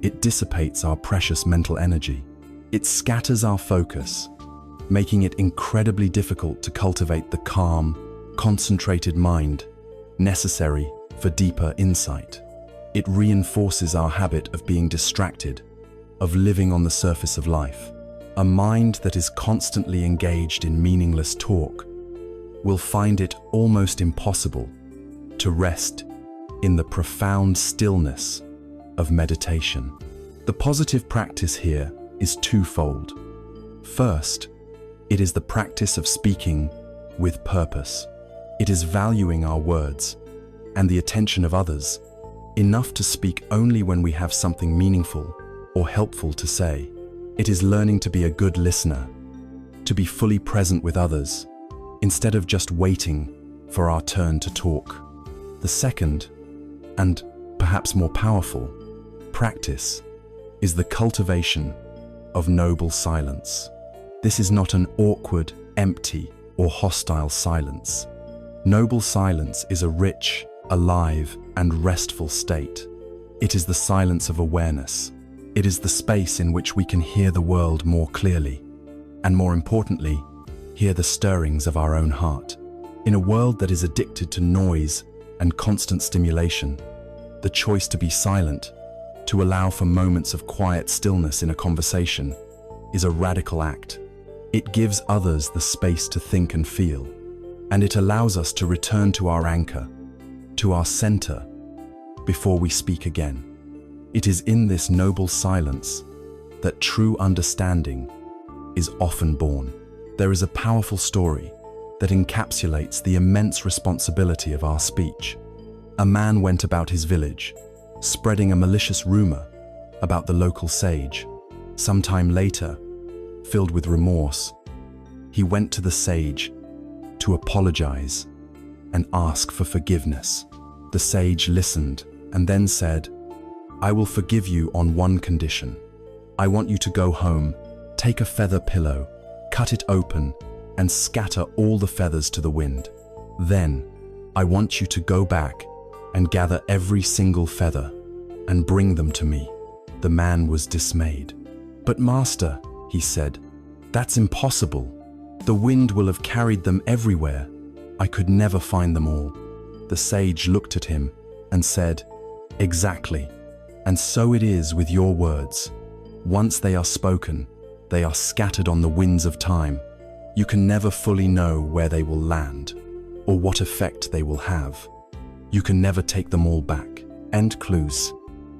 It dissipates our precious mental energy. It scatters our focus, making it incredibly difficult to cultivate the calm, concentrated mind necessary for deeper insight. It reinforces our habit of being distracted, of living on the surface of life. A mind that is constantly engaged in meaningless talk will find it almost impossible to rest in the profound stillness of meditation. The positive practice here is twofold. First, it is the practice of speaking with purpose. It is valuing our words and the attention of others enough to speak only when we have something meaningful or helpful to say. It is learning to be a good listener, to be fully present with others, instead of just waiting for our turn to talk. The second, and perhaps more powerful, practice is the cultivation of noble silence. This is not an awkward, empty, or hostile silence. Noble silence is a rich, alive, and restful state. It is the silence of awareness. It is the space in which we can hear the world more clearly, and more importantly, hear the stirrings of our own heart. In a world that is addicted to noise and constant stimulation, the choice to be silent, to allow for moments of quiet stillness in a conversation, is a radical act. It gives others the space to think and feel, and it allows us to return to our anchor, to our center, before we speak again. It is in this noble silence that true understanding is often born. There is a powerful story that encapsulates the immense responsibility of our speech. A man went about his village, spreading a malicious rumor about the local sage. Sometime later, filled with remorse, he went to the sage to apologize and ask for forgiveness. The sage listened and then said, "I will forgive you on one condition. I want you to go home, take a feather pillow, cut it open, and scatter all the feathers to the wind. Then, I want you to go back and gather every single feather and bring them to me." The man was dismayed. "But master," he said, "that's impossible. The wind will have carried them everywhere. I could never find them all." The sage looked at him and said, "Exactly. And so it is with your words. Once they are spoken, they are scattered on the winds of time. You can never fully know where they will land or what effect they will have. You can never take them all back." End clues.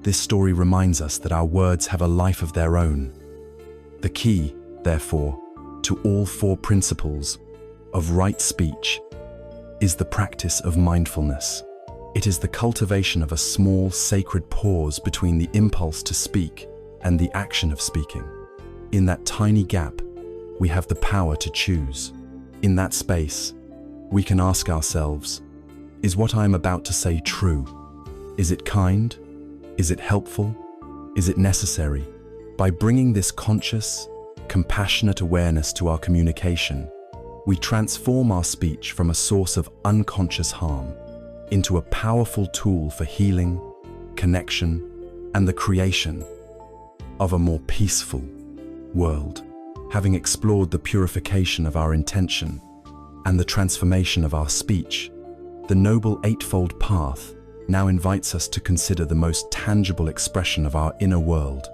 This story reminds us that our words have a life of their own. The key, therefore, to all four principles of right speech is the practice of mindfulness. It is the cultivation of a small, sacred pause between the impulse to speak and the action of speaking. In that tiny gap, we have the power to choose. In that space, we can ask ourselves, is what I am about to say true? Is it kind? Is it helpful? Is it necessary? By bringing this conscious, compassionate awareness to our communication, we transform our speech from a source of unconscious harm into a powerful tool for healing, connection, and the creation of a more peaceful world. Having explored the purification of our intention and the transformation of our speech, the Noble Eightfold Path now invites us to consider the most tangible expression of our inner world,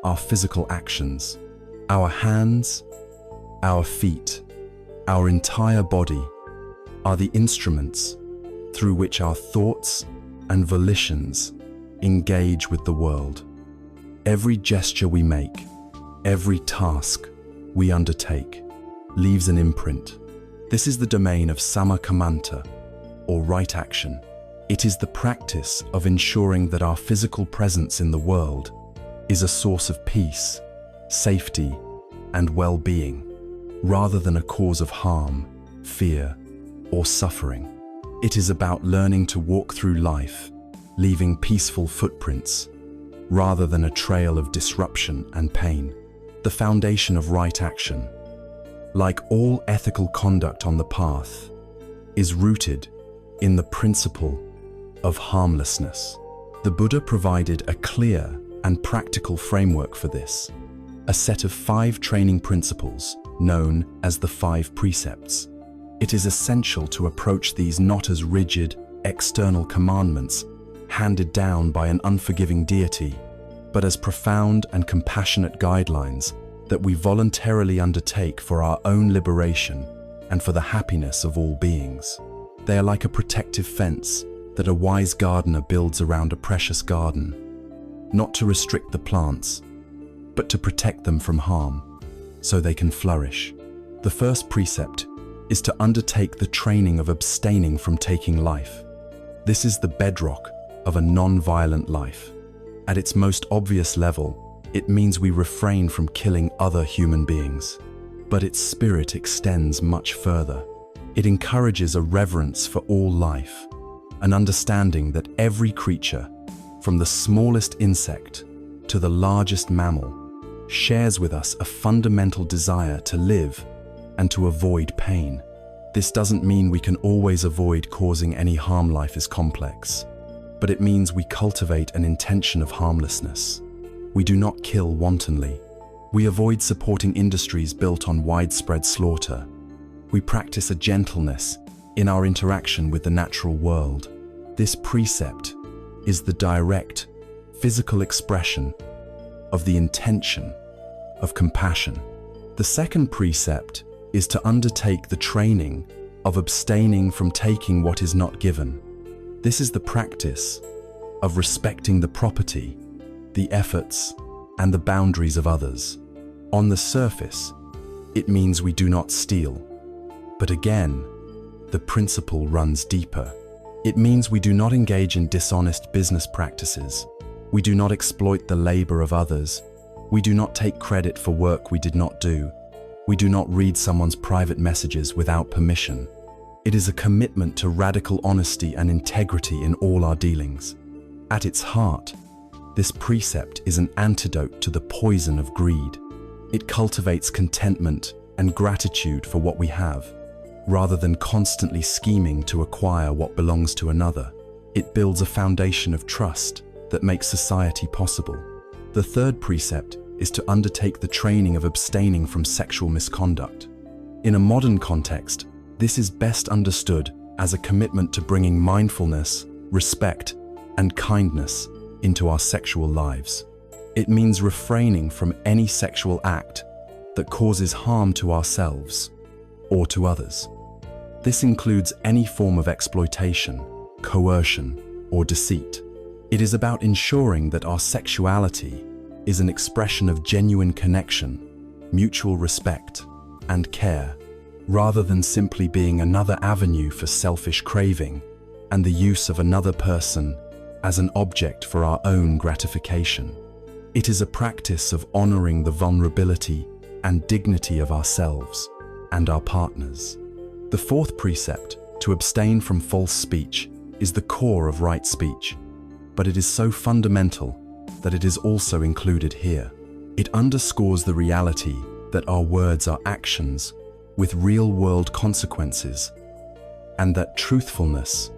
our physical actions. Our hands, our feet, our entire body are the instruments through which our thoughts and volitions engage with the world. Every gesture we make, every task we undertake, leaves an imprint. This is the domain of sammakamanta, or right action. It is the practice of ensuring that our physical presence in the world is a source of peace, safety, and well-being, rather than a cause of harm, fear, or suffering. It is about learning to walk through life, leaving peaceful footprints, rather than a trail of disruption and pain. The foundation of right action, like all ethical conduct on the path, is rooted in the principle of harmlessness. The Buddha provided a clear and practical framework for this, a set of 5 training principles known as the 5 precepts. It is essential to approach these not as rigid, external commandments handed down by an unforgiving deity, but as profound and compassionate guidelines that we voluntarily undertake for our own liberation and for the happiness of all beings. They are like a protective fence that a wise gardener builds around a precious garden, not to restrict the plants, but to protect them from harm, so they can flourish. The first precept is to undertake the training of abstaining from taking life. This is the bedrock of a non-violent life. At its most obvious level, it means we refrain from killing other human beings. But its spirit extends much further. It encourages a reverence for all life, an understanding that every creature, from the smallest insect to the largest mammal, shares with us a fundamental desire to live and to avoid pain. This doesn't mean we can always avoid causing any harm. Life is complex, but it means we cultivate an intention of harmlessness. We do not kill wantonly. We avoid supporting industries built on widespread slaughter. We practice a gentleness in our interaction with the natural world. This precept is the direct, physical expression of the intention of compassion. The second precept is to undertake the training of abstaining from taking what is not given. This is the practice of respecting the property, the efforts, and the boundaries of others. On the surface, it means we do not steal. But again, the principle runs deeper. It means we do not engage in dishonest business practices. We do not exploit the labor of others. We do not take credit for work we did not do. We do not read someone's private messages without permission. It is a commitment to radical honesty and integrity in all our dealings. At its heart, this precept is an antidote to the poison of greed. It cultivates contentment and gratitude for what we have, rather than constantly scheming to acquire what belongs to another. It builds a foundation of trust that makes society possible. The third precept is to undertake the training of abstaining from sexual misconduct. In a modern context, this is best understood as a commitment to bringing mindfulness, respect, and kindness into our sexual lives. It means refraining from any sexual act that causes harm to ourselves or to others. This includes any form of exploitation, coercion, or deceit. It is about ensuring that our sexuality is an expression of genuine connection, mutual respect, and care, rather than simply being another avenue for selfish craving and the use of another person as an object for our own gratification. It is a practice of honoring the vulnerability and dignity of ourselves and our partners. The fourth precept, to abstain from false speech, is the core of right speech, but it is so fundamental that it is also included here. It underscores the reality that our words are actions with real-world consequences, and that truthfulness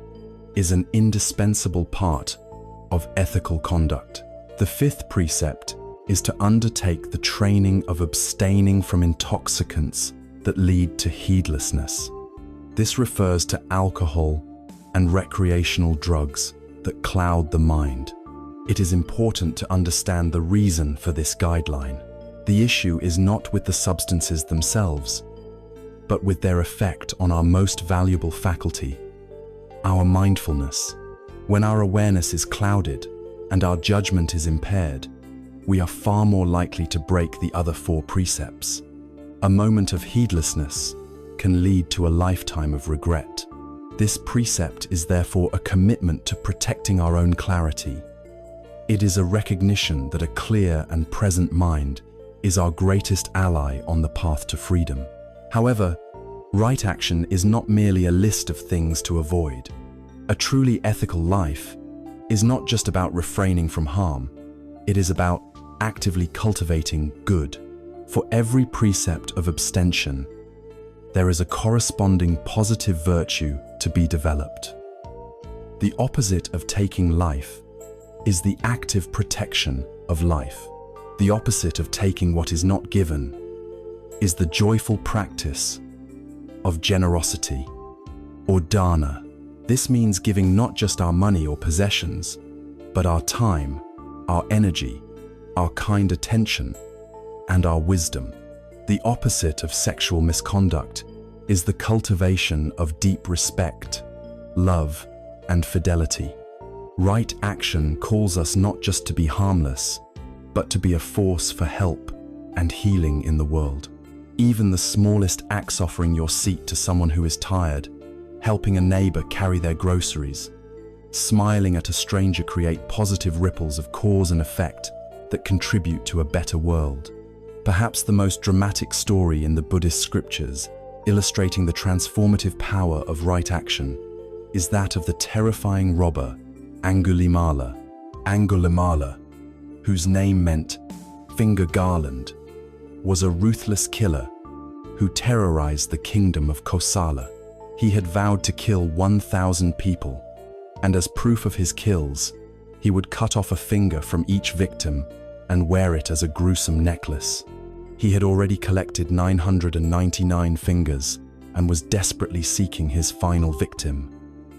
is an indispensable part of ethical conduct. The fifth precept is to undertake the training of abstaining from intoxicants that lead to heedlessness. This refers to alcohol and recreational drugs that cloud the mind. It is important to understand the reason for this guideline. The issue is not with the substances themselves, but with their effect on our most valuable faculty, our mindfulness. When our awareness is clouded and our judgment is impaired, we are far more likely to break the other 4 precepts. A moment of heedlessness can lead to a lifetime of regret. This precept is therefore a commitment to protecting our own clarity. It is a recognition that a clear and present mind is our greatest ally on the path to freedom. However, right action is not merely a list of things to avoid. A truly ethical life is not just about refraining from harm, It is about actively cultivating good. For every precept of abstention, there is a corresponding positive virtue to be developed. The opposite of taking life is the active protection of life. The opposite of taking what is not given is the joyful practice of generosity or dana. This means giving not just our money or possessions, but our time, our energy, our kind attention, and our wisdom. The opposite of sexual misconduct is the cultivation of deep respect, love, and fidelity. Right action calls us not just to be harmless, but to be a force for help and healing in the world. Even the smallest acts, offering your seat to someone who is tired, helping a neighbor carry their groceries, smiling at a stranger, create positive ripples of cause and effect that contribute to a better world. Perhaps the most dramatic story in the Buddhist scriptures, illustrating the transformative power of right action, is that of the terrifying robber Angulimala. Angulimala, whose name meant finger garland, was a ruthless killer who terrorized the kingdom of Kosala. He had vowed to kill 1,000 people, and as proof of his kills, he would cut off a finger from each victim and wear it as a gruesome necklace. He had already collected 999 fingers and was desperately seeking his final victim.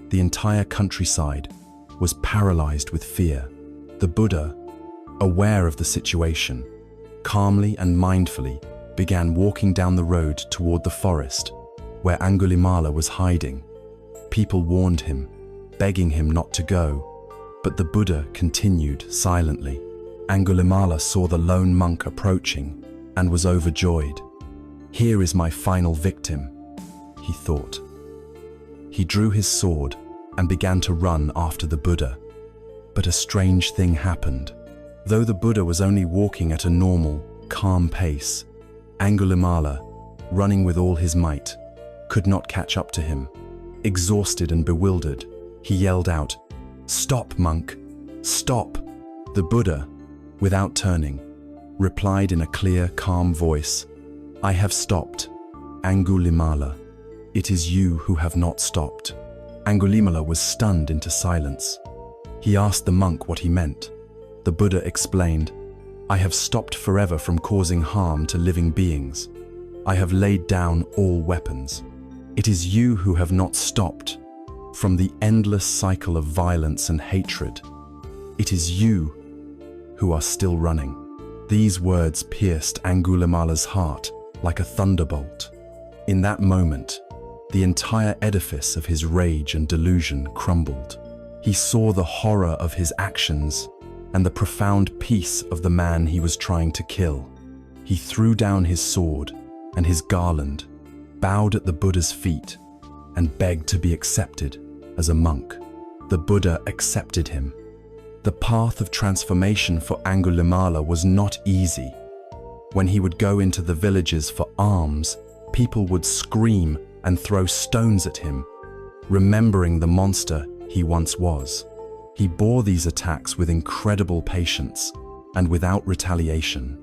The entire countryside was paralyzed with fear. The Buddha, aware of the situation, calmly and mindfully began walking down the road toward the forest where Angulimala was hiding. People warned him, begging him not to go, but the Buddha continued silently. Angulimala saw the lone monk approaching and was overjoyed. "Here is my final victim," he thought. He drew his sword and began to run after the Buddha. But a strange thing happened. Though the Buddha was only walking at a normal, calm pace, Angulimala, running with all his might, could not catch up to him. Exhausted and bewildered, he yelled out, "Stop, monk! Stop!" The Buddha, without turning, replied in a clear, calm voice, "I have stopped, Angulimala. It is you who have not stopped." Angulimala was stunned into silence. He asked the monk what he meant. The Buddha explained, "I have stopped forever from causing harm to living beings. I have laid down all weapons. It is you who have not stopped from the endless cycle of violence and hatred. It is you who are still running." These words pierced Angulimala's heart like a thunderbolt. In that moment, the entire edifice of his rage and delusion crumbled. He saw the horror of his actions and the profound peace of the man he was trying to kill. He threw down his sword and his garland, bowed at the Buddha's feet, and begged to be accepted as a monk. The Buddha accepted him. The path of transformation for Angulimala was not easy. When he would go into the villages for alms, people would scream and throw stones at him, remembering the monster he once was. He bore these attacks with incredible patience and without retaliation,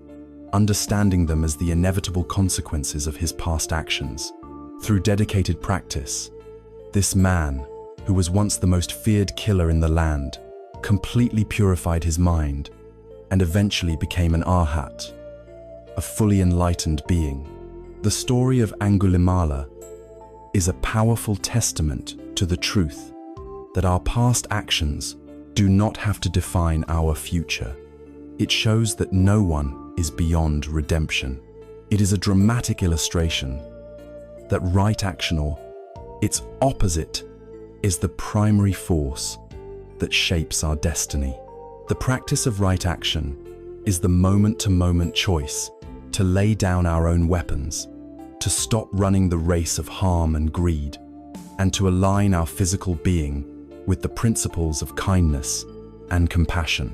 understanding them as the inevitable consequences of his past actions. Through dedicated practice, this man, who was once the most feared killer in the land, completely purified his mind and eventually became an arhat, a fully enlightened being. The story of Angulimala is a powerful testament to the truth that our past actions do not have to define our future. It shows that no one is beyond redemption. It is a dramatic illustration that right action, or its opposite, is the primary force that shapes our destiny. The practice of right action is the moment-to-moment choice to lay down our own weapons, to stop running the race of harm and greed, and to align our physical being with the principles of kindness and compassion.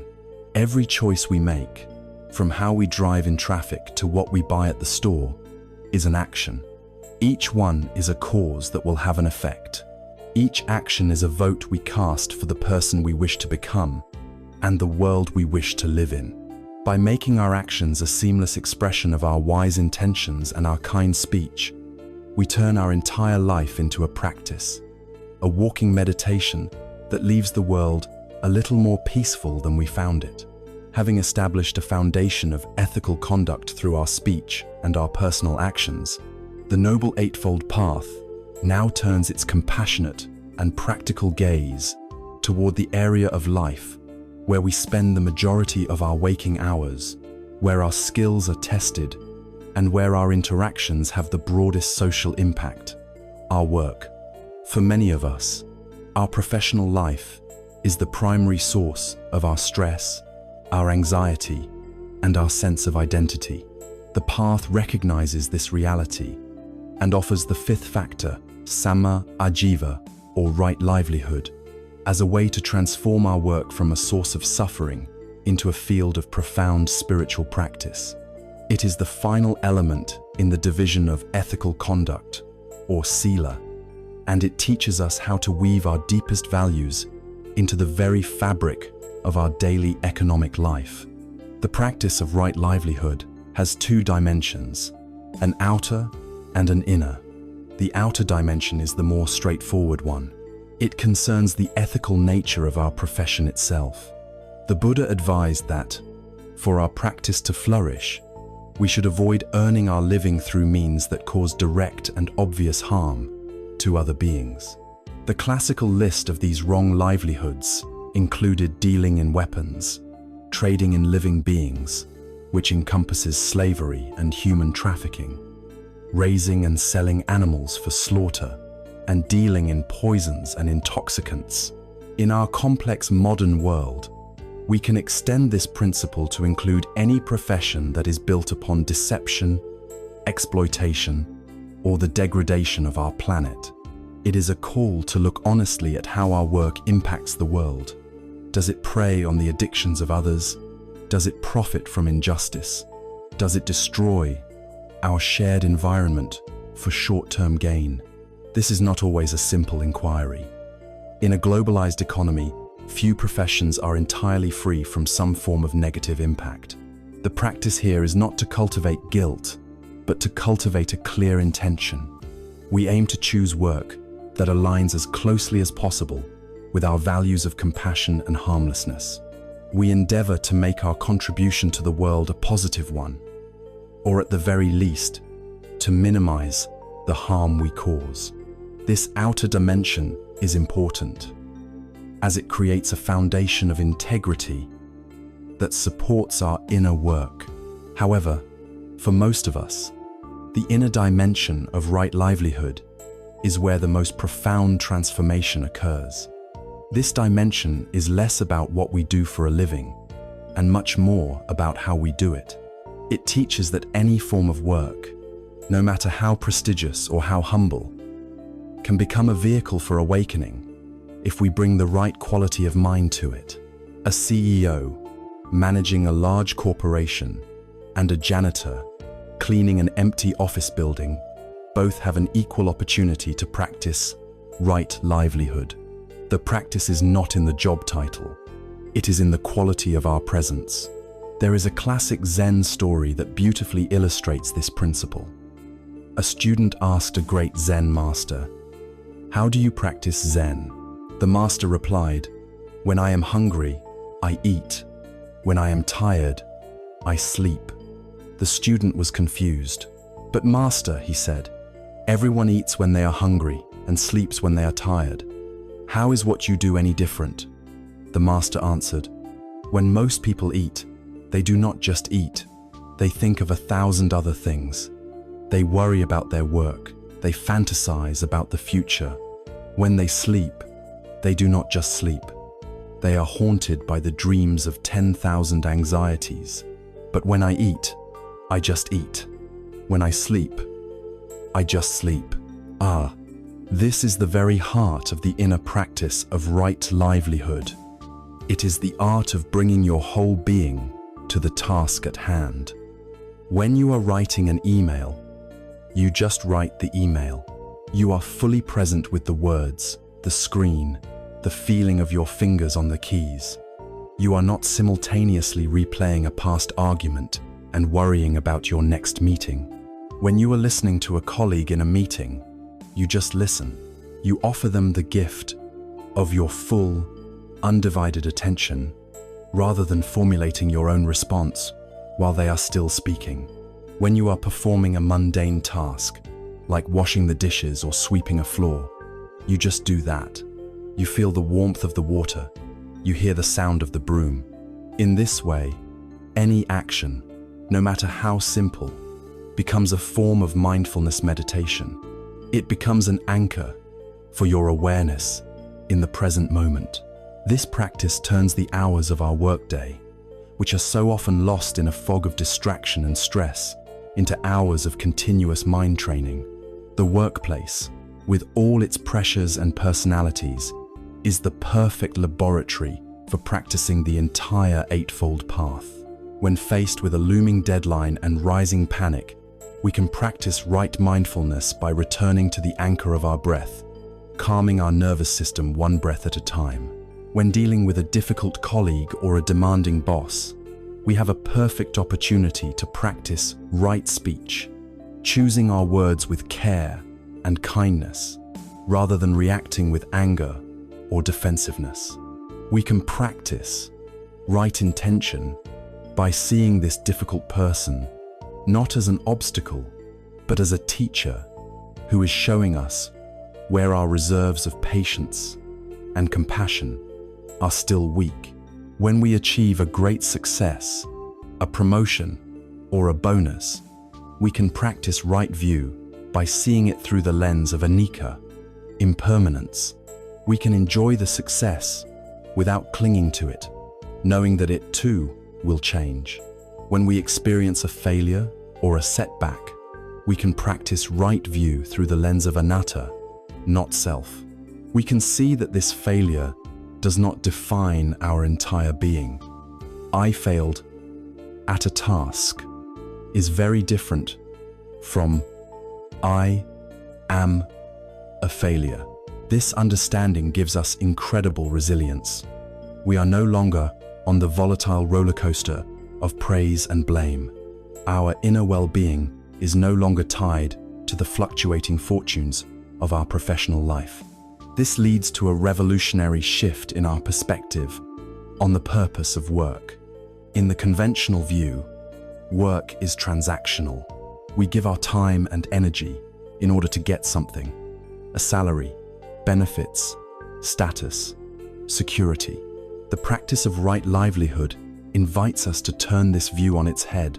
Every choice we make, from how we drive in traffic to what we buy at the store, is an action. Each one is a cause that will have an effect. Each action is a vote we cast for the person we wish to become and the world we wish to live in. By making our actions a seamless expression of our wise intentions and our kind speech, we turn our entire life into a practice, a walking meditation that leaves the world a little more peaceful than we found it. Having established a foundation of ethical conduct through our speech and our personal actions, the Noble Eightfold Path now turns its compassionate and practical gaze toward the area of life where we spend the majority of our waking hours, where our skills are tested, and where our interactions have the broadest social impact: our work. For many of us, our professional life is the primary source of our stress, our anxiety, and our sense of identity. The path recognizes this reality and offers the fifth factor, samma ajiva, or right livelihood, as a way to transform our work from a source of suffering into a field of profound spiritual practice. It is the final element in the division of ethical conduct, or sila, and it teaches us how to weave our deepest values into the very fabric of our daily economic life. The practice of right livelihood has two dimensions, an outer and an inner. The outer dimension is the more straightforward one. It concerns the ethical nature of our profession itself. The Buddha advised that, for our practice to flourish, we should avoid earning our living through means that cause direct and obvious harm to other beings. The classical list of these wrong livelihoods included dealing in weapons, trading in living beings, which encompasses slavery and human trafficking, raising and selling animals for slaughter, and dealing in poisons and intoxicants. In our complex modern world, we can extend this principle to include any profession that is built upon deception, exploitation, or the degradation of our planet. It is a call to look honestly at how our work impacts the world. Does it prey on the addictions of others? Does it profit from injustice? Does it destroy our shared environment for short-term gain? This is not always a simple inquiry. In a globalized economy, few professions are entirely free from some form of negative impact. The practice here is not to cultivate guilt, but to cultivate a clear intention. We aim to choose work that aligns as closely as possible with our values of compassion and harmlessness. We endeavor to make our contribution to the world a positive one, or at the very least, to minimize the harm we cause. This outer dimension is important, as it creates a foundation of integrity that supports our inner work. However, for most of us, the inner dimension of right livelihood is where the most profound transformation occurs. This dimension is less about what we do for a living, and much more about how we do it. It teaches that any form of work, no matter how prestigious or how humble, can become a vehicle for awakening if we bring the right quality of mind to it. A CEO managing a large corporation and a janitor cleaning an empty office building both have an equal opportunity to practice right livelihood. The practice is not in the job title, it is in the quality of our presence. There is a classic Zen story that beautifully illustrates this principle. A student asked a great Zen master, "How do you practice Zen?" The master replied, "When I am hungry, I eat. When I am tired, I sleep." The student was confused. "But master," he said, "everyone eats when they are hungry and sleeps when they are tired. How is what you do any different?" The master answered, "When most people eat, they do not just eat. They think of 1,000 other things. They worry about their work. They fantasize about the future. When they sleep, they do not just sleep. They are haunted by the dreams of 10,000 anxieties. But when I eat, I just eat. When I sleep, I just sleep." This is the very heart of the inner practice of right livelihood. It is the art of bringing your whole being to the task at hand. When you are writing an email, you just write the email. You are fully present with the words, the screen, the feeling of your fingers on the keys. You are not simultaneously replaying a past argument and worrying about your next meeting. When you are listening to a colleague in a meeting, you just listen. You offer them the gift of your full, undivided attention, rather than formulating your own response while they are still speaking. When you are performing a mundane task, like washing the dishes or sweeping a floor, you just do that. You feel the warmth of the water. You hear the sound of the broom. In this way, any action, no matter how simple, becomes a form of mindfulness meditation. It becomes an anchor for your awareness in the present moment. This practice turns the hours of our workday, which are so often lost in a fog of distraction and stress, into hours of continuous mind training. The workplace, with all its pressures and personalities, is the perfect laboratory for practicing the entire Eightfold Path. When faced with a looming deadline and rising panic, we can practice right mindfulness by returning to the anchor of our breath, calming our nervous system one breath at a time. When dealing with a difficult colleague or a demanding boss, we have a perfect opportunity to practice right speech, choosing our words with care and kindness, rather than reacting with anger or defensiveness. We can practice right intention by seeing this difficult person not as an obstacle, but as a teacher who is showing us where our reserves of patience and compassion are still weak. When we achieve a great success, a promotion, or a bonus, we can practice right view by seeing it through the lens of anicca, impermanence. We can enjoy the success without clinging to it, knowing that it too will change. When we experience a failure or a setback, we can practice right view through the lens of anatta, not self. We can see that this failure does not define our entire being. I failed at a task is very different from I am a failure. This understanding gives us incredible resilience. We are no longer on the volatile roller coaster of praise and blame. Our inner well-being is no longer tied to the fluctuating fortunes of our professional life. This leads to a revolutionary shift in our perspective on the purpose of work. In the conventional view, work is transactional. We give our time and energy in order to get something: a salary, benefits, status, security. The practice of right livelihood invites us to turn this view on its head.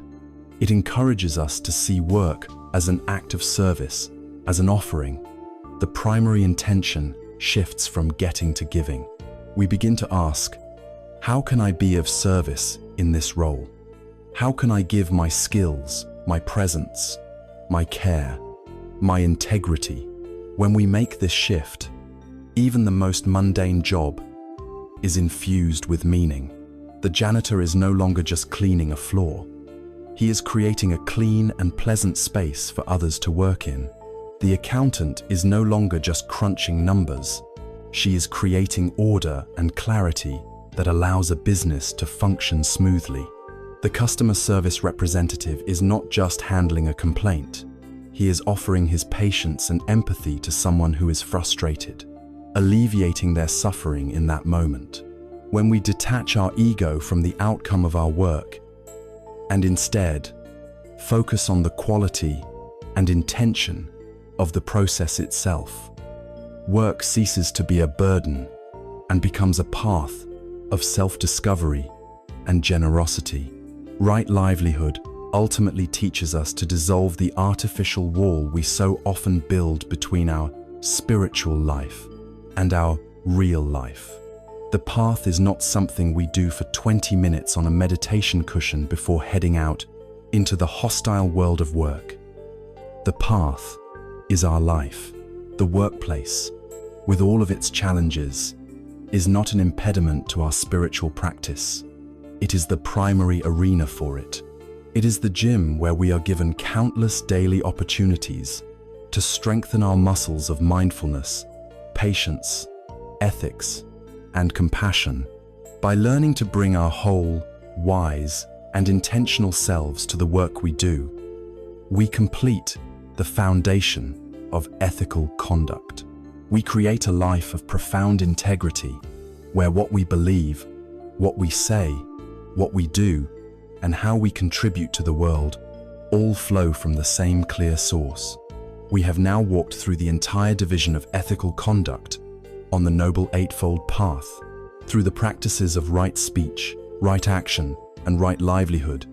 It encourages us to see work as an act of service, as an offering. The primary intention shifts from getting to giving. We begin to ask, how can I be of service in this role? How can I give my skills, my presence, my care, my integrity? When we make this shift, even the most mundane job is infused with meaning. The janitor is no longer just cleaning a floor. He is creating a clean and pleasant space for others to work in. The accountant is no longer just crunching numbers. She is creating order and clarity that allows a business to function smoothly. The customer service representative is not just handling a complaint. He is offering his patience and empathy to someone who is frustrated, alleviating their suffering in that moment. When we detach our ego from the outcome of our work and instead focus on the quality and intention of the process itself, work ceases to be a burden and becomes a path of self-discovery and generosity. Right livelihood ultimately teaches us to dissolve the artificial wall we so often build between our spiritual life and our real life. The path is not something we do for 20 minutes on a meditation cushion before heading out into the hostile world of work. The path is our life. The workplace, with all of its challenges, is not an impediment to our spiritual practice. It is the primary arena for it. It is the gym where we are given countless daily opportunities to strengthen our muscles of mindfulness, patience, ethics, and compassion. By learning to bring our whole, wise, and intentional selves to the work we do, we complete the foundation of ethical conduct. We create a life of profound integrity, where what we believe, what we say, what we do, and how we contribute to the world all flow from the same clear source. We have now walked through the entire division of ethical conduct on the Noble Eightfold Path. Through the practices of right speech, right action, and right livelihood,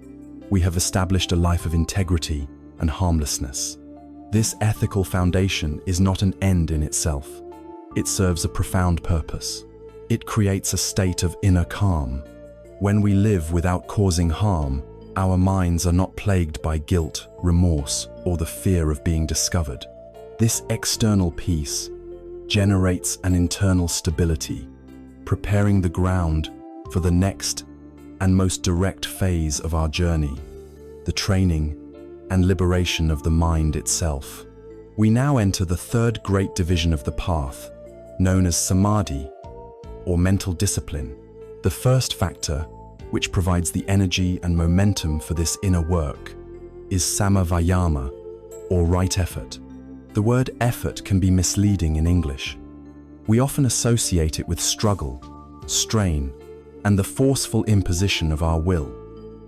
we have established a life of integrity and harmlessness. This ethical foundation is not an end in itself. It serves a profound purpose. It creates a state of inner calm. When we live without causing harm, our minds are not plagued by guilt, remorse, or the fear of being discovered. This external peace generates an internal stability, preparing the ground for the next and most direct phase of our journey, the training and liberation of the mind itself. We now enter the third great division of the path, known as samadhi, or mental discipline. The first factor, which provides the energy and momentum for this inner work, is samavayama, or right effort. The word effort can be misleading in English. We often associate it with struggle, strain, and the forceful imposition of our will.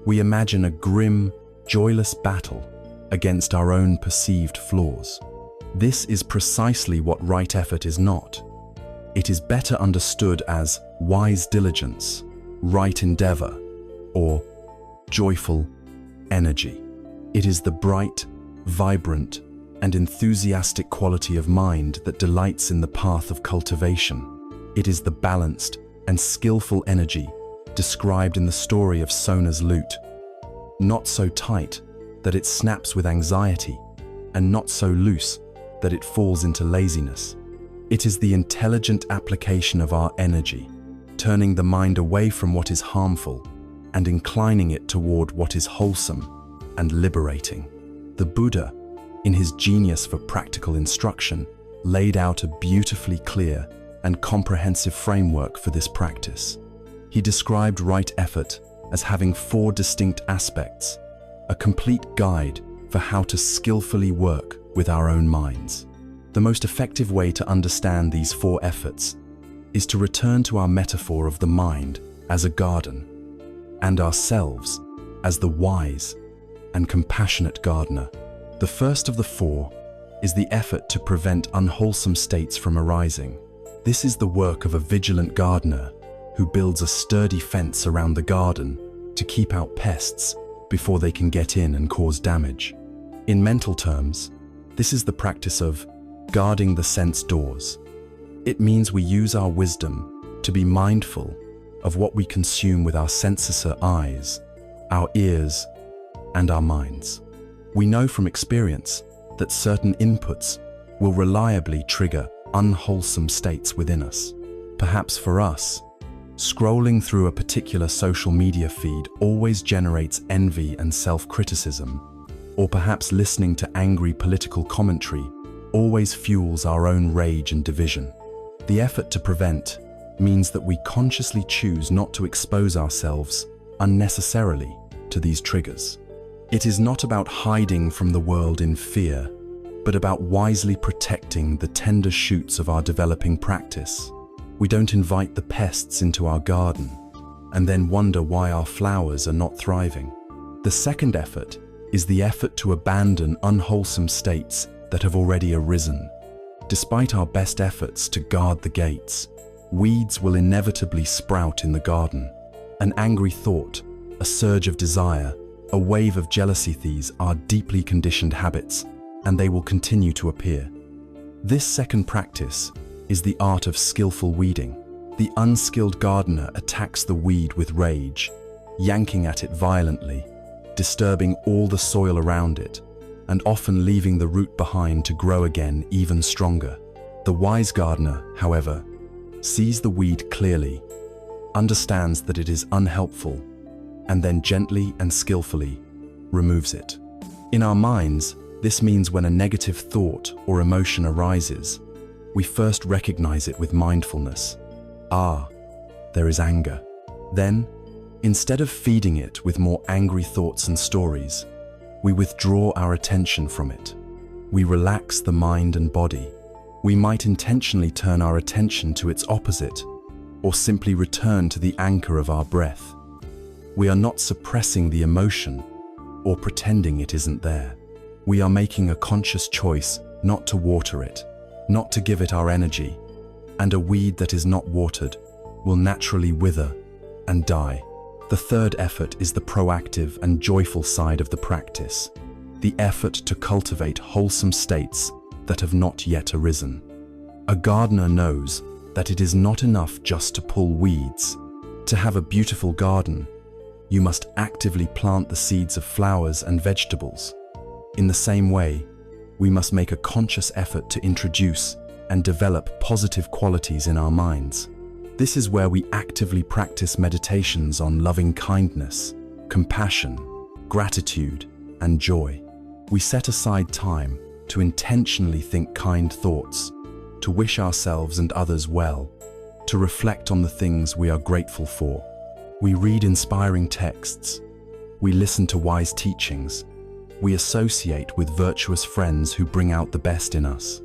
We imagine a grim, joyless battle against our own perceived flaws. This is precisely what right effort is not. It is better understood as wise diligence, right endeavor, or joyful energy. It is the bright, vibrant, and enthusiastic quality of mind that delights in the path of cultivation. It is the balanced and skillful energy described in the story of Sona's lute, not so tight that it snaps with anxiety, and not so loose that it falls into laziness. It is the intelligent application of our energy, turning the mind away from what is harmful and inclining it toward what is wholesome and liberating. The Buddha, in his genius for practical instruction, laid out a beautifully clear and comprehensive framework for this practice. He described right effort as having 4 distinct aspects, a complete guide for how to skillfully work with our own minds. The most effective way to understand these 4 efforts is to return to our metaphor of the mind as a garden and ourselves as the wise and compassionate gardener. The first of the 4 is the effort to prevent unwholesome states from arising. This is the work of a vigilant gardener who builds a sturdy fence around the garden to keep out pests before they can get in and cause damage. In mental terms, this is the practice of guarding the sense doors. It means we use our wisdom to be mindful of what we consume with our sensuous eyes, our ears, and our minds. We know from experience that certain inputs will reliably trigger unwholesome states within us. Perhaps for us, scrolling through a particular social media feed always generates envy and self-criticism, or perhaps listening to angry political commentary always fuels our own rage and division. The effort to prevent means that we consciously choose not to expose ourselves unnecessarily to these triggers. It is not about hiding from the world in fear, but about wisely protecting the tender shoots of our developing practice. We don't invite the pests into our garden and then wonder why our flowers are not thriving. The second effort is the effort to abandon unwholesome states that have already arisen. Despite our best efforts to guard the gates, weeds will inevitably sprout in the garden. An angry thought, a surge of desire, a wave of jealousy, these are deeply conditioned habits, and they will continue to appear. This second practice is the art of skillful weeding. The unskilled gardener attacks the weed with rage, yanking at it violently, disturbing all the soil around it, and often leaving the root behind to grow again even stronger. The wise gardener, however, sees the weed clearly, understands that it is unhelpful, and then gently and skillfully removes it. In our minds, this means when a negative thought or emotion arises, we first recognize it with mindfulness. Ah, there is anger. Then, instead of feeding it with more angry thoughts and stories, we withdraw our attention from it. We relax the mind and body. We might intentionally turn our attention to its opposite, or simply return to the anchor of our breath. We are not suppressing the emotion or pretending it isn't there. We are making a conscious choice not to water it, not to give it our energy, and a weed that is not watered will naturally wither and die. The third effort is the proactive and joyful side of the practice, the effort to cultivate wholesome states that have not yet arisen. A gardener knows that it is not enough just to pull weeds. To have a beautiful garden, you must actively plant the seeds of flowers and vegetables. In the same way, we must make a conscious effort to introduce and develop positive qualities in our minds. This is where we actively practice meditations on loving kindness, compassion, gratitude, and joy. We set aside time to intentionally think kind thoughts, to wish ourselves and others well, to reflect on the things we are grateful for. We read inspiring texts. We listen to wise teachings. We associate with virtuous friends who bring out the best in us.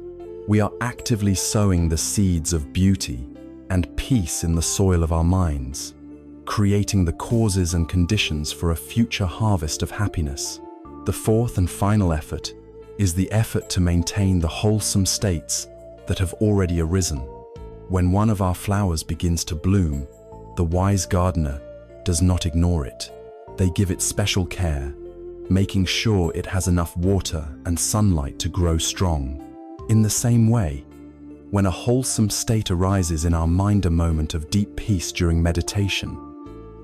We are actively sowing the seeds of beauty and peace in the soil of our minds, creating the causes and conditions for a future harvest of happiness. The fourth and final effort is the effort to maintain the wholesome states that have already arisen. When one of our flowers begins to bloom, the wise gardener does not ignore it. They give it special care, making sure it has enough water and sunlight to grow strong. In the same way, when a wholesome state arises in our mind, a moment of deep peace during meditation,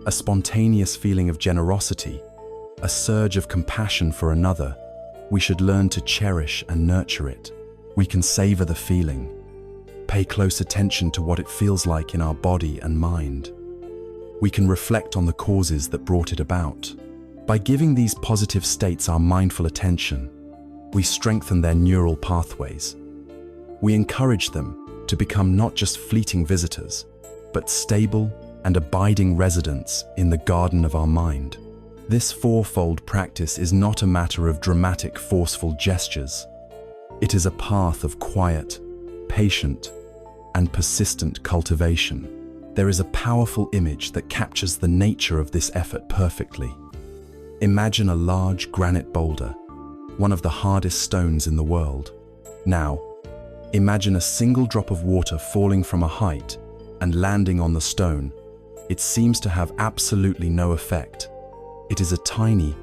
a spontaneous feeling of generosity, a surge of compassion for another, we should learn to cherish and nurture it. We can savor the feeling, pay close attention to what it feels like in our body and mind. We can reflect on the causes that brought it about. By giving these positive states our mindful attention, we strengthen their neural pathways. We encourage them to become not just fleeting visitors, but stable and abiding residents in the garden of our mind. This fourfold practice is not a matter of dramatic, forceful gestures. It is a path of quiet, patient, and persistent cultivation. There is a powerful image that captures the nature of this effort perfectly. Imagine a large granite boulder, one of the hardest stones in the world. Now, imagine a single drop of water falling from a height and landing on the stone. It seems to have absolutely no effect. It is a tiny,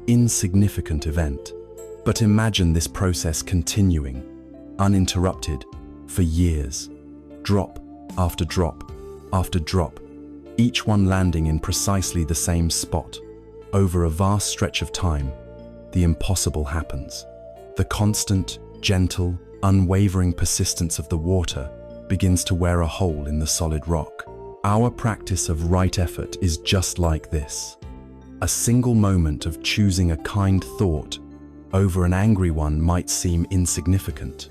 insignificant event. But imagine this process continuing, uninterrupted, for years. Drop after drop after drop, each one landing in precisely the same spot. Over a vast stretch of time, the impossible happens. The constant, gentle, unwavering persistence of the water begins to wear a hole in the solid rock. Our practice of right effort is just like this. A single moment of choosing a kind thought over an angry one might seem insignificant.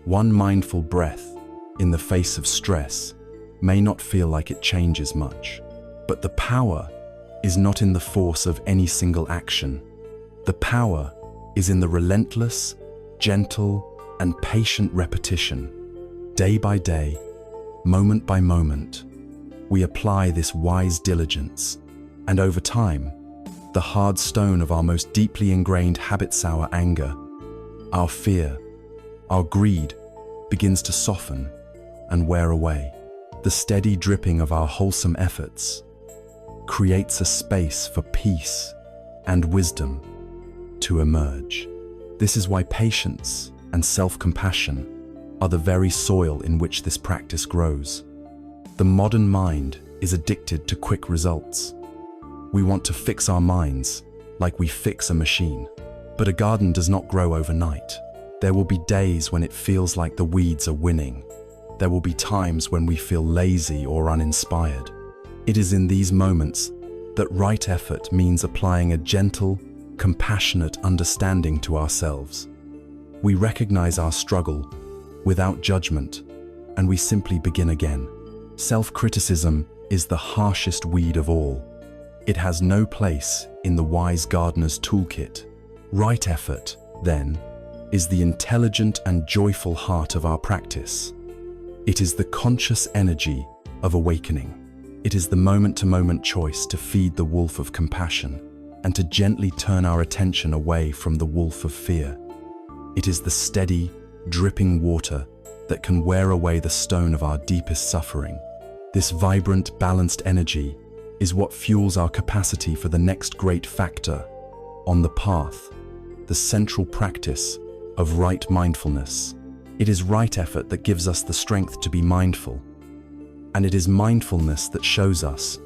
One mindful breath in the face of stress may not feel like it changes much. But the power is not in the force of any single action. The power is in the relentless, gentle, and patient repetition. Day by day, moment by moment, we apply this wise diligence, and over time, the hard stone of our most deeply ingrained habits, our anger, our fear, our greed, begins to soften and wear away. The steady dripping of our wholesome efforts creates a space for peace and wisdom to emerge. This is why patience and self-compassion are the very soil in which this practice grows. The modern mind is addicted to quick results. We want to fix our minds like we fix a machine. But a garden does not grow overnight. There will be days when it feels like the weeds are winning. There will be times when we feel lazy or uninspired. It is in these moments that right effort means applying a gentle, compassionate understanding to ourselves. We recognize our struggle without judgment, and we simply begin again. Self-criticism is the harshest weed of all. It has no place in the wise gardener's toolkit. Right effort, then, is the intelligent and joyful heart of our practice. It is the conscious energy of awakening. It is the moment-to-moment choice to feed the wolf of compassion and to gently turn our attention away from the wolf of fear. It is the steady, dripping water that can wear away the stone of our deepest suffering. This vibrant, balanced energy is what fuels our capacity for the next great factor on the path, the central practice of right mindfulness. It is right effort that gives us the strength to be mindful, and it is mindfulness that shows us,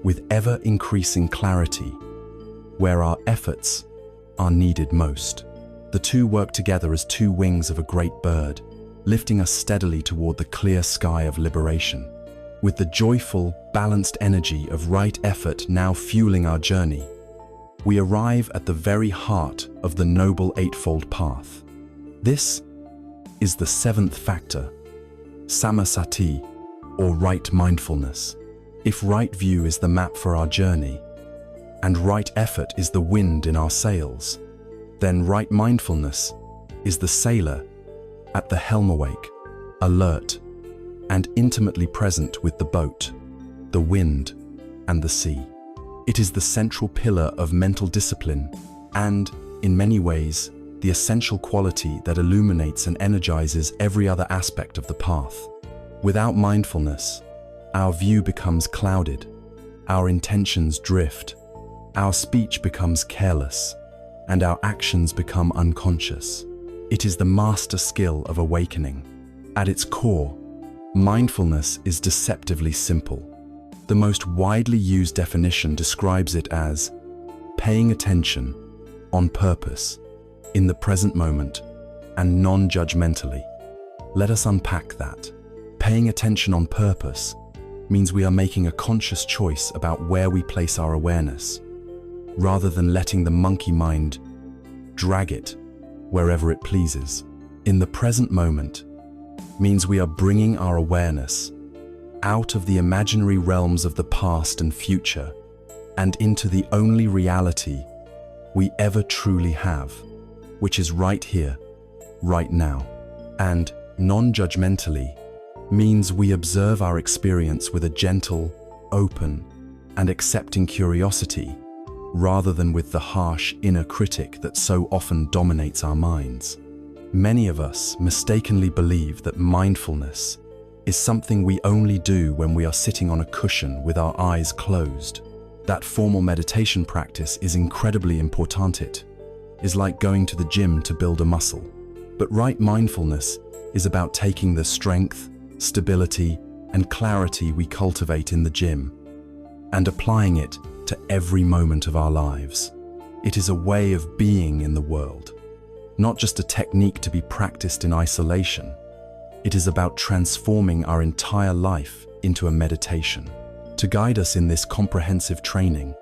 with ever-increasing clarity, where our efforts are needed most. The two work together as two wings of a great bird, lifting us steadily toward the clear sky of liberation. With the joyful, balanced energy of right effort now fueling our journey, we arrive at the very heart of the Noble Eightfold Path. This is the seventh factor, samasati, or right mindfulness. If right view is the map for our journey, and right effort is the wind in our sails, then right mindfulness is the sailor at the helm, awake, alert, and intimately present with the boat, the wind, and the sea. It is the central pillar of mental discipline and, in many ways, the essential quality that illuminates and energizes every other aspect of the path. Without mindfulness, our view becomes clouded, our intentions drift, our speech becomes careless, and our actions become unconscious. It is the master skill of awakening. At its core, mindfulness is deceptively simple. The most widely used definition describes it as paying attention on purpose, in the present moment, and non-judgmentally. Let us unpack that. Paying attention on purpose means we are making a conscious choice about where we place our awareness, rather than letting the monkey mind drag it wherever it pleases. In the present moment means we are bringing our awareness out of the imaginary realms of the past and future and into the only reality we ever truly have, which is right here, right now. And non-judgmentally means we observe our experience with a gentle, open, and accepting curiosity, rather than with the harsh inner critic that so often dominates our minds. Many of us mistakenly believe that mindfulness is something we only do when we are sitting on a cushion with our eyes closed. That formal meditation practice is incredibly important. It is like going to the gym to build a muscle. But right mindfulness is about taking the strength, stability, and clarity we cultivate in the gym and applying it to every moment of our lives. It is a way of being in the world, not just a technique to be practiced in isolation. It is about transforming our entire life into a meditation. To guide us in this comprehensive training,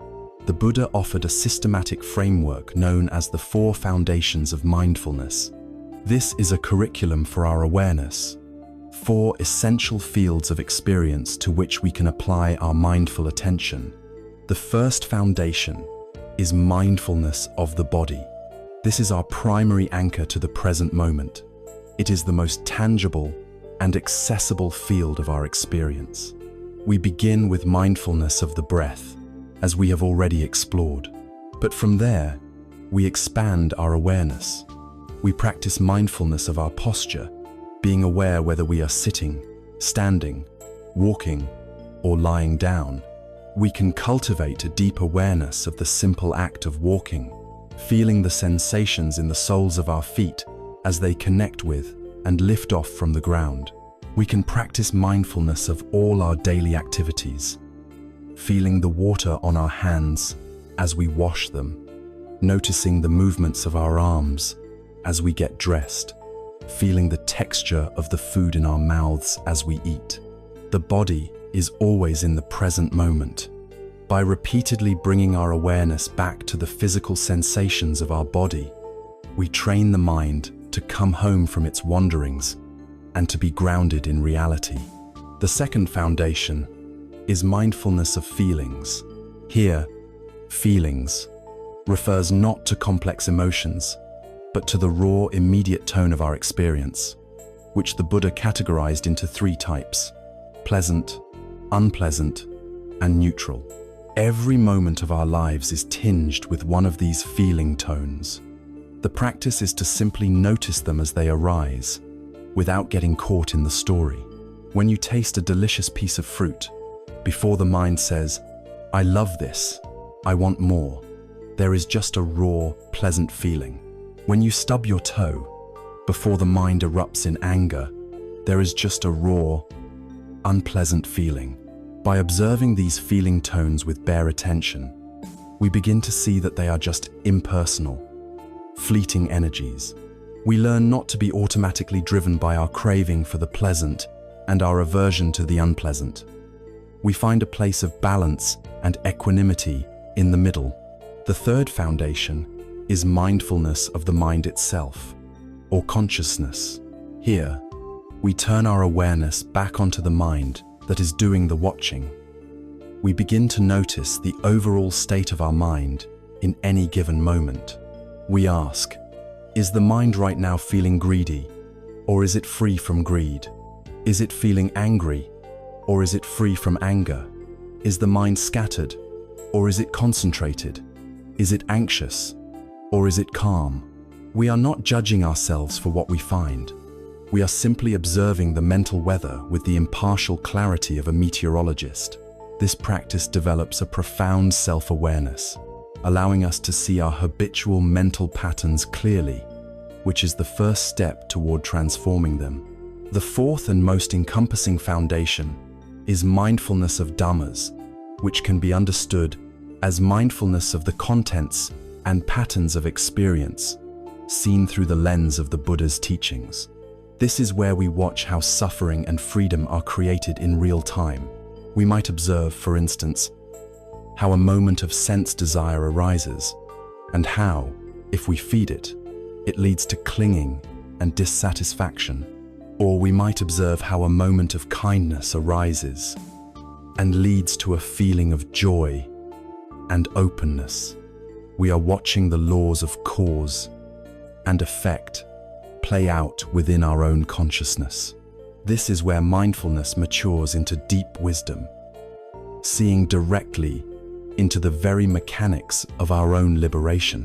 the Buddha offered a systematic framework known as the 4 foundations of mindfulness. This is a curriculum for our awareness, 4 essential fields of experience to which we can apply our mindful attention. The first foundation is mindfulness of the body. This is our primary anchor to the present moment. It is the most tangible and accessible field of our experience. We begin with mindfulness of the breath, as we have already explored. But from there, we expand our awareness. We practice mindfulness of our posture, being aware whether we are sitting, standing, walking, or lying down. We can cultivate a deep awareness of the simple act of walking, feeling the sensations in the soles of our feet as they connect with and lift off from the ground. We can practice mindfulness of all our daily activities, feeling the water on our hands as we wash them, noticing the movements of our arms as we get dressed, feeling the texture of the food in our mouths as we eat. The body is always in the present moment. By repeatedly bringing our awareness back to the physical sensations of our body, we train the mind to come home from its wanderings and to be grounded in reality. The second foundation is mindfulness of feelings. Here, feelings refers not to complex emotions, but to the raw, immediate tone of our experience, which the Buddha categorized into 3 types: pleasant, unpleasant, and neutral. Every moment of our lives is tinged with one of these feeling tones. The practice is to simply notice them as they arise, without getting caught in the story. When you taste a delicious piece of fruit, before the mind says, "I love this, I want more," there is just a raw, pleasant feeling. When you stub your toe, before the mind erupts in anger, there is just a raw, unpleasant feeling. By observing these feeling tones with bare attention, we begin to see that they are just impersonal, fleeting energies. We learn not to be automatically driven by our craving for the pleasant and our aversion to the unpleasant. We find a place of balance and equanimity in the middle. The third foundation is mindfulness of the mind itself, or consciousness. Here, we turn our awareness back onto the mind that is doing the watching. We begin to notice the overall state of our mind in any given moment. We ask, is the mind right now feeling greedy, or is it free from greed? Is it feeling angry, or is it free from anger? Is the mind scattered, or is it concentrated? Is it anxious, or is it calm? We are not judging ourselves for what we find. We are simply observing the mental weather with the impartial clarity of a meteorologist. This practice develops a profound self-awareness, allowing us to see our habitual mental patterns clearly, which is the first step toward transforming them. The fourth and most encompassing foundation is mindfulness of dhammas, which can be understood as mindfulness of the contents and patterns of experience, seen through the lens of the Buddha's teachings. This is where we watch how suffering and freedom are created in real time. We might observe, for instance, how a moment of sense desire arises, and how, if we feed it, it leads to clinging and dissatisfaction. Or we might observe how a moment of kindness arises and leads to a feeling of joy and openness. We are watching the laws of cause and effect play out within our own consciousness. This is where mindfulness matures into deep wisdom, seeing directly into the very mechanics of our own liberation.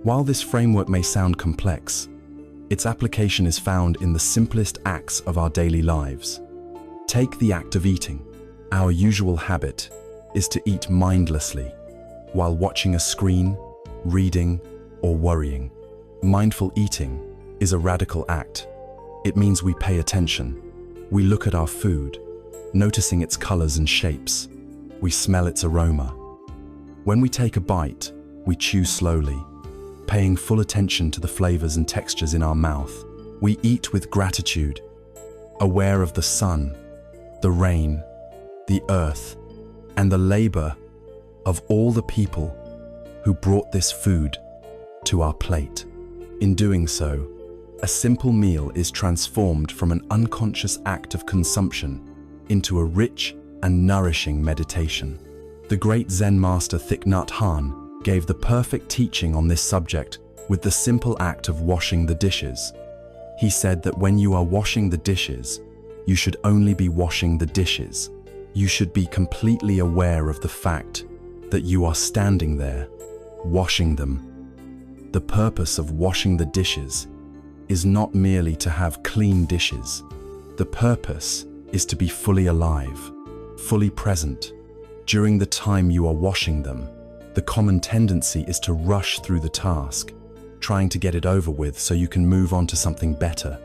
While this framework may sound complex, its application is found in the simplest acts of our daily lives. Take the act of eating. Our usual habit is to eat mindlessly, while watching a screen, reading, or worrying. Mindful eating is a radical act. It means we pay attention. We look at our food, noticing its colors and shapes. We smell its aroma. When we take a bite, we chew slowly, paying full attention to the flavors and textures in our mouth. We eat with gratitude, aware of the sun, the rain, the earth, and the labor of all the people who brought this food to our plate. In doing so, a simple meal is transformed from an unconscious act of consumption into a rich and nourishing meditation. The great Zen master Thich Nhat Hanh gave the perfect teaching on this subject with the simple act of washing the dishes. He said that when you are washing the dishes, you should only be washing the dishes. You should be completely aware of the fact that you are standing there, washing them. The purpose of washing the dishes is not merely to have clean dishes. The purpose is to be fully alive, fully present. During the time you are washing them, the common tendency is to rush through the task, trying to get it over with so you can move on to something better,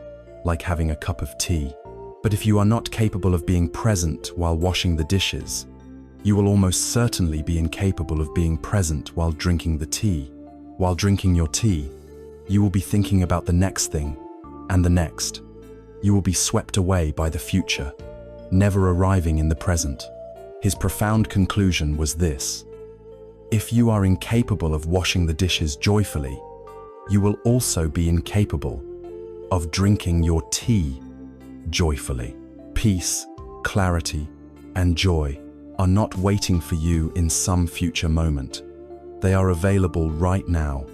like having a cup of tea. But if you are not capable of being present while washing the dishes, you will almost certainly be incapable of being present while drinking the tea. While drinking your tea, you will be thinking about the next thing and the next. You will be swept away by the future, never arriving in the present. His profound conclusion was this: if you are incapable of washing the dishes joyfully, you will also be incapable of drinking your tea joyfully. Peace, clarity, and joy are not waiting for you in some future moment. They are available right now,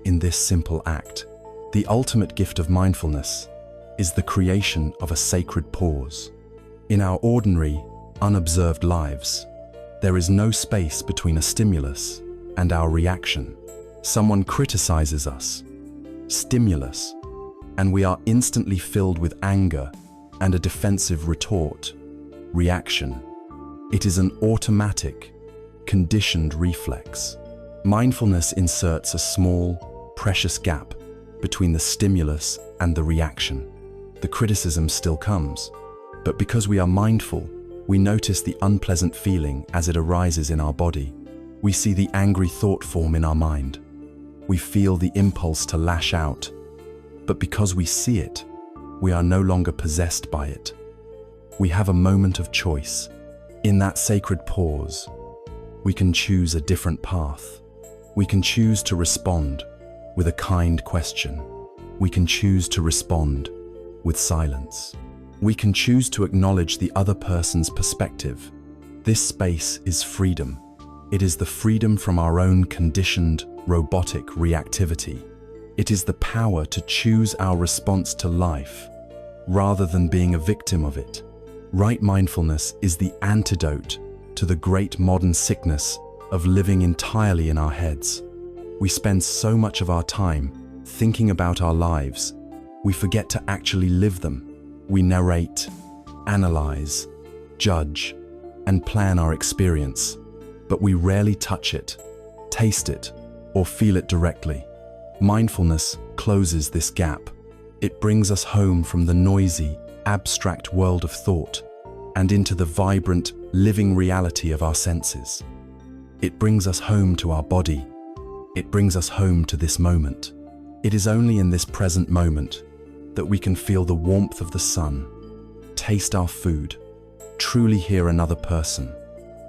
in this simple act. The ultimate gift of mindfulness is the creation of a sacred pause. In our ordinary, unobserved lives, there is no space between a stimulus and our reaction. Someone criticizes us, stimulus, and we are instantly filled with anger and a defensive retort, reaction. It is an automatic, conditioned reflex. Mindfulness inserts a small, precious gap between the stimulus and the reaction. The criticism still comes, but because we are mindful, we notice the unpleasant feeling as it arises in our body. We see the angry thought form in our mind. We feel the impulse to lash out, but because we see it, we are no longer possessed by it. We have a moment of choice. In that sacred pause, we can choose a different path. We can choose to respond with a kind question. We can choose to respond with silence. We can choose to acknowledge the other person's perspective. This space is freedom. It is the freedom from our own conditioned, robotic reactivity. It is the power to choose our response to life, rather than being a victim of it. Right mindfulness is the antidote to the great modern sickness of living entirely in our heads. We spend so much of our time thinking about our lives, we forget to actually live them. We narrate, analyze, judge, and plan our experience, but we rarely touch it, taste it, or feel it directly. Mindfulness closes this gap. It brings us home from the noisy, abstract world of thought and into the vibrant, living reality of our senses. It brings us home to our body. It brings us home to this moment. It is only in this present moment that we can feel the warmth of the sun, taste our food, truly hear another person,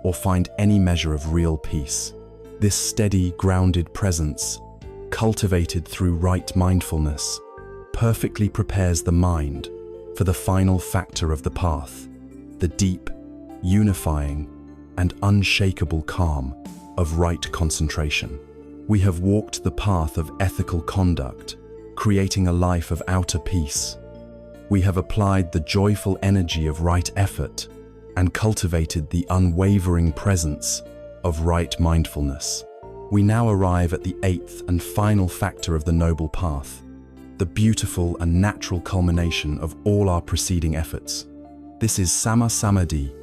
or find any measure of real peace. This steady, grounded presence, cultivated through right mindfulness, perfectly prepares the mind for the final factor of the path, the deep, unifying, and unshakable calm of right concentration. We have walked the path of ethical conduct, creating a life of outer peace. We have applied the joyful energy of right effort and cultivated the unwavering presence of right mindfulness. We now arrive at the eighth and final factor of the noble path, the beautiful and natural culmination of all our preceding efforts. This is Sama Samadhi,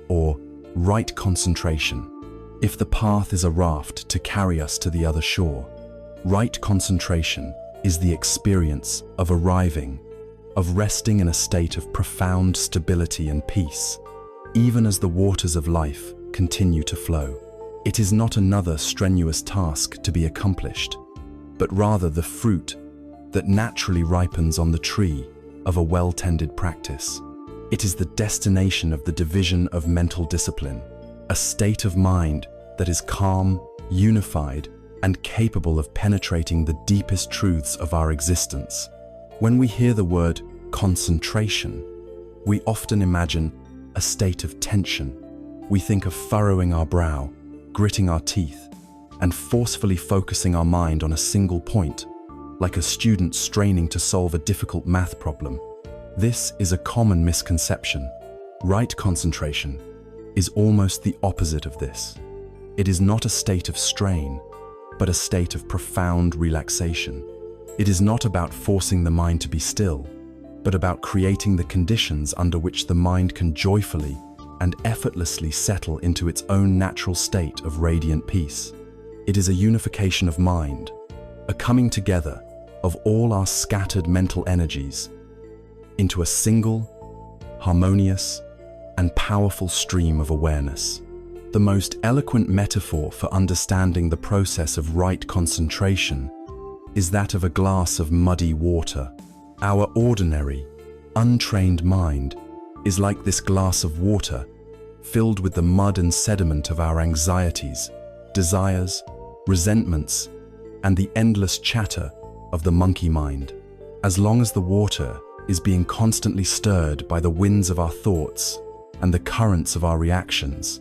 or right concentration. If the path is a raft to carry us to the other shore, right concentration is the experience of arriving, of resting in a state of profound stability and peace, even as the waters of life continue to flow. It is not another strenuous task to be accomplished, but rather the fruit that naturally ripens on the tree of a well-tended practice. It is the destination of the division of mental discipline, a state of mind that is calm, unified, and capable of penetrating the deepest truths of our existence. When we hear the word concentration, we often imagine a state of tension. We think of furrowing our brow, gritting our teeth, and forcefully focusing our mind on a single point, like a student straining to solve a difficult math problem. This is a common misconception. Right concentration is almost the opposite of this. It is not a state of strain, but a state of profound relaxation. It is not about forcing the mind to be still, but about creating the conditions under which the mind can joyfully and effortlessly settle into its own natural state of radiant peace. It is a unification of mind, a coming together of all our scattered mental energies into a single, harmonious, and powerful stream of awareness. The most eloquent metaphor for understanding the process of right concentration is that of a glass of muddy water. Our ordinary, untrained mind is like this glass of water filled with the mud and sediment of our anxieties, desires, resentments, and the endless chatter of the monkey mind. As long as the water is being constantly stirred by the winds of our thoughts and the currents of our reactions,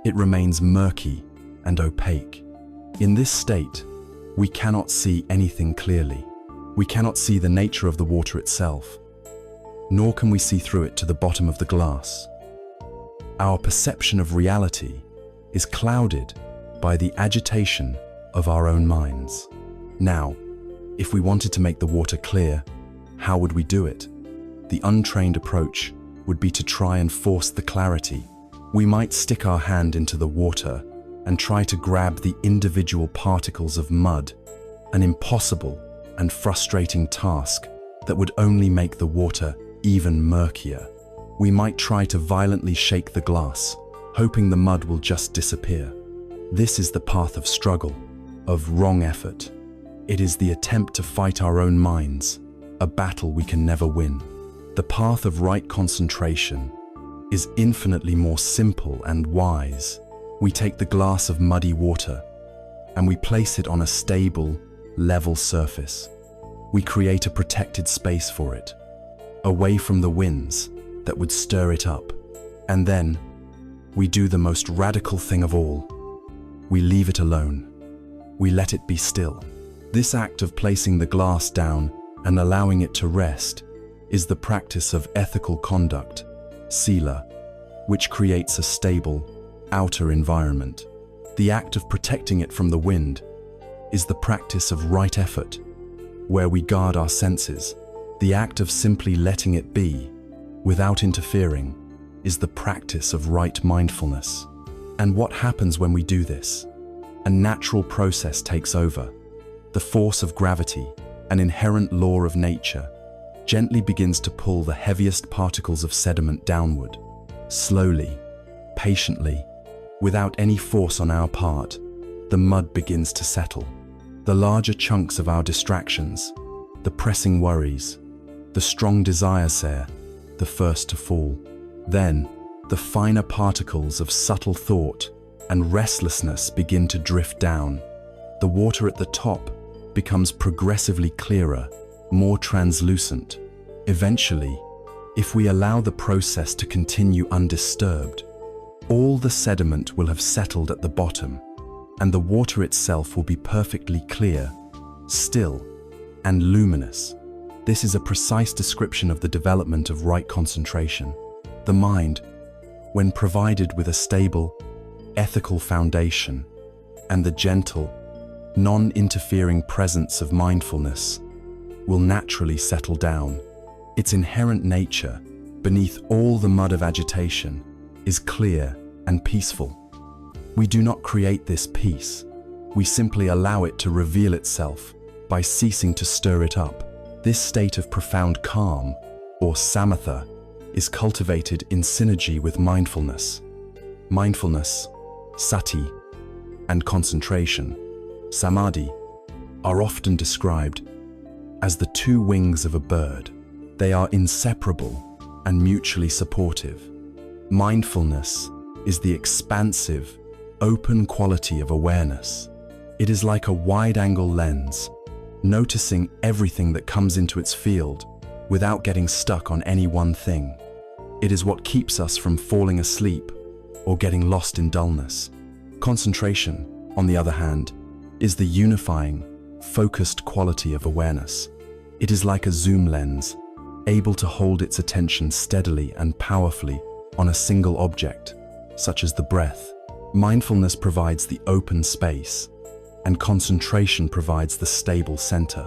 it remains murky and opaque. In this state, we cannot see anything clearly. We cannot see the nature of the water itself, nor can we see through it to the bottom of the glass. Our perception of reality is clouded by the agitation of our own minds. Now, if we wanted to make the water clear, how would we do it? The untrained approach would be to try and force the clarity. We might stick our hand into the water and try to grab the individual particles of mud, an impossible and frustrating task that would only make the water even murkier. We might try to violently shake the glass, hoping the mud will just disappear. This is the path of struggle, of wrong effort. It is the attempt to fight our own minds, a battle we can never win. The path of right concentration is infinitely more simple and wise. We take the glass of muddy water and we place it on a stable, level surface. We create a protected space for it, away from the winds that would stir it up. And then we do the most radical thing of all. We leave it alone. We let it be still. This act of placing the glass down and allowing it to rest is the practice of ethical conduct, sila, which creates a stable, outer environment. The act of protecting it from the wind is the practice of right effort, where we guard our senses. The act of simply letting it be, without interfering, is the practice of right mindfulness. And what happens when we do this? A natural process takes over. The force of gravity, an inherent law of nature, gently begins to pull the heaviest particles of sediment downward. Slowly, patiently, without any force on our part, the mud begins to settle. The larger chunks of our distractions, the pressing worries, the strong desires are the first to fall. Then, the finer particles of subtle thought and restlessness begin to drift down. The water at the top becomes progressively clearer, more translucent. Eventually, if we allow the process to continue undisturbed, all the sediment will have settled at the bottom, and the water itself will be perfectly clear, still, and luminous. This is a precise description of the development of right concentration. The mind, when provided with a stable, ethical foundation, and the gentle, non-interfering presence of mindfulness, will naturally settle down. Its inherent nature, beneath all the mud of agitation, is clear and peaceful. We do not create this peace. We simply allow it to reveal itself by ceasing to stir it up. This state of profound calm, or samatha, is cultivated in synergy with mindfulness. Mindfulness, sati, and concentration, samadhi, are often described as the two wings of a bird. They are inseparable and mutually supportive. Mindfulness is the expansive, open quality of awareness. It is like a wide-angle lens, noticing everything that comes into its field without getting stuck on any one thing. It is what keeps us from falling asleep or getting lost in dullness. Concentration, on the other hand, is the unifying, focused quality of awareness. It is like a zoom lens, able to hold its attention steadily and powerfully on a single object, such as the breath. Mindfulness provides the open space, and concentration provides the stable center.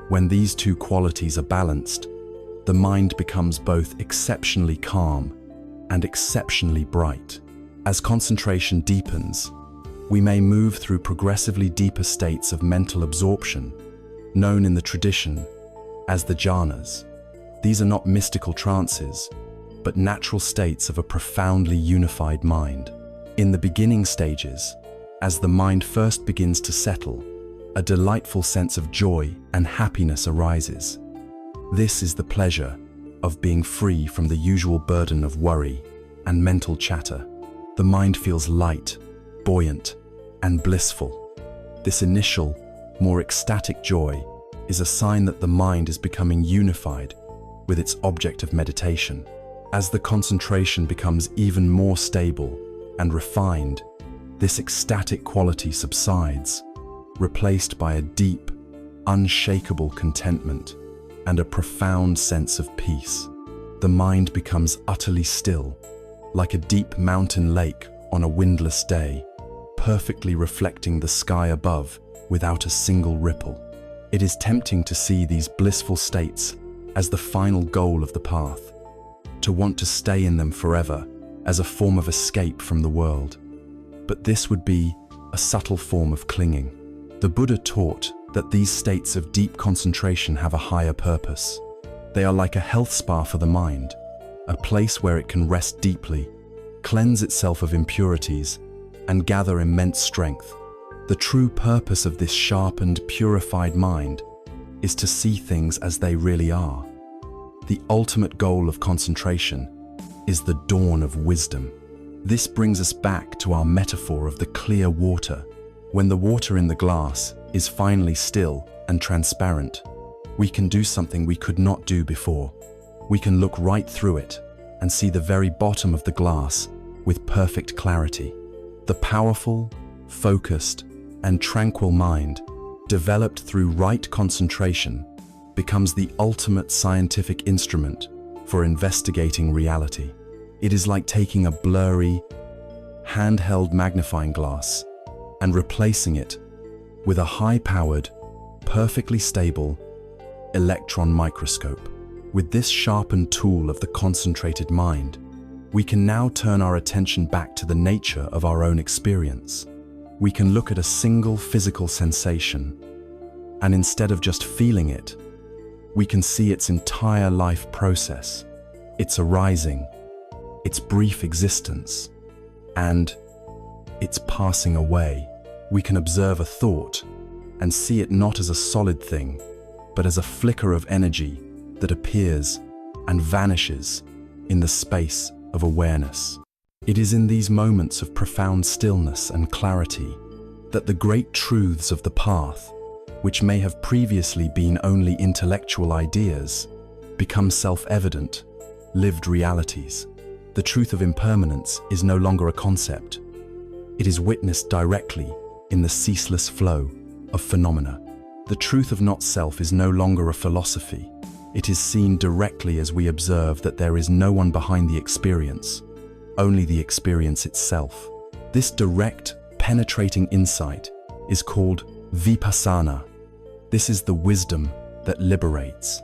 When these two qualities are balanced, the mind becomes both exceptionally calm and exceptionally bright. As concentration deepens, we may move through progressively deeper states of mental absorption, known in the tradition as the jhanas. These are not mystical trances, but natural states of a profoundly unified mind. In the beginning stages, as the mind first begins to settle, a delightful sense of joy and happiness arises. This is the pleasure of being free from the usual burden of worry and mental chatter. The mind feels light, buoyant, and blissful. This initial, more ecstatic joy is a sign that the mind is becoming unified with its object of meditation. As the concentration becomes even more stable, and refined, this ecstatic quality subsides, replaced by a deep, unshakable contentment and a profound sense of peace. The mind becomes utterly still, like a deep mountain lake on a windless day, perfectly reflecting the sky above without a single ripple. It is tempting to see these blissful states as the final goal of the path, to want to stay in them forever as a form of escape from the world. But this would be a subtle form of clinging. The Buddha taught that these states of deep concentration have a higher purpose. They are like a health spa for the mind, a place where it can rest deeply, cleanse itself of impurities, and gather immense strength. The true purpose of this sharpened, purified mind is to see things as they really are. The ultimate goal of concentration is the dawn of wisdom. This brings us back to our metaphor of the clear water. When the water in the glass is finally still and transparent, we can do something we could not do before. We can look right through it and see the very bottom of the glass with perfect clarity. The powerful, focused, and tranquil mind, developed through right concentration, becomes the ultimate scientific instrument for investigating reality. It is like taking a blurry, handheld magnifying glass and replacing it with a high-powered, perfectly stable electron microscope. With this sharpened tool of the concentrated mind, we can now turn our attention back to the nature of our own experience. We can look at a single physical sensation, and instead of just feeling it, we can see its entire life process, its arising, its brief existence, and its passing away. We can observe a thought and see it not as a solid thing, but as a flicker of energy that appears and vanishes in the space of awareness. It is in these moments of profound stillness and clarity that the great truths of the path, which may have previously been only intellectual ideas, become self-evident, lived realities. The truth of impermanence is no longer a concept. It is witnessed directly in the ceaseless flow of phenomena. The truth of not-self is no longer a philosophy. It is seen directly as we observe that there is no one behind the experience, only the experience itself. This direct, penetrating insight is called vipassana. This is the wisdom that liberates.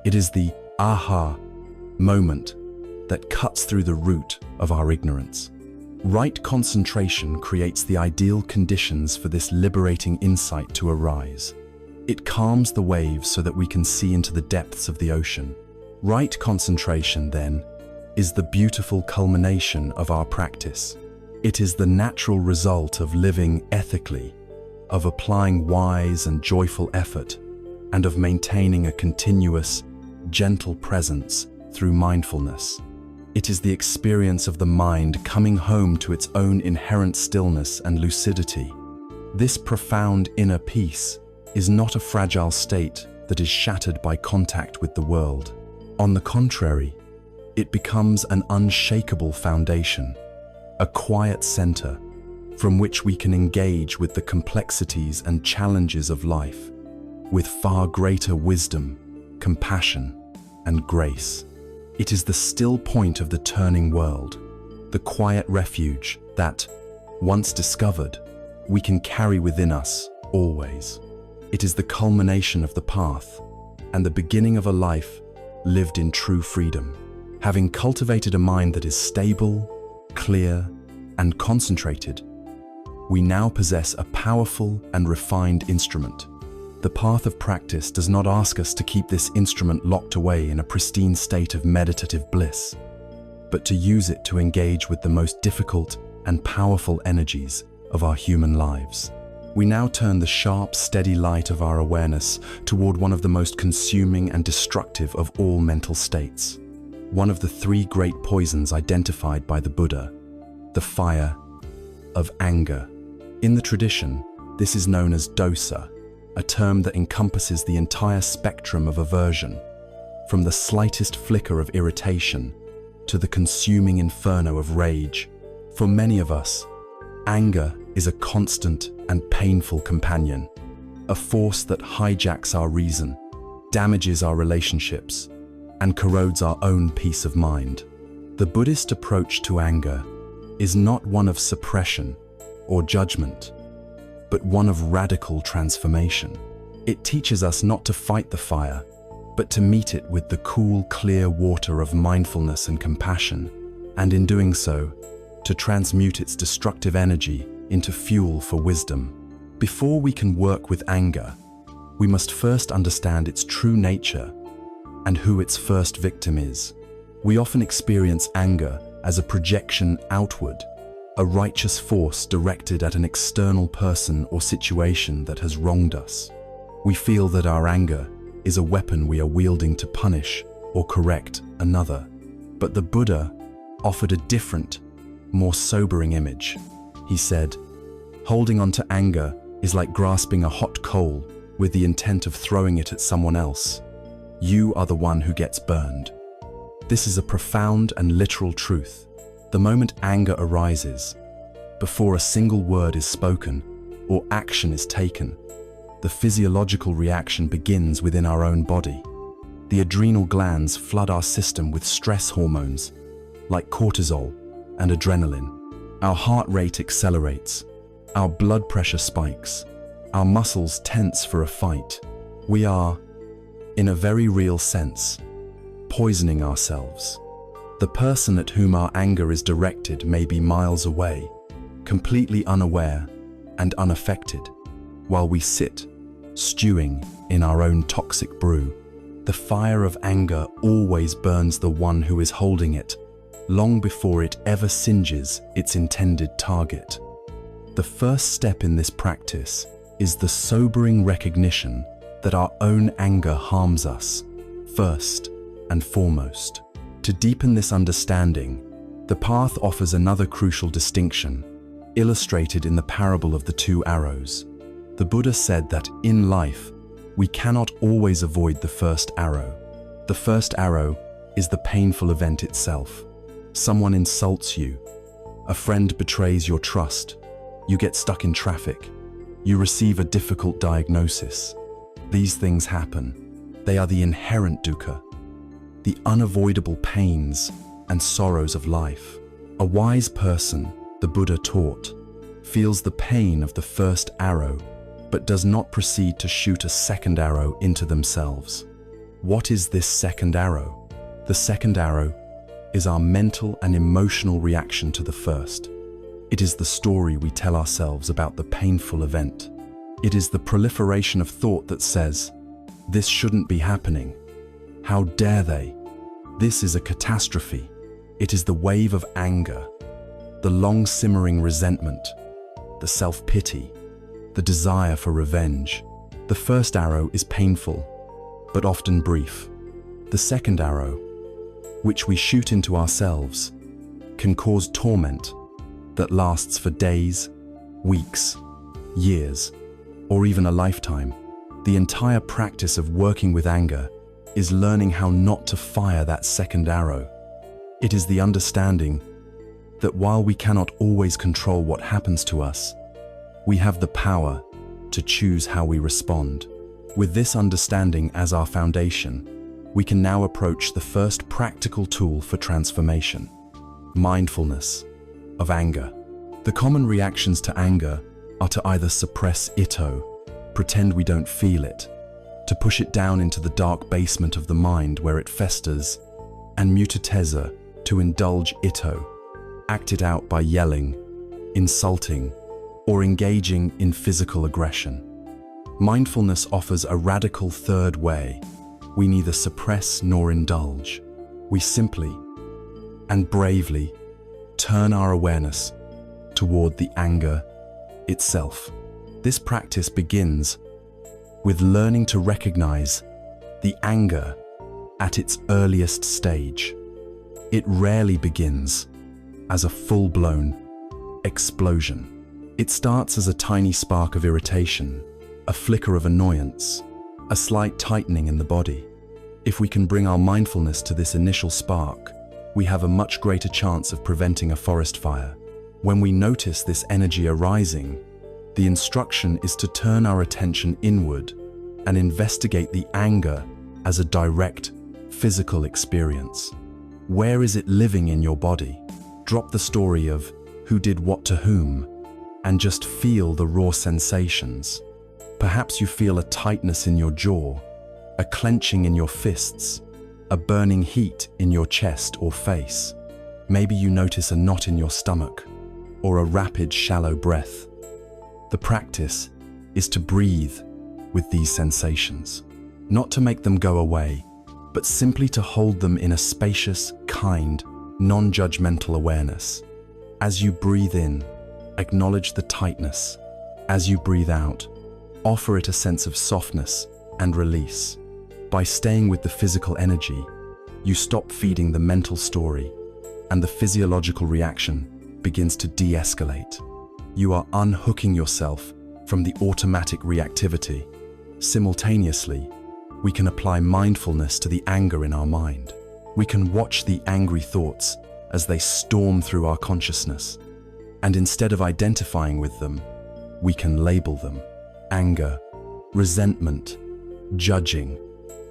It is the aha moment that cuts through the root of our ignorance. Right concentration creates the ideal conditions for this liberating insight to arise. It calms the waves so that we can see into the depths of the ocean. Right concentration, then, is the beautiful culmination of our practice. It is the natural result of living ethically, of applying wise and joyful effort, and of maintaining a continuous, gentle presence through mindfulness. It is the experience of the mind coming home to its own inherent stillness and lucidity. This profound inner peace is not a fragile state that is shattered by contact with the world. On the contrary, it becomes an unshakable foundation, a quiet center from which we can engage with the complexities and challenges of life with far greater wisdom, compassion, and grace. It is the still point of the turning world, the quiet refuge that, once discovered, we can carry within us always. It is the culmination of the path and the beginning of a life lived in true freedom. Having cultivated a mind that is stable, clear, and concentrated, we now possess a powerful and refined instrument. The path of practice does not ask us to keep this instrument locked away in a pristine state of meditative bliss, but to use it to engage with the most difficult and powerful energies of our human lives. We now turn the sharp, steady light of our awareness toward one of the most consuming and destructive of all mental states, one of the three great poisons identified by the Buddha, the fire of anger. In the tradition, this is known as dosa, a term that encompasses the entire spectrum of aversion, from the slightest flicker of irritation to the consuming inferno of rage, For many of us, anger is a constant and painful companion, a force that hijacks our reason, damages our relationships, and corrodes our own peace of mind. The Buddhist approach to anger is not one of suppression or judgment, but one of radical transformation. It teaches us not to fight the fire, but to meet it with the cool, clear water of mindfulness and compassion, and in doing so, to transmute its destructive energy into fuel for wisdom. Before we can work with anger, we must first understand its true nature and who its first victim is. We often experience anger as a projection outward, a righteous force directed at an external person or situation that has wronged us. We feel that our anger is a weapon we are wielding to punish or correct another. But the Buddha offered a different, more sobering image. He said, "Holding on to anger is like grasping a hot coal with the intent of throwing it at someone else. You are the one who gets burned." This is a profound and literal truth. The moment anger arises, before a single word is spoken or action is taken, the physiological reaction begins within our own body. The adrenal glands flood our system with stress hormones like cortisol and adrenaline. Our heart rate accelerates, our blood pressure spikes, our muscles tense for a fight. We are, in a very real sense, poisoning ourselves. The person at whom our anger is directed may be miles away, completely unaware and unaffected, while we sit, stewing in our own toxic brew. The fire of anger always burns the one who is holding it, long before it ever singes its intended target. The first step in this practice is the sobering recognition that our own anger harms us, first and foremost. To deepen this understanding, the path offers another crucial distinction, illustrated in the parable of the two arrows. The Buddha said that in life, we cannot always avoid the first arrow. The first arrow is the painful event itself. Someone insults you, a friend betrays your trust, you get stuck in traffic, you receive a difficult diagnosis. These things happen. They are the inherent dukkha, the unavoidable pains and sorrows of life. A wise person, the Buddha taught, feels the pain of the first arrow, but does not proceed to shoot a second arrow into themselves. What is this second arrow? The second arrow is our mental and emotional reaction to the first. It is the story we tell ourselves about the painful event. It is the proliferation of thought that says, "This shouldn't be happening. How dare they? This is a catastrophe." It is the wave of anger, the long simmering resentment, the self-pity, the desire for revenge. The first arrow is painful, but often brief. The second arrow, which we shoot into ourselves, can cause torment that lasts for days, weeks, years, or even a lifetime. The entire practice of working with anger is learning how not to fire that second arrow. It is the understanding that while we cannot always control what happens to us, we have the power to choose how we respond. With this understanding as our foundation, we can now approach the first practical tool for transformation: mindfulness of anger. The common reactions to anger are to either suppress ito, pretend we don't feel it, to push it down into the dark basement of the mind where it festers, and mutateza, to indulge ito, act it out by yelling, insulting, or engaging in physical aggression. Mindfulness offers a radical third way. We neither suppress nor indulge. We simply and bravely turn our awareness toward the anger itself. This practice begins with learning to recognize the anger at its earliest stage. It rarely begins as a full-blown explosion. It starts as a tiny spark of irritation, a flicker of annoyance, a slight tightening in the body. If we can bring our mindfulness to this initial spark, we have a much greater chance of preventing a forest fire. When we notice this energy arising, the instruction is to turn our attention inward and investigate the anger as a direct, physical experience. Where is it living in your body? Drop the story of who did what to whom and just feel the raw sensations. Perhaps you feel a tightness in your jaw, a clenching in your fists, a burning heat in your chest or face. Maybe you notice a knot in your stomach or a rapid, shallow breath. The practice is to breathe with these sensations, not to make them go away, but simply to hold them in a spacious, kind, non-judgmental awareness. As you breathe in, acknowledge the tightness. As you breathe out, offer it a sense of softness and release. By staying with the physical energy, you stop feeding the mental story, and the physiological reaction begins to de-escalate. You are unhooking yourself from the automatic reactivity. Simultaneously, we can apply mindfulness to the anger in our mind. We can watch the angry thoughts as they storm through our consciousness. And instead of identifying with them, we can label them. Anger, resentment, judging,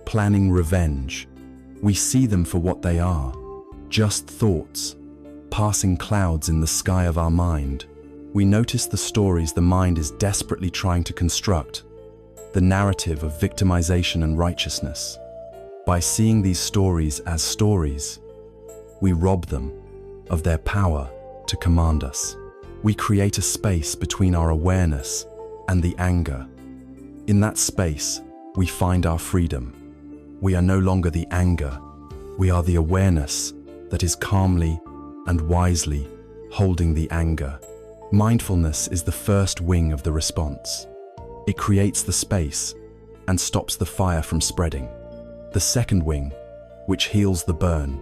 planning revenge. We see them for what they are, just thoughts, passing clouds in the sky of our mind. We notice the stories the mind is desperately trying to construct, the narrative of victimization and righteousness. By seeing these stories as stories, we rob them of their power to command us. We create a space between our awareness and the anger. In that space, we find our freedom. We are no longer the anger. We are the awareness that is calmly and wisely holding the anger. Mindfulness is the first wing of the response. It creates the space and stops the fire from spreading. The second wing, which heals the burn,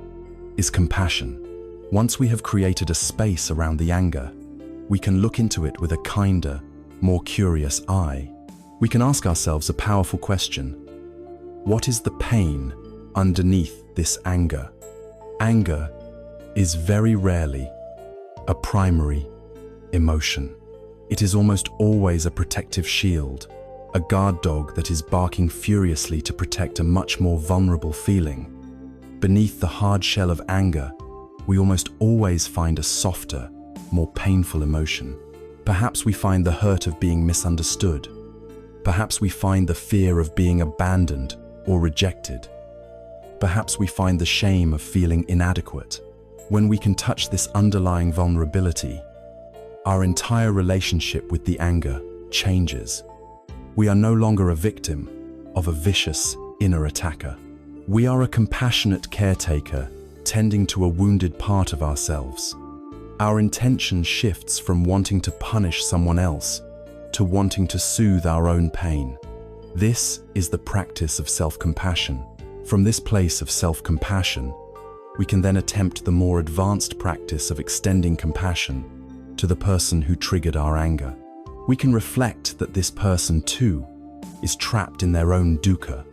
is compassion. Once we have created a space around the anger, we can look into it with a kinder, more curious eye. We can ask ourselves a powerful question. What is the pain underneath this anger? Anger is very rarely a primary emotion. It is almost always a protective shield, a guard dog that is barking furiously to protect a much more vulnerable feeling. Beneath the hard shell of anger, we almost always find a softer, more painful emotion. Perhaps we find the hurt of being misunderstood. Perhaps we find the fear of being abandoned or rejected. Perhaps we find the shame of feeling inadequate. When we can touch this underlying vulnerability, our entire relationship with the anger changes. We are no longer a victim of a vicious inner attacker. We are a compassionate caretaker tending to a wounded part of ourselves. Our intention shifts from wanting to punish someone else to wanting to soothe our own pain. This is the practice of self-compassion. From this place of self-compassion, we can then attempt the more advanced practice of extending compassion to the person who triggered our anger. We can reflect that this person too is trapped in their own dukkha.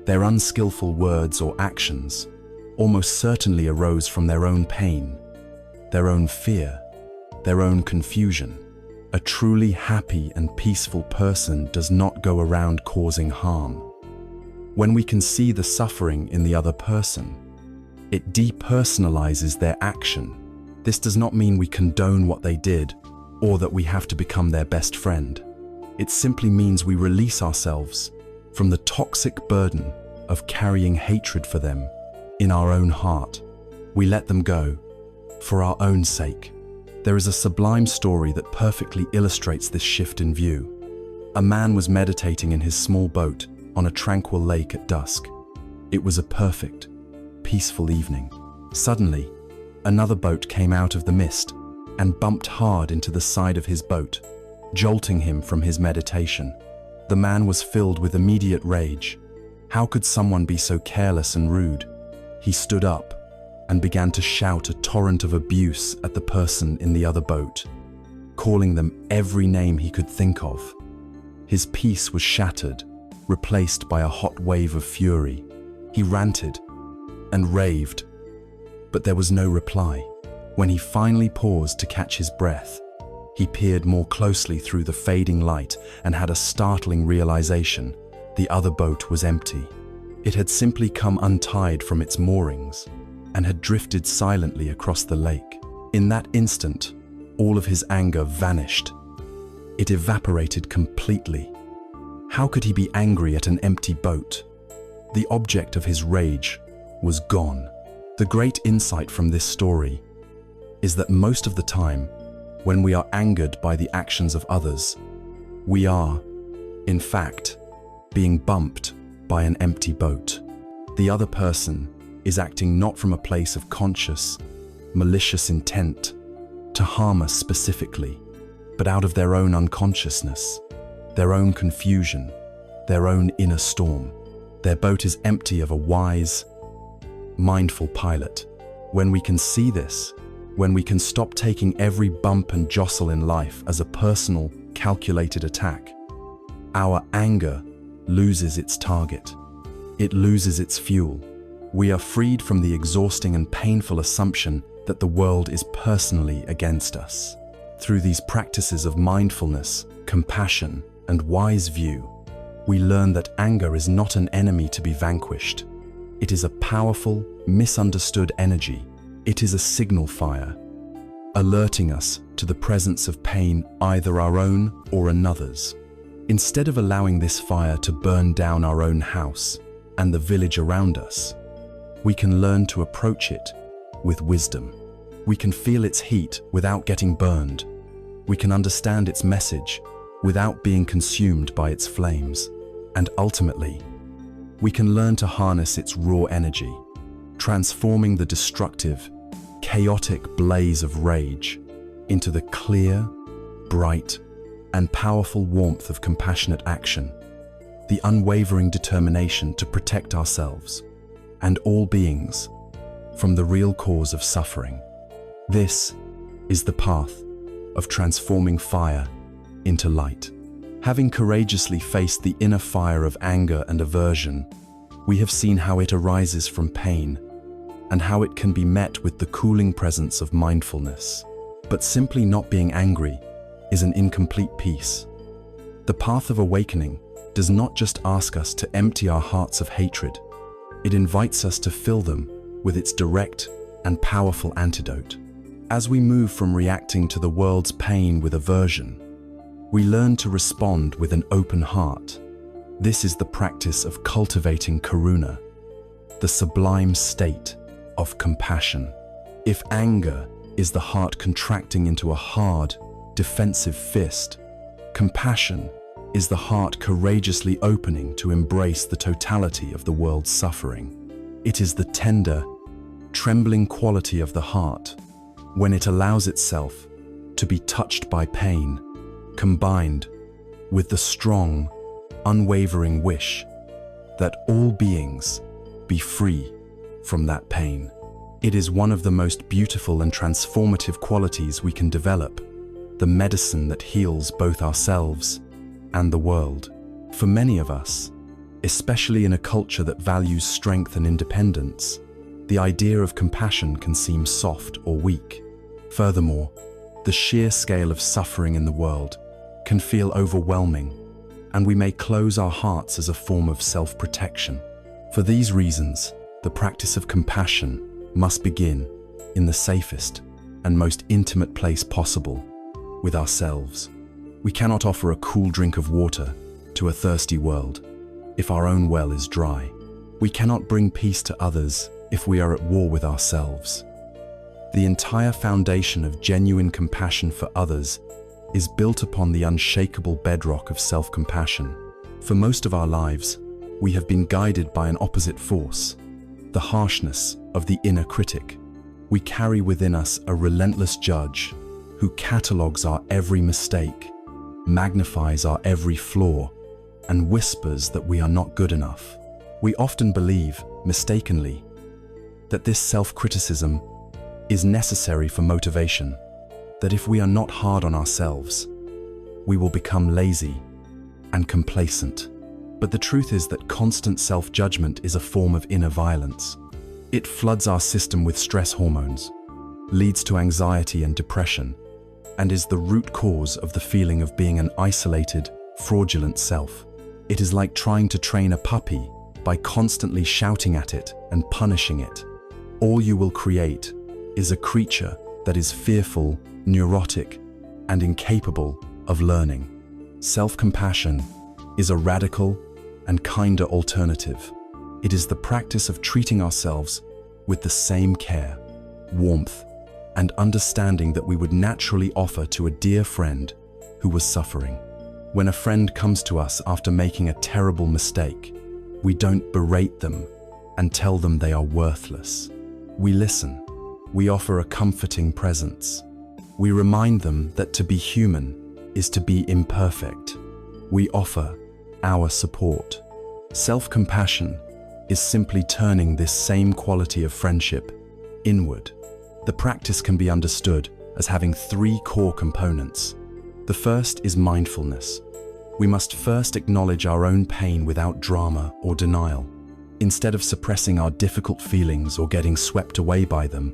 Their unskillful words or actions almost certainly arose from their own pain, their own fear, their own confusion. A truly happy and peaceful person does not go around causing harm. When we can see the suffering in the other person, it depersonalizes their action. This does not mean we condone what they did or that we have to become their best friend. It simply means we release ourselves from the toxic burden of carrying hatred for them in our own heart. We let them go for our own sake. There is a sublime story that perfectly illustrates this shift in view. A man was meditating in his small boat on a tranquil lake at dusk. It was a perfect, peaceful evening. Suddenly, another boat came out of the mist and bumped hard into the side of his boat, jolting him from his meditation. The man was filled with immediate rage. How could someone be so careless and rude? He stood up and began to shout a torrent of abuse at the person in the other boat, calling them every name he could think of. His peace was shattered, replaced by a hot wave of fury. He ranted and raved, but there was no reply. When he finally paused to catch his breath, he peered more closely through the fading light and had a startling realization: the other boat was empty. It had simply come untied from its moorings and had drifted silently across the lake. In that instant, all of his anger vanished. It evaporated completely. How could he be angry at an empty boat? The object of his rage was gone. The great insight from this story is that most of the time, when we are angered by the actions of others, we are, in fact, being bumped by an empty boat. The other person is acting not from a place of conscious, malicious intent to harm us specifically, but out of their own unconsciousness, their own confusion, their own inner storm. Their boat is empty of a wise, mindful pilot. When we can see this, when we can stop taking every bump and jostle in life as a personal, calculated attack, our anger loses its target. It loses its fuel. We are freed from the exhausting and painful assumption that the world is personally against us. Through these practices of mindfulness, compassion, and wise view, we learn that anger is not an enemy to be vanquished. It is a powerful, misunderstood energy. It is a signal fire, alerting us to the presence of pain, either our own or another's. Instead of allowing this fire to burn down our own house and the village around us, we can learn to approach it with wisdom. We can feel its heat without getting burned. We can understand its message without being consumed by its flames. And ultimately, we can learn to harness its raw energy, transforming the destructive, chaotic blaze of rage into the clear, bright, and powerful warmth of compassionate action, the unwavering determination to protect ourselves and all beings from the real cause of suffering. This is the path of transforming fire into light. Having courageously faced the inner fire of anger and aversion, we have seen how it arises from pain and how it can be met with the cooling presence of mindfulness. But simply not being angry is an incomplete peace. The path of awakening does not just ask us to empty our hearts of hatred. It invites us to fill them with its direct and powerful antidote. As we move from reacting to the world's pain with aversion, we learn to respond with an open heart. This is the practice of cultivating karuna, the sublime state of compassion. If anger is the heart contracting into a hard, defensive fist, compassion is the heart courageously opening to embrace the totality of the world's suffering. It is the tender, trembling quality of the heart when it allows itself to be touched by pain, combined with the strong, unwavering wish that all beings be free from that pain. It is one of the most beautiful and transformative qualities we can develop, the medicine that heals both ourselves and the world. For many of us, especially in a culture that values strength and independence, the idea of compassion can seem soft or weak. Furthermore, the sheer scale of suffering in the world can feel overwhelming, and we may close our hearts as a form of self-protection. For these reasons, the practice of compassion must begin in the safest and most intimate place possible, with ourselves. We cannot offer a cool drink of water to a thirsty world if our own well is dry. We cannot bring peace to others if we are at war with ourselves. The entire foundation of genuine compassion for others is built upon the unshakable bedrock of self-compassion. For most of our lives, we have been guided by an opposite force, the harshness of the inner critic. We carry within us a relentless judge who catalogues our every mistake, magnifies our every flaw, and whispers that we are not good enough. We often believe, mistakenly, that this self-criticism is necessary for motivation, that if we are not hard on ourselves, we will become lazy and complacent. But the truth is that constant self-judgment is a form of inner violence. It floods our system with stress hormones, leads to anxiety and depression, and is the root cause of the feeling of being an isolated, fraudulent self. It is like trying to train a puppy by constantly shouting at it and punishing it. All you will create is a creature that is fearful, neurotic, and incapable of learning. Self-compassion is a radical and kinder alternative. It is the practice of treating ourselves with the same care, warmth, and understanding that we would naturally offer to a dear friend who was suffering. When a friend comes to us after making a terrible mistake, we don't berate them and tell them they are worthless. We listen. We offer a comforting presence. We remind them that to be human is to be imperfect. We offer our support. Self-compassion is simply turning this same quality of friendship inward. The practice can be understood as having three core components. The first is mindfulness. We must first acknowledge our own pain without drama or denial. Instead of suppressing our difficult feelings or getting swept away by them,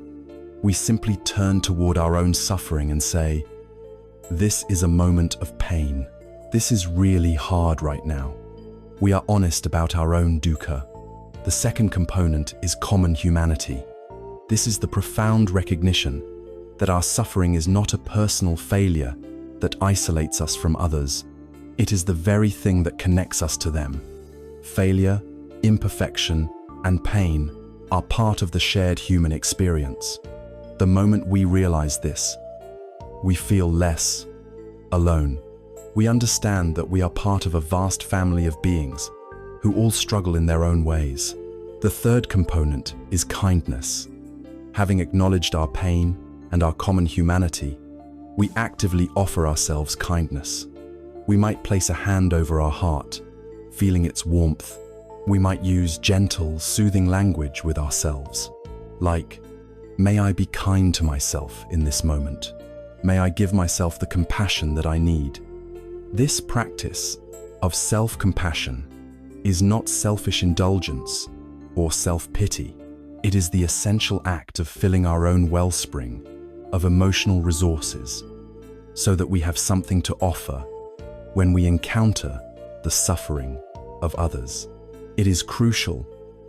we simply turn toward our own suffering and say, "This is a moment of pain. This is really hard right now." We are honest about our own dukkha. The second component is common humanity. This is the profound recognition that our suffering is not a personal failure that isolates us from others. It is the very thing that connects us to them. Failure, imperfection, and pain are part of the shared human experience. The moment we realize this, we feel less alone. We understand that we are part of a vast family of beings who all struggle in their own ways. The third component is kindness. Having acknowledged our pain and our common humanity, we actively offer ourselves kindness. We might place a hand over our heart, feeling its warmth. We might use gentle, soothing language with ourselves, like, "May I be kind to myself in this moment. May I give myself the compassion that I need." This practice of self-compassion is not selfish indulgence or self-pity. It is the essential act of filling our own wellspring of emotional resources so that we have something to offer when we encounter the suffering of others. It is crucial,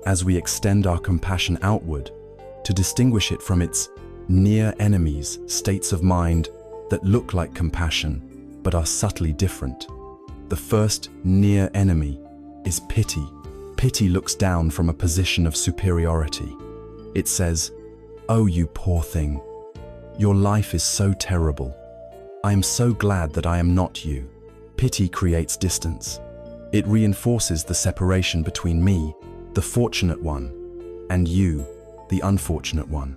as we extend our compassion outward, to distinguish it from its near enemies, states of mind that look like compassion but are subtly different. The first near enemy is pity. Pity looks down from a position of superiority. It says, "Oh, you poor thing. Your life is so terrible. I am so glad that I am not you." Pity creates distance. It reinforces the separation between me, the fortunate one, and you, the unfortunate one.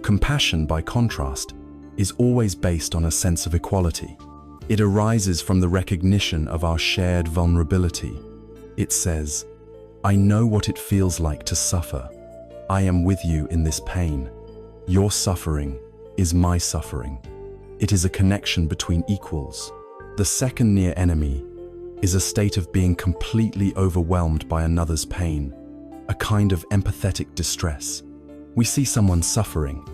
Compassion, by contrast, is always based on a sense of equality. It arises from the recognition of our shared vulnerability. It says, "I know what it feels like to suffer. I am with you in this pain. Your suffering is my suffering." It is a connection between equals. The second near enemy is a state of being completely overwhelmed by another's pain, a kind of empathetic distress. We see someone suffering,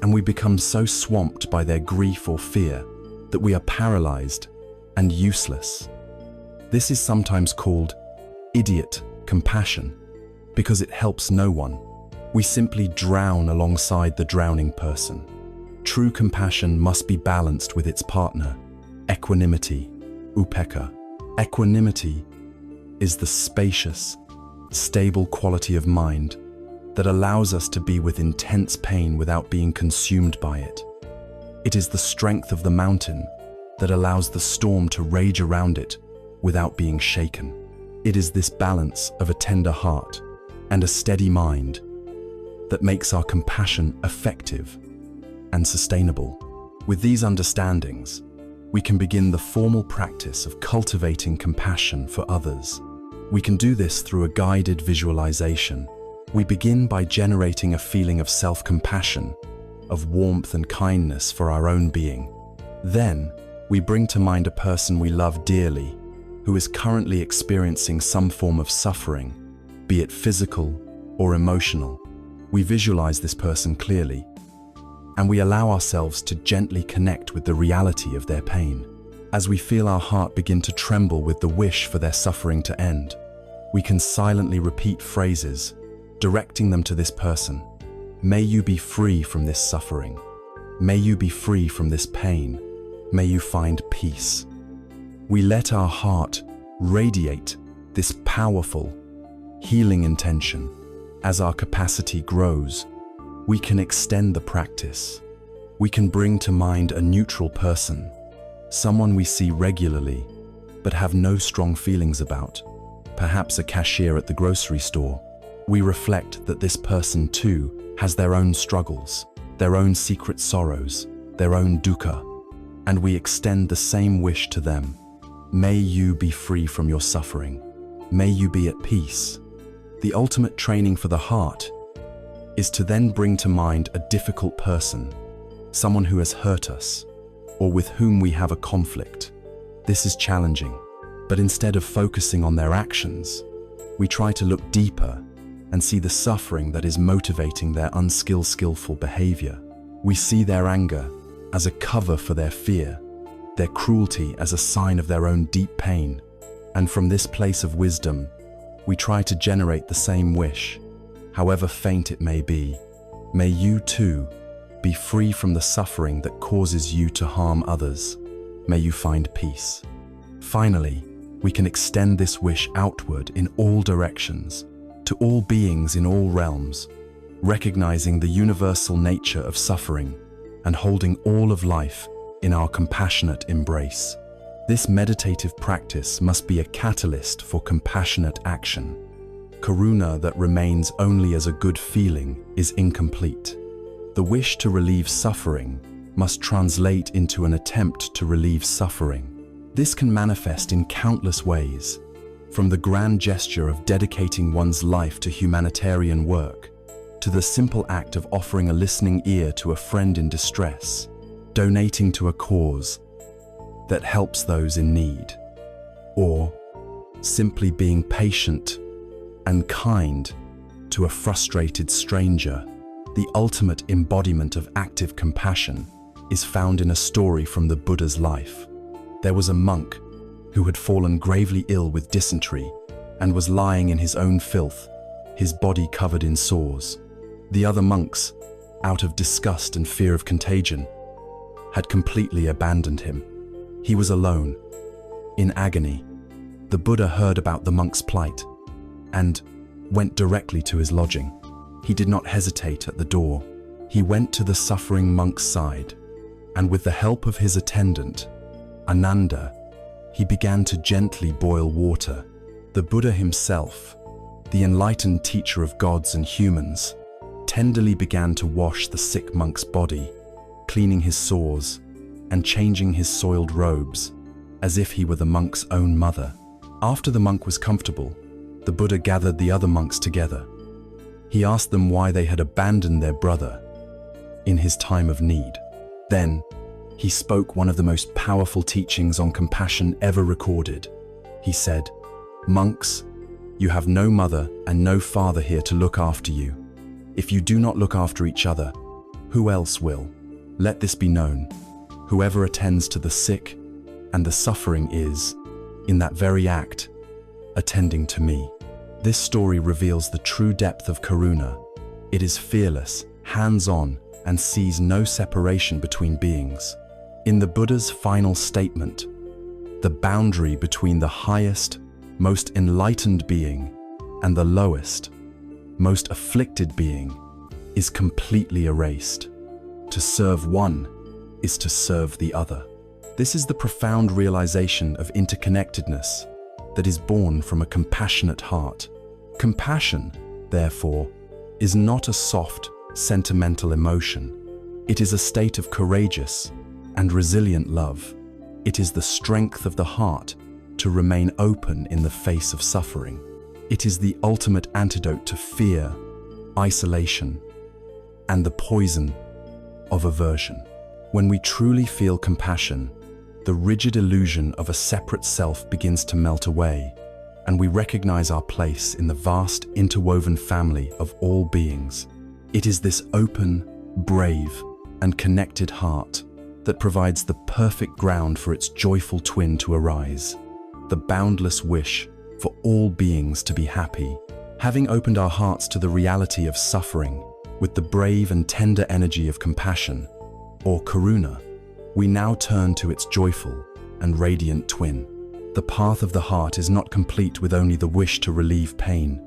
and we become so swamped by their grief or fear that we are paralyzed and useless. This is sometimes called idiot compassion because it helps no one. We simply drown alongside the drowning person. True compassion must be balanced with its partner, equanimity, upekkha. Equanimity is the spacious, stable quality of mind that allows us to be with intense pain without being consumed by it. It is the strength of the mountain that allows the storm to rage around it without being shaken. It is this balance of a tender heart and a steady mind that makes our compassion effective and sustainable. With these understandings, we can begin the formal practice of cultivating compassion for others. We can do this through a guided visualization. We begin by generating a feeling of self-compassion, of warmth and kindness for our own being. Then, we bring to mind a person we love dearly, who is currently experiencing some form of suffering, be it physical or emotional. We visualize this person clearly, and we allow ourselves to gently connect with the reality of their pain. As we feel our heart begin to tremble with the wish for their suffering to end, we can silently repeat phrases, directing them to this person. May you be free from this suffering. May you be free from this pain. May you find peace. We let our heart radiate this powerful, healing intention. As our capacity grows, we can extend the practice. We can bring to mind a neutral person, someone we see regularly, but have no strong feelings about, perhaps a cashier at the grocery store. We reflect that this person too has their own struggles, their own secret sorrows, their own dukkha, and we extend the same wish to them. May you be free from your suffering. May you be at peace. The ultimate training for the heart is to then bring to mind a difficult person, someone who has hurt us, or with whom we have a conflict. This is challenging, but instead of focusing on their actions, we try to look deeper and see the suffering that is motivating their skillful behavior. We see their anger as a cover for their fear, their cruelty as a sign of their own deep pain, and from this place of wisdom, we try to generate the same wish, however faint it may be. May you too be free from the suffering that causes you to harm others. May you find peace. Finally, we can extend this wish outward in all directions, to all beings in all realms, recognizing the universal nature of suffering and holding all of life in our compassionate embrace. This meditative practice must be a catalyst for compassionate action. Karuna that remains only as a good feeling is incomplete. The wish to relieve suffering must translate into an attempt to relieve suffering. This can manifest in countless ways, from the grand gesture of dedicating one's life to humanitarian work, to the simple act of offering a listening ear to a friend in distress, donating to a cause that helps those in need, or simply being patient and kind to a frustrated stranger. The ultimate embodiment of active compassion is found in a story from the Buddha's life. There was a monk who had fallen gravely ill with dysentery and was lying in his own filth, his body covered in sores. The other monks, out of disgust and fear of contagion, had completely abandoned him. He was alone, in agony. The Buddha heard about the monk's plight and went directly to his lodging. He did not hesitate at the door. He went to the suffering monk's side, and with the help of his attendant, Ananda, he began to gently boil water. The Buddha himself, the enlightened teacher of gods and humans, tenderly began to wash the sick monk's body, cleaning his sores and changing his soiled robes, as if he were the monk's own mother. After the monk was comfortable, the Buddha gathered the other monks together. He asked them why they had abandoned their brother in his time of need. Then, he spoke one of the most powerful teachings on compassion ever recorded. He said, "Monks, you have no mother and no father here to look after you. If you do not look after each other, who else will? Let this be known. Whoever attends to the sick and the suffering is, in that very act, attending to me." This story reveals the true depth of karuna. It is fearless, hands-on, and sees no separation between beings. In the Buddha's final statement, the boundary between the highest, most enlightened being and the lowest, most afflicted being is completely erased. To serve one is to serve the other. This is the profound realization of interconnectedness that is born from a compassionate heart. Compassion, therefore, is not a soft, sentimental emotion. It is a state of courageous and resilient love. It is the strength of the heart to remain open in the face of suffering. It is the ultimate antidote to fear, isolation, and the poison of aversion. When we truly feel compassion, the rigid illusion of a separate self begins to melt away, and we recognize our place in the vast, interwoven family of all beings. It is this open, brave, and connected heart that provides the perfect ground for its joyful twin to arise, the boundless wish for all beings to be happy. Having opened our hearts to the reality of suffering with the brave and tender energy of compassion, or karuna, we now turn to its joyful and radiant twin. The path of the heart is not complete with only the wish to relieve pain.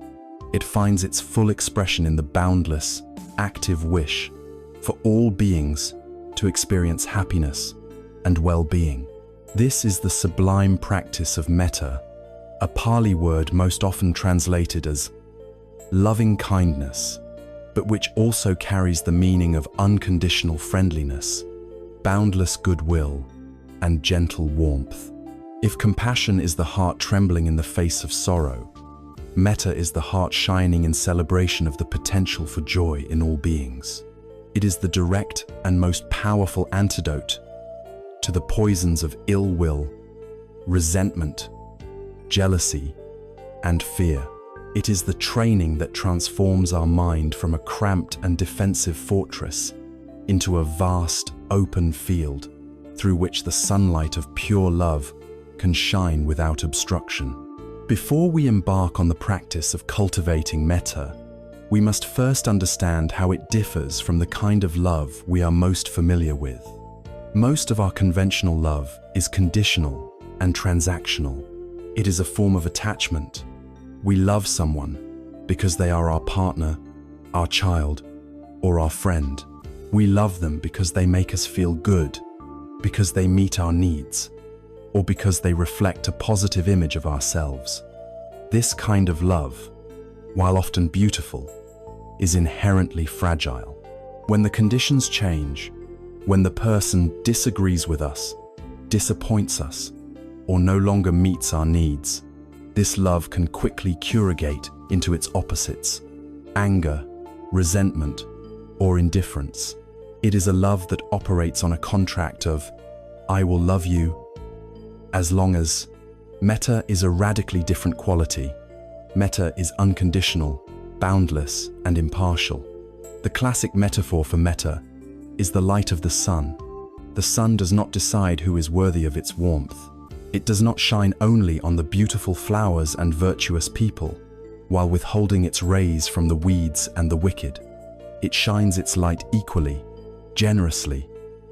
It finds its full expression in the boundless, active wish for all beings to experience happiness and well-being. This is the sublime practice of metta, a Pali word most often translated as loving kindness, but which also carries the meaning of unconditional friendliness, boundless goodwill, and gentle warmth. If compassion is the heart trembling in the face of sorrow, metta is the heart shining in celebration of the potential for joy in all beings. It is the direct and most powerful antidote to the poisons of ill will, resentment, jealousy, and fear. It is the training that transforms our mind from a cramped and defensive fortress into a vast, open field through which the sunlight of pure love can shine without obstruction. Before we embark on the practice of cultivating metta, we must first understand how it differs from the kind of love we are most familiar with. Most of our conventional love is conditional and transactional. It is a form of attachment. We love someone because they are our partner, our child, or our friend. We love them because they make us feel good, because they meet our needs, or because they reflect a positive image of ourselves. This kind of love, while often beautiful, is inherently fragile. When the conditions change, when the person disagrees with us, disappoints us, or no longer meets our needs, this love can quickly curugate into its opposites: anger, resentment, or indifference. It is a love that operates on a contract of, I will love you as long as. Metta is a radically different quality. Metta is unconditional, boundless, and impartial. The classic metaphor for metta is the light of the sun. The sun does not decide who is worthy of its warmth. It does not shine only on the beautiful flowers and virtuous people, while withholding its rays from the weeds and the wicked. It shines its light equally, generously,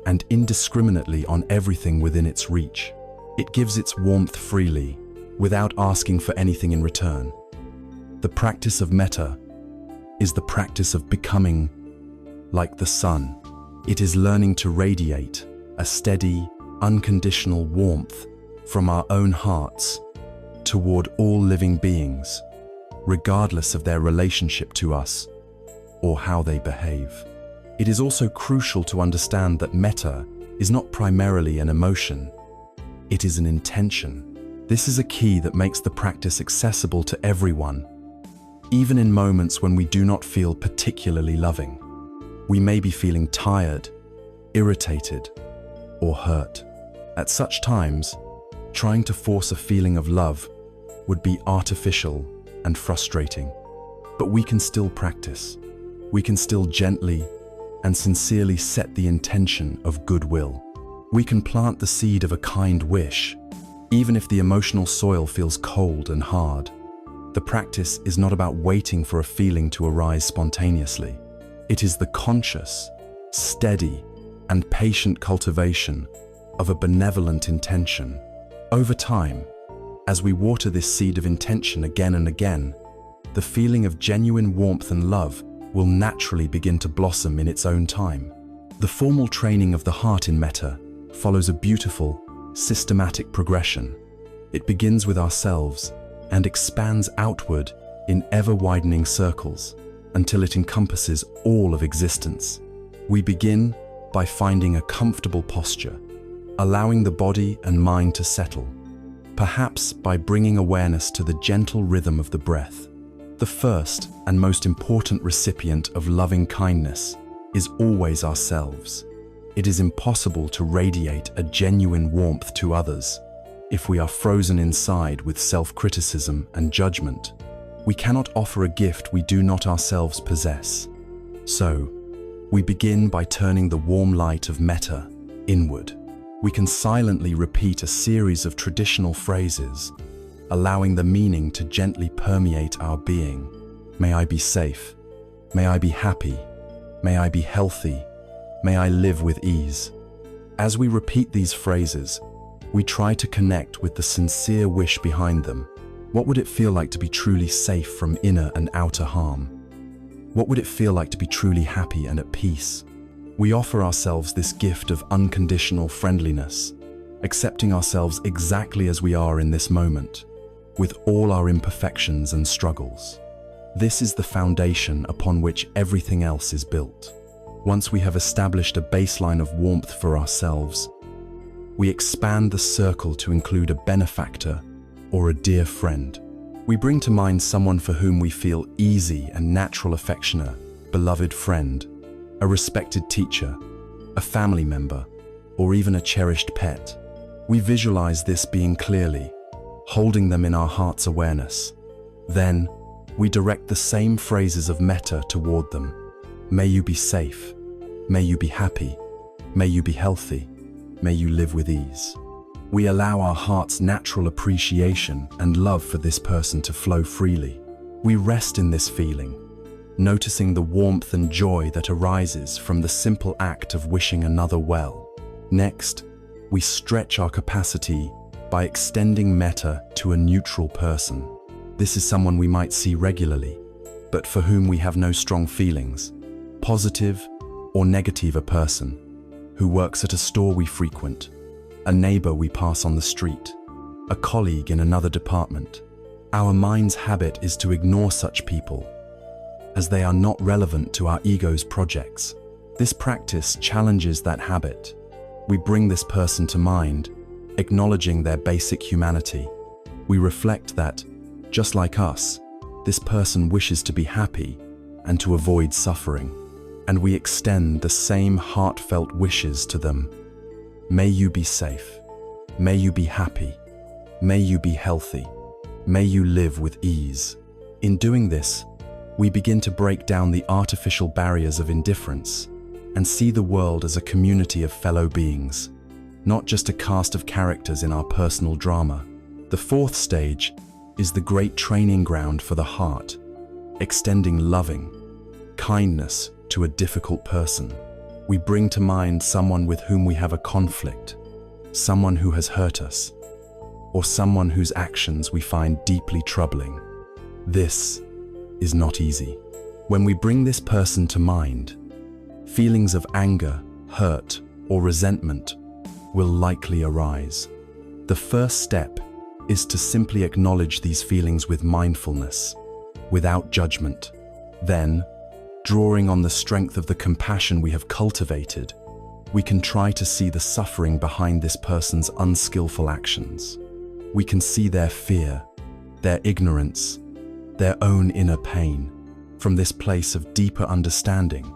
and indiscriminately on everything within its reach. It gives its warmth freely, without asking for anything in return. The practice of metta is the practice of becoming like the sun. It is learning to radiate a steady, unconditional warmth from our own hearts toward all living beings, regardless of their relationship to us or how they behave. It is also crucial to understand that metta is not primarily an emotion, it is an intention. This is a key that makes the practice accessible to everyone, even in moments when we do not feel particularly loving. We may be feeling tired, irritated, or hurt. At such times, trying to force a feeling of love would be artificial and frustrating. But we can still practice. We can still gently and sincerely set the intention of goodwill. We can plant the seed of a kind wish, even if the emotional soil feels cold and hard. The practice is not about waiting for a feeling to arise spontaneously. It is the conscious, steady, and patient cultivation of a benevolent intention. Over time, as we water this seed of intention again and again, the feeling of genuine warmth and love will naturally begin to blossom in its own time. The formal training of the heart in metta follows a beautiful, systematic progression. It begins with ourselves and expands outward in ever-widening circles until it encompasses all of existence. We begin by finding a comfortable posture, allowing the body and mind to settle, perhaps by bringing awareness to the gentle rhythm of the breath. The first and most important recipient of loving kindness is always ourselves. It is impossible to radiate a genuine warmth to others if we are frozen inside with self-criticism and judgment. We cannot offer a gift we do not ourselves possess. So, We begin by turning the warm light of metta inward. We can silently repeat a series of traditional phrases, allowing the meaning to gently permeate our being. May I be safe. May I be happy. May I be healthy. May I live with ease. As we repeat these phrases, we try to connect with the sincere wish behind them. What would it feel like to be truly safe from inner and outer harm? What would it feel like to be truly happy and at peace? We offer ourselves this gift of unconditional friendliness, accepting ourselves exactly as we are in this moment, with all our imperfections and struggles. This is the foundation upon which everything else is built. Once we have established a baseline of warmth for ourselves, we expand the circle to include a benefactor or a dear friend. We bring to mind someone for whom we feel easy and natural affection, a beloved friend, a respected teacher, a family member, or even a cherished pet. We visualize this being clearly, holding them in our heart's awareness. Then, we direct the same phrases of metta toward them. May you be safe. May you be happy. May you be healthy. May you live with ease. We allow our heart's natural appreciation and love for this person to flow freely. We rest in this feeling, noticing the warmth and joy that arises from the simple act of wishing another well. Next, we stretch our capacity by extending metta to a neutral person. This is someone we might see regularly, but for whom we have no strong feelings. Positive or negative, a person who works at a store we frequent, a neighbor we pass on the street, a colleague in another department. Our mind's habit is to ignore such people, as they are not relevant to our ego's projects. This practice challenges that habit. We bring this person to mind, acknowledging their basic humanity. We reflect that, just like us, this person wishes to be happy and to avoid suffering, and we extend the same heartfelt wishes to them. May you be safe. May you be happy. May you be healthy. May you live with ease. In doing this, we begin to break down the artificial barriers of indifference and see the world as a community of fellow beings, not just a cast of characters in our personal drama. The fourth stage is the great training ground for the heart, extending loving kindness to a difficult person. We bring to mind someone with whom we have a conflict, someone who has hurt us, or someone whose actions we find deeply troubling. This is not easy. When we bring this person to mind, feelings of anger, hurt, or resentment will likely arise. The first step is to simply acknowledge these feelings with mindfulness, without judgment. Then, drawing on the strength of the compassion we have cultivated, we can try to see the suffering behind this person's unskillful actions. We can see their fear, their ignorance, their own inner pain. From this place of deeper understanding,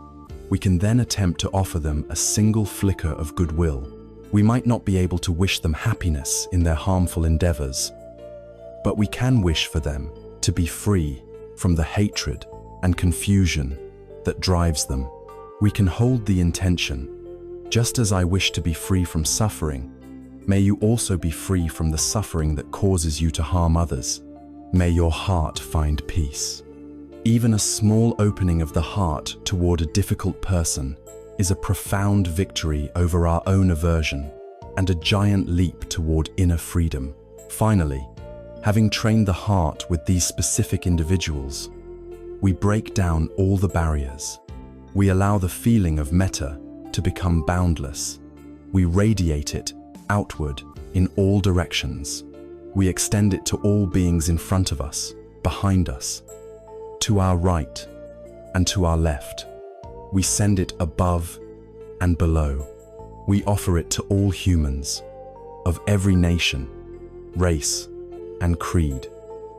we can then attempt to offer them a single flicker of goodwill. We might not be able to wish them happiness in their harmful endeavors, but we can wish for them to be free from the hatred and confusion that drives them. We can hold the intention, just as I wish to be free from suffering, may you also be free from the suffering that causes you to harm others. May your heart find peace. Even a small opening of the heart toward a difficult person is a profound victory over our own aversion and a giant leap toward inner freedom. Finally, having trained the heart with these specific individuals, we break down all the barriers. We allow the feeling of metta to become boundless. We radiate it outward in all directions. We extend it to all beings in front of us, behind us, to our right and to our left. We send it above and below. We offer it to all humans, of every nation, race, and creed.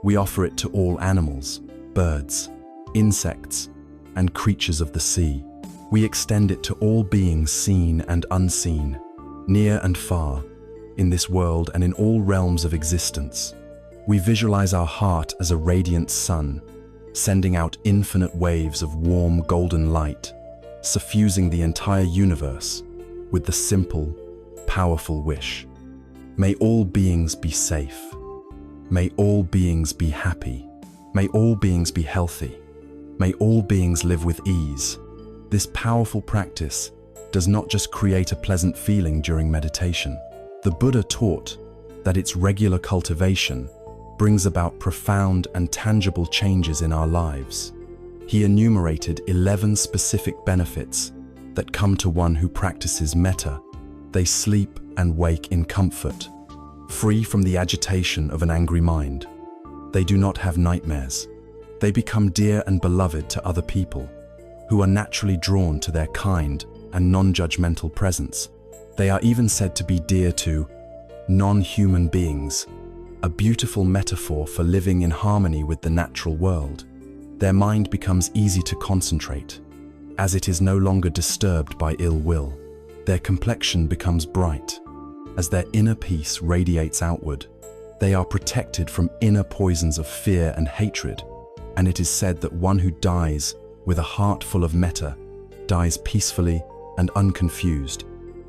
We offer it to all animals, birds, insects, and creatures of the sea. We extend it to all beings seen and unseen, near and far, in this world and in all realms of existence. We visualize our heart as a radiant sun, sending out infinite waves of warm golden light, suffusing the entire universe with the simple, powerful wish. May all beings be safe. May all beings be happy. May all beings be healthy. May all beings live with ease. This powerful practice does not just create a pleasant feeling during meditation. The Buddha taught that its regular cultivation brings about profound and tangible changes in our lives. He enumerated 11 specific benefits that come to one who practices metta. They sleep and wake in comfort, free from the agitation of an angry mind. They do not have nightmares. They become dear and beloved to other people, who are naturally drawn to their kind and non-judgmental presence. They are even said to be dear to non-human beings, a beautiful metaphor for living in harmony with the natural world. Their mind becomes easy to concentrate, as it is no longer disturbed by ill will. Their complexion becomes bright, as their inner peace radiates outward. They are protected from inner poisons of fear and hatred, and it is said that one who dies with a heart full of metta dies peacefully and unconfused,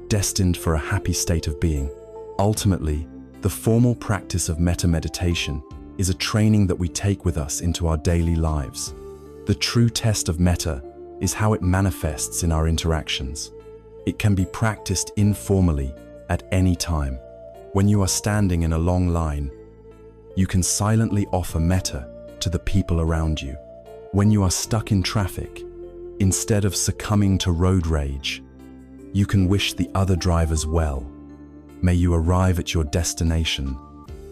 destined for a happy state of being. Ultimately, the formal practice of metta meditation is a training that we take with us into our daily lives. The true test of metta is how it manifests in our interactions. It can be practiced informally at any time. When you are standing in a long line, you can silently offer metta to the people around you. When you are stuck in traffic, instead of succumbing to road rage, you can wish the other drivers well. May you arrive at your destination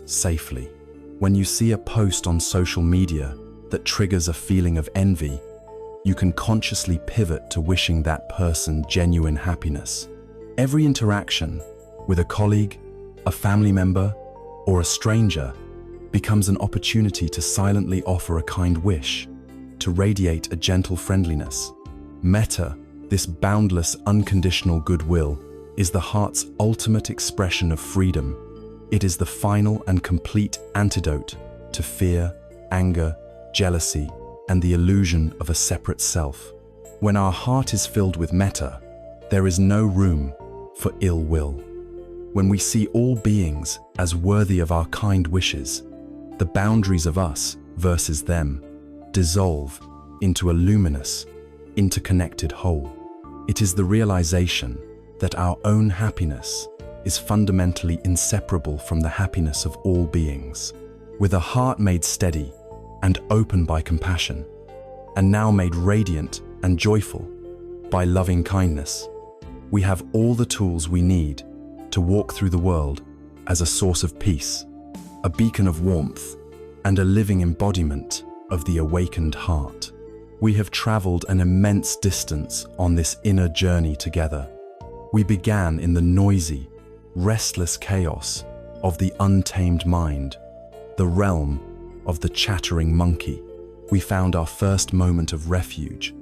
safely. When you see a post on social media that triggers a feeling of envy, you can consciously pivot to wishing that person genuine happiness. Every interaction with a colleague, a family member, or a stranger becomes an opportunity to silently offer a kind wish, to radiate a gentle friendliness. Metta, this boundless, unconditional goodwill, is the heart's ultimate expression of freedom. It is the final and complete antidote to fear, anger, jealousy, and the illusion of a separate self. When our heart is filled with metta, there is no room for ill will. When we see all beings as worthy of our kind wishes, the boundaries of us versus them dissolve into a luminous, interconnected whole. It is the realization that our own happiness is fundamentally inseparable from the happiness of all beings. With a heart made steady and open by compassion, and now made radiant and joyful by loving kindness, we have all the tools we need to walk through the world as a source of peace, a beacon of warmth, and a living embodiment of the awakened heart. We have traveled an immense distance on this inner journey together. We began in the noisy, restless chaos of the untamed mind, the realm of the chattering monkey. We found our first moment of refuge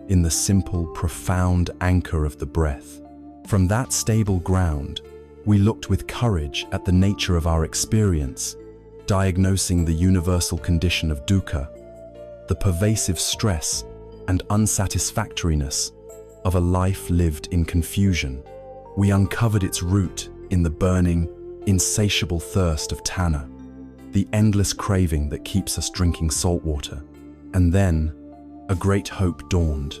in the simple, profound anchor of the breath. From that stable ground, we looked with courage at the nature of our experience, diagnosing the universal condition of dukkha, the pervasive stress and unsatisfactoriness of a life lived in confusion. We uncovered its root in the burning, insatiable thirst of tanha, the endless craving that keeps us drinking salt water. And then, a great hope dawned,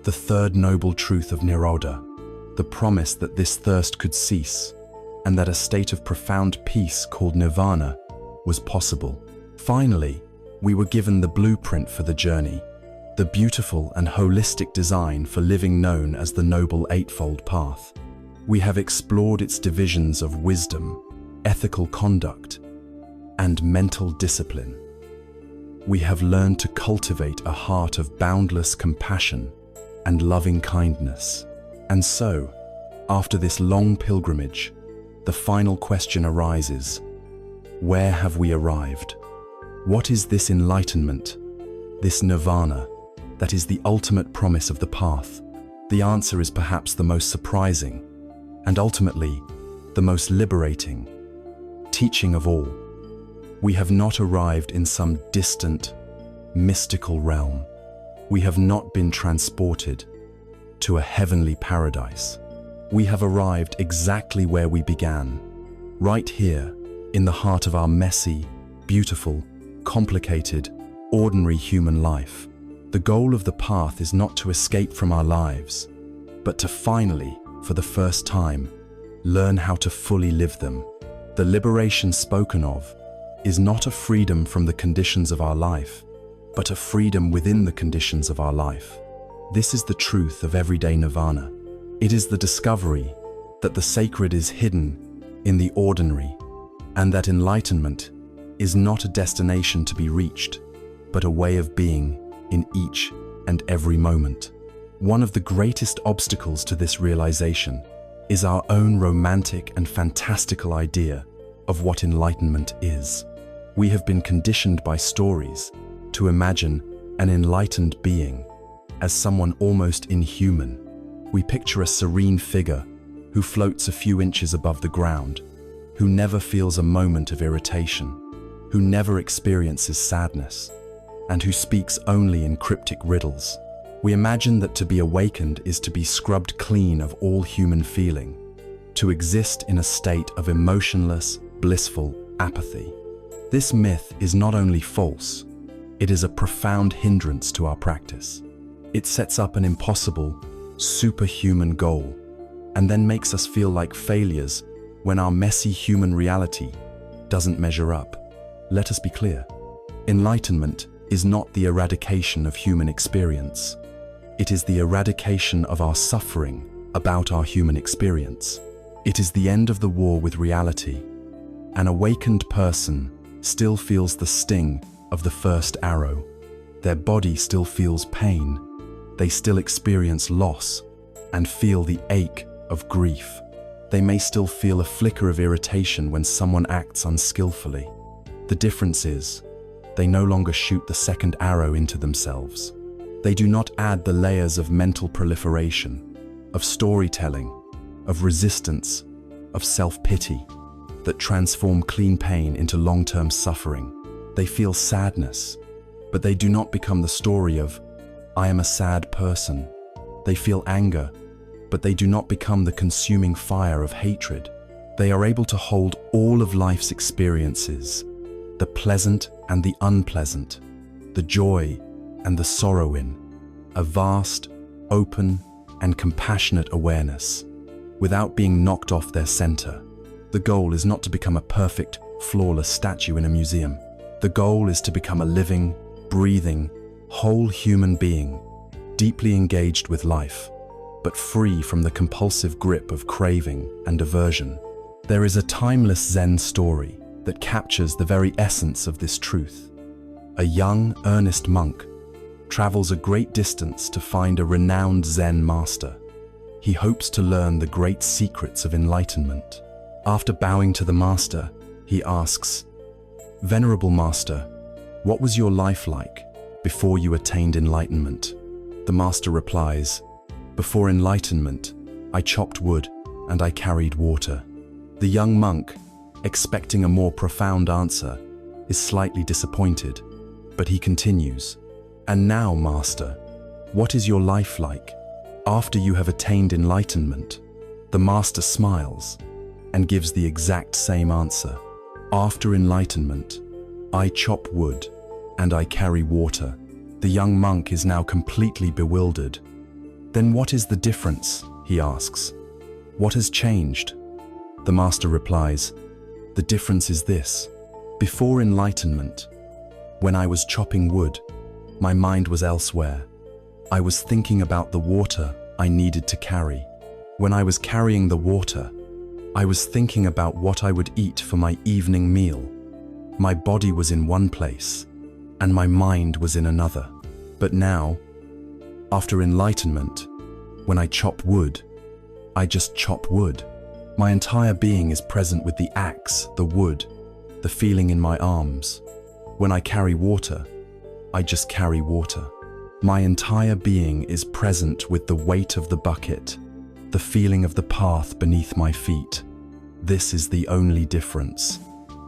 the third noble truth of Nirodha, the promise that this thirst could cease, and that a state of profound peace called nirvana was possible. Finally, we were given the blueprint for the journey, the beautiful and holistic design for living known as the Noble Eightfold Path. We have explored its divisions of wisdom, ethical conduct, and mental discipline. We have learned to cultivate a heart of boundless compassion and loving kindness. And so, after this long pilgrimage, the final question arises: where have we arrived? What is this enlightenment, this nirvana, that is the ultimate promise of the path? The answer is perhaps the most surprising, and ultimately, the most liberating teaching of all. We have not arrived in some distant, mystical realm. We have not been transported to a heavenly paradise. We have arrived exactly where we began, right here, in the heart of our messy, beautiful, complicated, ordinary human life. The goal of the path is not to escape from our lives, but to finally, for the first time, learn how to fully live them. The liberation spoken of is not a freedom from the conditions of our life, but a freedom within the conditions of our life. This is the truth of everyday nirvana. It is the discovery that the sacred is hidden in the ordinary, and that enlightenment is not a destination to be reached, but a way of being in each and every moment. One of the greatest obstacles to this realization is our own romantic and fantastical idea of what enlightenment is. We have been conditioned by stories to imagine an enlightened being as someone almost inhuman. We picture a serene figure who floats a few inches above the ground, who never feels a moment of irritation, who never experiences sadness, and who speaks only in cryptic riddles. We imagine that to be awakened is to be scrubbed clean of all human feeling, to exist in a state of emotionless, blissful apathy. This myth is not only false, it is a profound hindrance to our practice. It sets up an impossible, superhuman goal, and then makes us feel like failures when our messy human reality doesn't measure up. Let us be clear. Enlightenment is not the eradication of human experience. It is the eradication of our suffering about our human experience. It is the end of the war with reality. An awakened person still feels the sting of the first arrow. Their body still feels pain. They still experience loss and feel the ache of grief. They may still feel a flicker of irritation when someone acts unskillfully. The difference is, they no longer shoot the second arrow into themselves. They do not add the layers of mental proliferation, of storytelling, of resistance, of self-pity that transform clean pain into long-term suffering. They feel sadness, but they do not become the story of, "I am a sad person." They feel anger, but they do not become the consuming fire of hatred. They are able to hold all of life's experiences, the pleasant and the unpleasant, the joy and the sorrow in a vast, open, and compassionate awareness, without being knocked off their center. The goal is not to become a perfect, flawless statue in a museum. The goal is to become a living, breathing, whole human being, deeply engaged with life, but free from the compulsive grip of craving and aversion. There is a timeless Zen story that captures the very essence of this truth. A young, earnest monk travels a great distance to find a renowned Zen master. He hopes to learn the great secrets of enlightenment. After bowing to the master, he asks, "Venerable master, what was your life like before you attained enlightenment?" The master replies, "Before enlightenment, I chopped wood and I carried water." The young monk, expecting a more profound answer, is slightly disappointed, but he continues, "And now, master, what is your life like after you have attained enlightenment?" The master smiles and gives the exact same answer. "After enlightenment, I chop wood and I carry water." The young monk is now completely bewildered. "Then what is the difference?" he asks. "What has changed?" The master replies, "The difference is this. Before enlightenment, when I was chopping wood, my mind was elsewhere. I was thinking about the water I needed to carry. When I was carrying the water, I was thinking about what I would eat for my evening meal. My body was in one place, and my mind was in another. But now, after enlightenment, when I chop wood, I just chop wood. My entire being is present with the axe, the wood, the feeling in my arms. When I carry water, I just carry water. My entire being is present with the weight of the bucket, the feeling of the path beneath my feet. This is the only difference."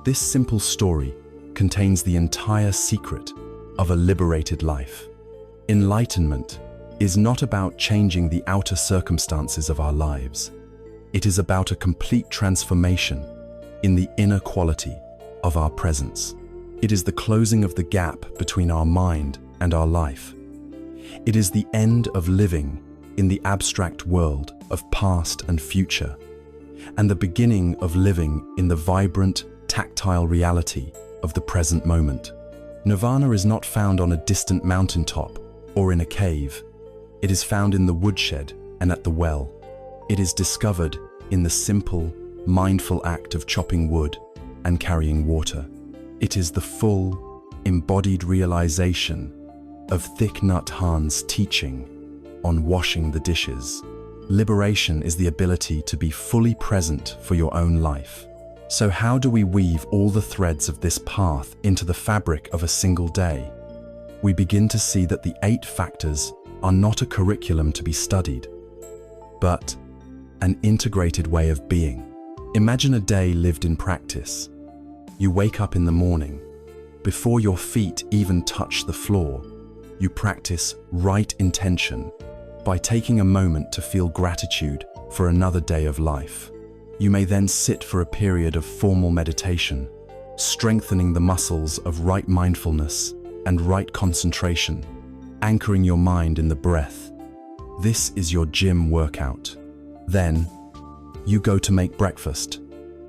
This simple story contains the entire secret of a liberated life. Enlightenment is not about changing the outer circumstances of our lives. It is about a complete transformation in the inner quality of our presence. It is the closing of the gap between our mind and our life. It is the end of living in the abstract world of past and future, and the beginning of living in the vibrant, tactile reality of the present moment. Nirvana is not found on a distant mountaintop or in a cave. It is found in the woodshed and at the well. It is discovered in the simple, mindful act of chopping wood and carrying water. It is the full, embodied realization of Thich Nhat Hanh's teaching on washing the dishes. Liberation is the ability to be fully present for your own life. So how do we weave all the threads of this path into the fabric of a single day? We begin to see that the 8 factors are not a curriculum to be studied, but an integrated way of being. Imagine a day lived in practice. You wake up in the morning. Before your feet even touch the floor, you practice right intention by taking a moment to feel gratitude for another day of life. You may then sit for a period of formal meditation, strengthening the muscles of right mindfulness and right concentration, anchoring your mind in the breath. This is your gym workout. Then, you go to make breakfast.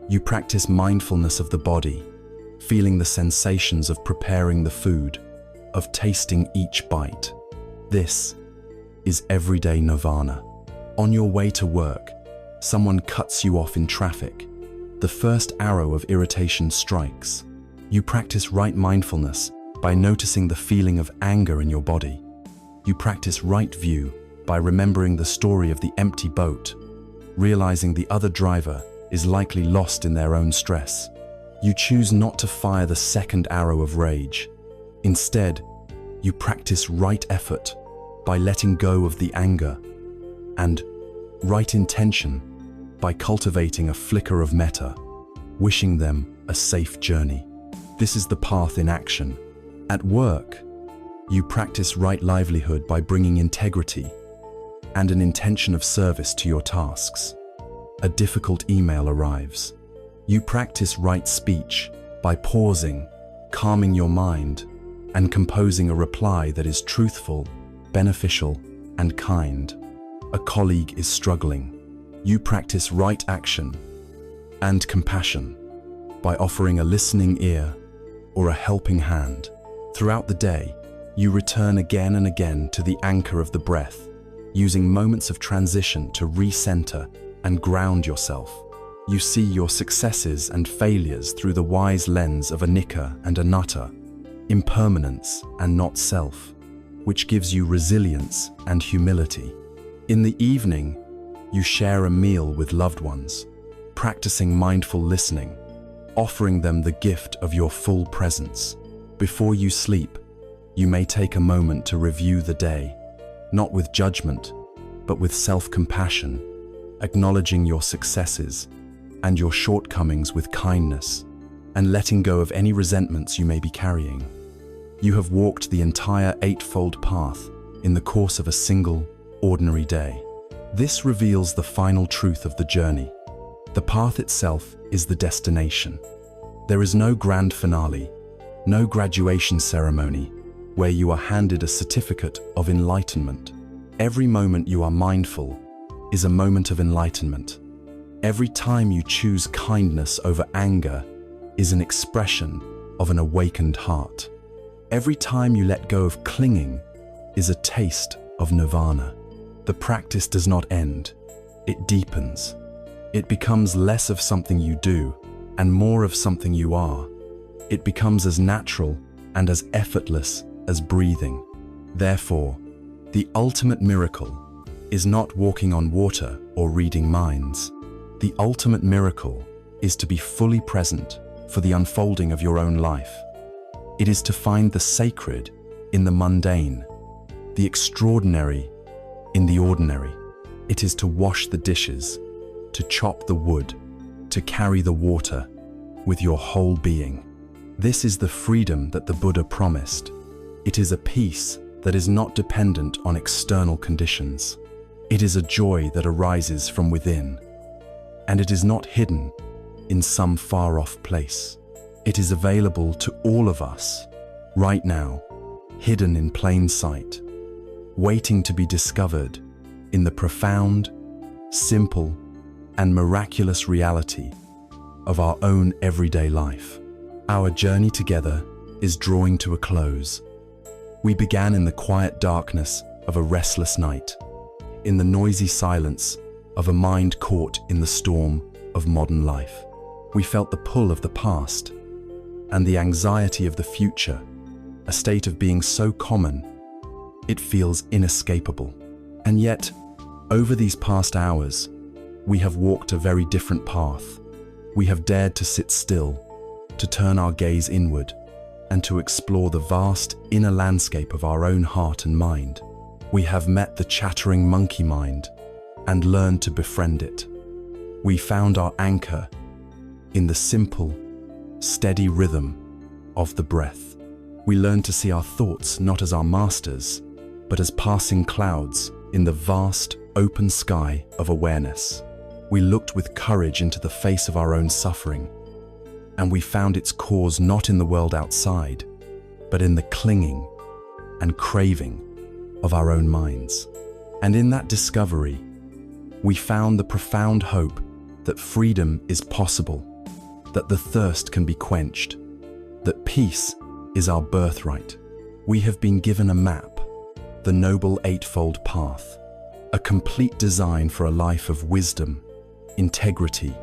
You practice mindfulness of the body, feeling the sensations of preparing the food, of tasting each bite. This is everyday nirvana. On your way to work, someone cuts you off in traffic. The first arrow of irritation strikes. You practice right mindfulness by noticing the feeling of anger in your body. You practice right view by remembering the story of the empty boat, realizing the other driver is likely lost in their own stress. You choose not to fire the second arrow of rage. Instead, you practice right effort by letting go of the anger, and right intention by cultivating a flicker of metta, wishing them a safe journey. This is the path in action. At work, you practice right livelihood by bringing integrity and an intention of service to your tasks. A difficult email arrives. You practice right speech by pausing, calming your mind, and composing a reply that is truthful, beneficial, and kind. A colleague is struggling. You practice right action and compassion by offering a listening ear or a helping hand. Throughout the day, you return again and again to the anchor of the breath, using moments of transition to recenter and ground yourself. You see your successes and failures through the wise lens of anicca and anatta, impermanence and not self, which gives you resilience and humility. In the evening, you share a meal with loved ones, practicing mindful listening, offering them the gift of your full presence. Before you sleep, you may take a moment to review the day, not with judgment, but with self-compassion, acknowledging your successes and your shortcomings with kindness, and letting go of any resentments you may be carrying. You have walked the entire 8-fold path in the course of a single, ordinary day. This reveals the final truth of the journey. The path itself is the destination. There is no grand finale, no graduation ceremony where you are handed a certificate of enlightenment. Every moment you are mindful is a moment of enlightenment. Every time you choose kindness over anger is an expression of an awakened heart. Every time you let go of clinging is a taste of nirvana. The practice does not end, it deepens. It becomes less of something you do and more of something you are. It becomes as natural and as effortless as breathing. Therefore, the ultimate miracle is not walking on water or reading minds. The ultimate miracle is to be fully present for the unfolding of your own life. It is to find the sacred in the mundane, the extraordinary in the ordinary. It is to wash the dishes, to chop the wood, to carry the water with your whole being. This is the freedom that the Buddha promised. It is a peace that is not dependent on external conditions. It is a joy that arises from within, and it is not hidden in some far-off place. It is available to all of us, right now, hidden in plain sight, waiting to be discovered in the profound, simple, and miraculous reality of our own everyday life. Our journey together is drawing to a close. We began in the quiet darkness of a restless night, in the noisy silence of a mind caught in the storm of modern life. We felt the pull of the past and the anxiety of the future, a state of being so common, it feels inescapable. And yet, over these past hours, we have walked a very different path. We have dared to sit still, to turn our gaze inward, and to explore the vast inner landscape of our own heart and mind. We have met the chattering monkey mind and learned to befriend it. We found our anchor in the simple, steady rhythm of the breath. We learned to see our thoughts not as our masters, but as passing clouds in the vast, open sky of awareness. We looked with courage into the face of our own suffering, and we found its cause not in the world outside, but in the clinging and craving of our own minds. And in that discovery, we found the profound hope that freedom is possible, that the thirst can be quenched, that peace is our birthright. We have been given a map, the Noble Eightfold Path, a complete design for a life of wisdom, integrity,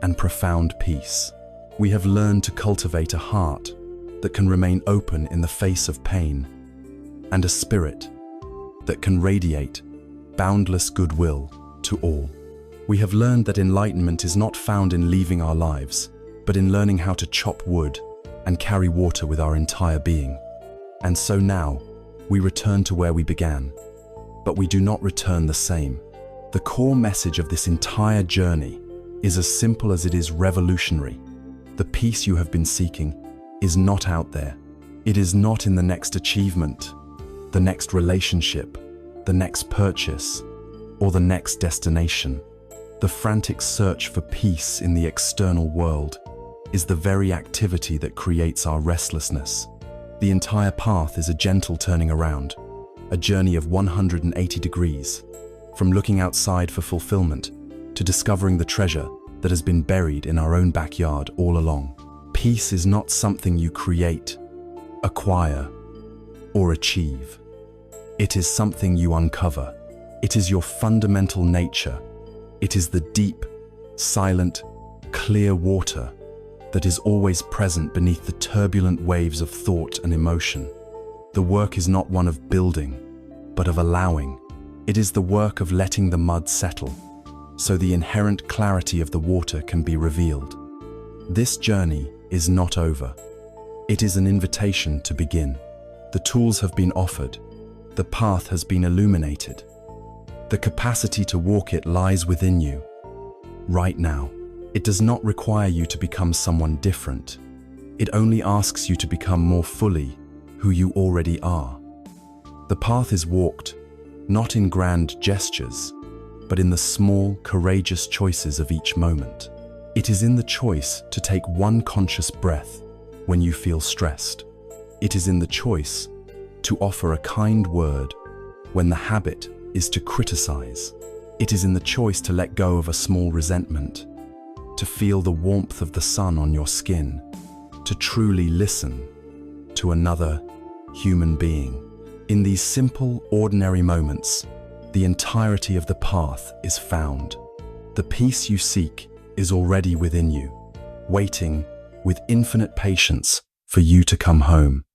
and profound peace. We have learned to cultivate a heart that can remain open in the face of pain, and a spirit that can radiate boundless goodwill to all. We have learned that enlightenment is not found in leaving our lives, but in learning how to chop wood and carry water with our entire being. And so now, we return to where we began, but we do not return the same. The core message of this entire journey is as simple as it is revolutionary. The peace you have been seeking is not out there. It is not in the next achievement, the next relationship, the next purchase, or the next destination. The frantic search for peace in the external world is the very activity that creates our restlessness. The entire path is a gentle turning around, a journey of 180 degrees, from looking outside for fulfillment to discovering the treasure that has been buried in our own backyard all along. Peace is not something you create, acquire, or achieve. It is something you uncover. It is your fundamental nature. It is the deep, silent, clear water that is always present beneath the turbulent waves of thought and emotion. The work is not one of building, but of allowing. It is the work of letting the mud settle, so the inherent clarity of the water can be revealed. This journey is not over. It is an invitation to begin. The tools have been offered. The path has been illuminated. The capacity to walk it lies within you, right now. It does not require you to become someone different. It only asks you to become more fully who you already are. The path is walked, not in grand gestures, but in the small, courageous choices of each moment. It is in the choice to take one conscious breath when you feel stressed. It is in the choice to offer a kind word when the habit is to criticize. It is in the choice to let go of a small resentment, to feel the warmth of the sun on your skin, to truly listen to another human being. In these simple, ordinary moments, the entirety of the path is found. The peace you seek is already within you, waiting with infinite patience for you to come home.